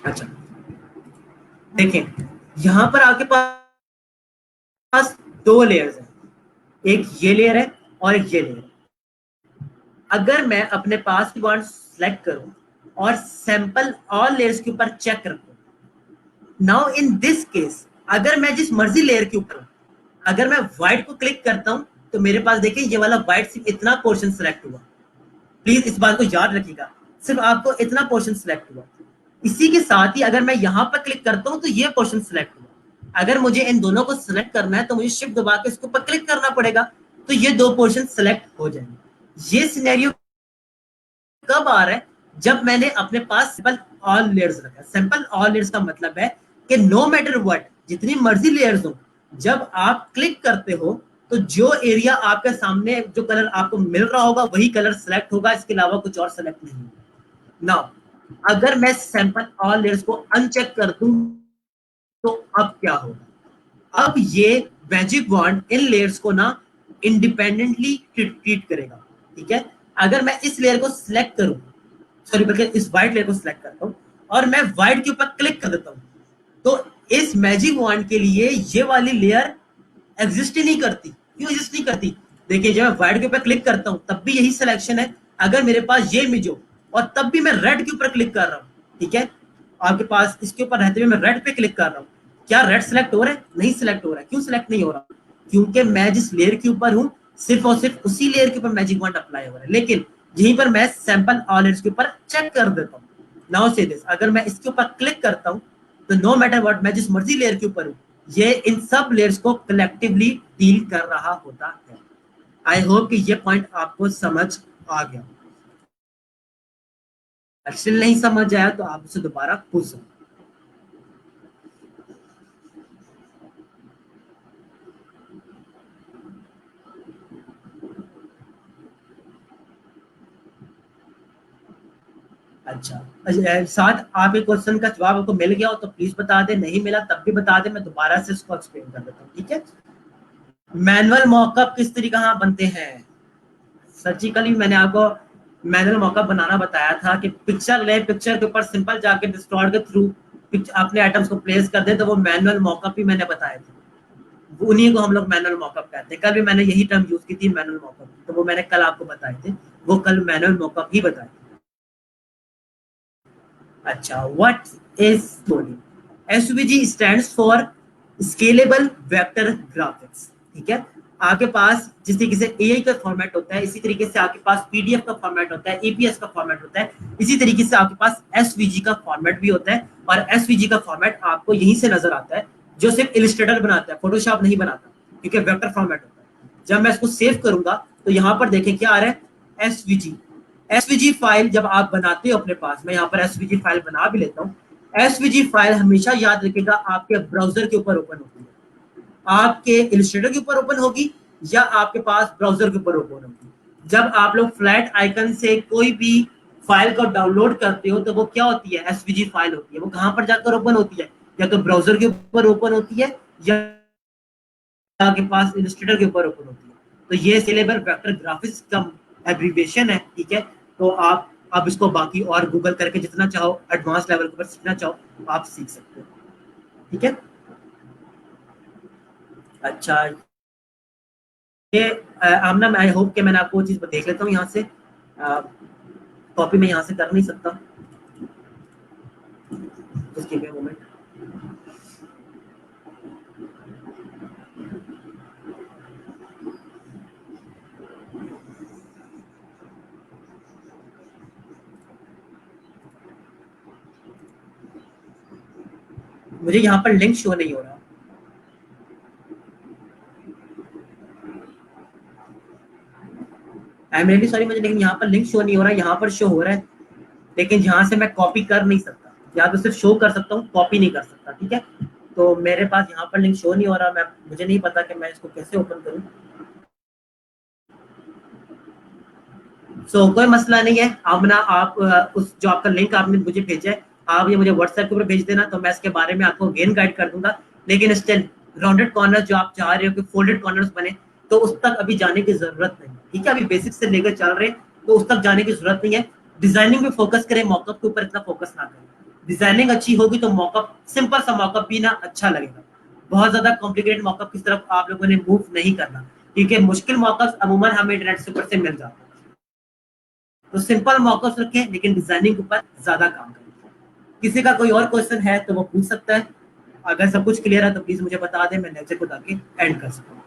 अच्छा देखें, यहाँ पर आपके पास दो लेयर्स हैं, एक ये लेयर है और एक ये लेयर है। अगर मैं अपने पास की बॉन्ड सेलेक्ट करूं और सैंपल ऑल लेयर्स के ऊपर चेक रखूं, नाउ इन दिस केस अगर मैं जिस मर्जी लेयर के ऊपर, अगर मैं व्हाइट को क्लिक करता हूं तो मेरे पास देखिए ये वाला व्हाइट सिर्फ इतना पोर्शन सेलेक्ट हुआ। प्लीज इस बात को याद रखिएगा, सिर्फ आपको इतना पोर्शन सिलेक्ट हुआ। इसी के साथ ही अगर मैं यहां पर क्लिक करता हूं तो ये पोर्शन सिलेक्ट हुआ। अगर मुझे इन दोनों को सिलेक्ट करना है तो मुझे शिफ्ट दबा के इसके ऊपर क्लिक करना पड़ेगा, तो ये दो पोर्शन सिलेक्ट हो जाएंगे। ये सिनेरियो कब आ रहा है? जब मैंने अपने पास सिंपल ऑल लेयर्स रखा। सिंपल ऑल लेयर्स का मतलब है कि नो मैटर व्हाट, जितनी मर्जी लेयर्स हो, जब आप क्लिक करते हो तो जो एरिया आपके सामने जो कलर आपको मिल रहा होगा वही कलर सेलेक्ट होगा, इसके अलावा कुछ और सेलेक्ट नहीं होगा। नाउ अगर मैं सैंपल ऑल लेयर्स को अनचेक कर दूं तो अब क्या होगा? अब ये मैजिक वॉन्ड इन लेयर्स को ना इंडिपेंडेंटली ट्रीट करेगा। ठीक है, अगर मैं इस लेयर को सिलेक्ट करूं, सॉरी बल्कि इस व्हाइट लेयर को सिलेक्ट करता हूं और मैं व्हाइट के ऊपर क्लिक कर देता हूं, तो इस मैजिक वॉन्ड के लिए ये वाली लेयर एग्जिस्ट ही नहीं करती। क्यों एग्जिस्ट नहीं करती? देखिए जब मैं व्हाइट के ऊपर क्लिक करता हूं तब भी यही सिलेक्शन है। अगर मेरे पास ये इमेज हो और तब भी मैं रेड के ऊपर क्लिक कर रहा हूं, ठीक है, आपके पास इसके ऊपर रहते हुए मैं रेड पे क्लिक कर रहा हूं, क्या रेड सिलेक्ट हो रहा है? नहीं सिलेक्ट हो रहा है। क्यों सिलेक्ट नहीं हो रहा? क्योंकि मैं जिस लेयर के ऊपर हूं सिर्फ और सिर्फ उसी लेयर के ऊपर मैजिक वॉन्ड अप्लाई हो रहा है। लेकिन यहीं पर मैं सैंपल ऑल लेयर्स के ऊपर चेक कर देता हूं। नाउ से दिस, अगर मैं इसके ऊपर क्लिक करता हूं तो नो मैटर व्हाट, मैं जिस मर्जी लेयर के ऊपर हूं, ये इन सब लेयर्स को कलेक्टिवली डील कर रहा होता है। आई होप कि ये पॉइंट आपको समझ आ गया। स्टिल नहीं समझ आया तो आप उसे दोबारा पूछ सकते। अच्छा, साथ आप एक क्वेश्चन का जवाब आपको मिल गया हो तो प्लीज बता दे, नहीं मिला तब भी बता दे, मैं दोबारा से इसको एक्सप्लेन कर देता हूँ। ठीक है, मैनुअल मॉकअप किस तरीके कहाँ बनते हैं? सर्जिकली मैंने आपको मैनुअल मॉकअप बनाना बताया था कि पिक्चर ले, पिक्चर के ऊपर सिंपल जाके डिस्टॉर्ट के थ्रू अपने आइटम्स को प्लेस कर दे, तो वो मैनुअल मॉकअप ही मैंने बताया था। उन्हीं को हम लोग मैनुअल मॉकअप कहते हैं। कल भी मैंने यही टर्म यूज की थी, मैनुअल मॉकअप, तो वो मैंने कल आपको बताए थे, वो कल मैनुअल मॉकअप ही बताए थे। अच्छा, what is SVG? SVG stands for scalable vector graphics. ठीक है, आपके पास जिस तरीके से एआई का फॉर्मेट होता है इसी तरीके से आपके पास पीडीएफ का फॉर्मेट होता है, एपीएस का फॉर्मेट होता है, इसी तरीके से आपके पास एसवीजी का फॉर्मेट भी होता है। और एसवीजी का फॉर्मेट आपको यहीं से नजर आता है, जो सिर्फ इलिस्ट्रेटर बनाता है, फोटोशॉप नहीं बनाता, क्योंकि वेक्टर फॉर्मेट होता है। जब मैं इसको सेव करूंगा तो यहाँ पर देखें क्या आ रहा है, एसवीजी। एसवीजी फाइल जब आप बनाते हो अपने पास, मैं यहाँ पर एसवीजी फाइल बना भी लेता हूँ। एसवीजी फाइल हमेशा याद रखिएगा आपके ब्राउजर के ऊपर ओपन होती है, आपके इलस्ट्रेटर के ऊपर ओपन होगी या आपके पास ब्राउजर के ऊपर ओपन होगी। जब आप लोग फ्लैट आइकन से कोई भी फाइल को डाउनलोड करते हो तो वो क्या होती है, एसवीजी फाइल होती है। वो कहाँ पर जाकर ओपन होती है? या तो ब्राउजर के ऊपर ओपन होती है या आपके पास इलस्ट्रेटर के ऊपर ओपन होती है। तो ये स्केलेबल वेक्टर ग्राफिक्स का एब्रीविएशन है। ठीक है, तो आप इसको बाकी और गूगल करके जितना चाहो एडवांस लेवल पर सीखना चाहो आप सीख सकते हो। ठीक है, अच्छा, ये आमना, आई होप कि मैंने आपको वो चीज देख लेता हूँ यहाँ से, कॉपी में यहाँ से कर नहीं सकता, just give me a moment. मुझे यहाँ पर लिंक शो नहीं हो रहा। आई एम रियली सॉरी मुझे, लेकिन यहाँ पर लिंक शो नहीं हो रहा। यहाँ पर शो हो रहा है लेकिन यहाँ से मैं कॉपी कर नहीं सकता, या तो सिर्फ शो कर सकता हूँ, कॉपी नहीं कर सकता। ठीक है, तो मेरे पास यहाँ पर लिंक शो नहीं हो रहा, मैं मुझे नहीं पता कि मैं इसको कैसे ओपन करूँ। कोई मसला नहीं है आमना, आप उस जो आपका लिंक आपने मुझे भेजा है आप ये मुझे व्हाट्सएप के ऊपर भेज देना, तो मैं इसके बारे में आपको अगेन गाइड कर दूंगा। लेकिन स्टिल राउंडेड कॉर्नर जो आप चाह रहे हो कि फोल्डेड कॉर्नर्स बने, तो उस तक अभी जाने की जरूरत नहीं। ठीक है, अभी बेसिक से लेकर चल रहे तो उस तक जाने की जरूरत नहीं है। डिजाइनिंग में फोकस करें, मॉकअप के ऊपर इतना फोकस ना करें। डिजाइनिंग अच्छी होगी तो मॉकअप, सिंपल सा मॉकअप भी ना अच्छा लगेगा। बहुत ज्यादा कॉम्प्लिकेटेड मॉकअप की तरफ आप लोगों ने मूव नहीं करना, क्योंकि मुश्किल मॉकअप अमूमन हमें इंटरनेट से ऊपर से मिल जाता है। तो सिंपल मॉकअप रखें, लेकिन डिजाइनिंग के ऊपर ज्यादा काम करें। किसी का कोई और क्वेश्चन है तो वो पूछ सकता है। अगर सब कुछ क्लियर है तो प्लीज मुझे बता दें, मैं लेक्चर को ताकि एंड कर सकूं।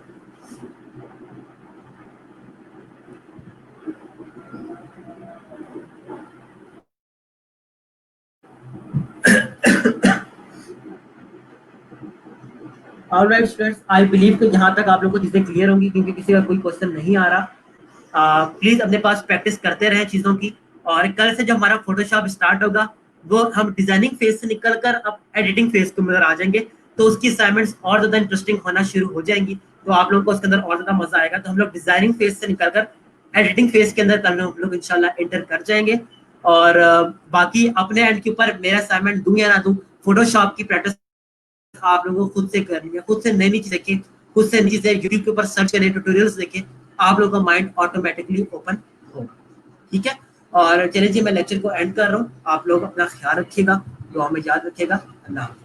ऑलराइट स्टूडेंट्स, आई बिलीव कि यहाँ तक आप लोगों को चीजें क्लियर होंगी, क्योंकि किसी का कोई क्वेश्चन नहीं आ रहा। प्लीज अपने पास प्रैक्टिस करते रहें चीजों की। और कल से जब हमारा फोटोशॉप स्टार्ट होगा, वो हम डिजाइनिंग फेज से निकल कर अब एडिटिंग फेज के अंदर आ जाएंगे, तो उसकी असाइनमेंट्स और ज्यादा इंटरेस्टिंग होना शुरू हो जाएंगी। तो आप लोगों को उसके अंदर और ज्यादा मजा आएगा। तो हम लोग डिजाइनिंग फेज से निकलकर एडिटिंग फेज के अंदर कल हम लोग इंशाल्लाह एंटर कर जाएंगे। और बाकी अपने एंड के ऊपर मेरा असाइनमेंट दूं या ना दूं, फोटोशॉप की प्रैक्टिस आप लोगों को खुद से करनी है। खुद से नई नई चीज देखें, खुद से नई चीजें यूट्यूब के ऊपर सर्च करें, ट्यूटोरियल्स देखें, आप लोगों का माइंड ऑटोमेटिकली ओपन होगा। ठीक है। और चलिए जी, मैं लेक्चर को एंड कर रहा हूँ। आप लोग अपना ख्याल रखिएगा, दुआ में याद रखिएगा। अल्लाह हाफ़िज़।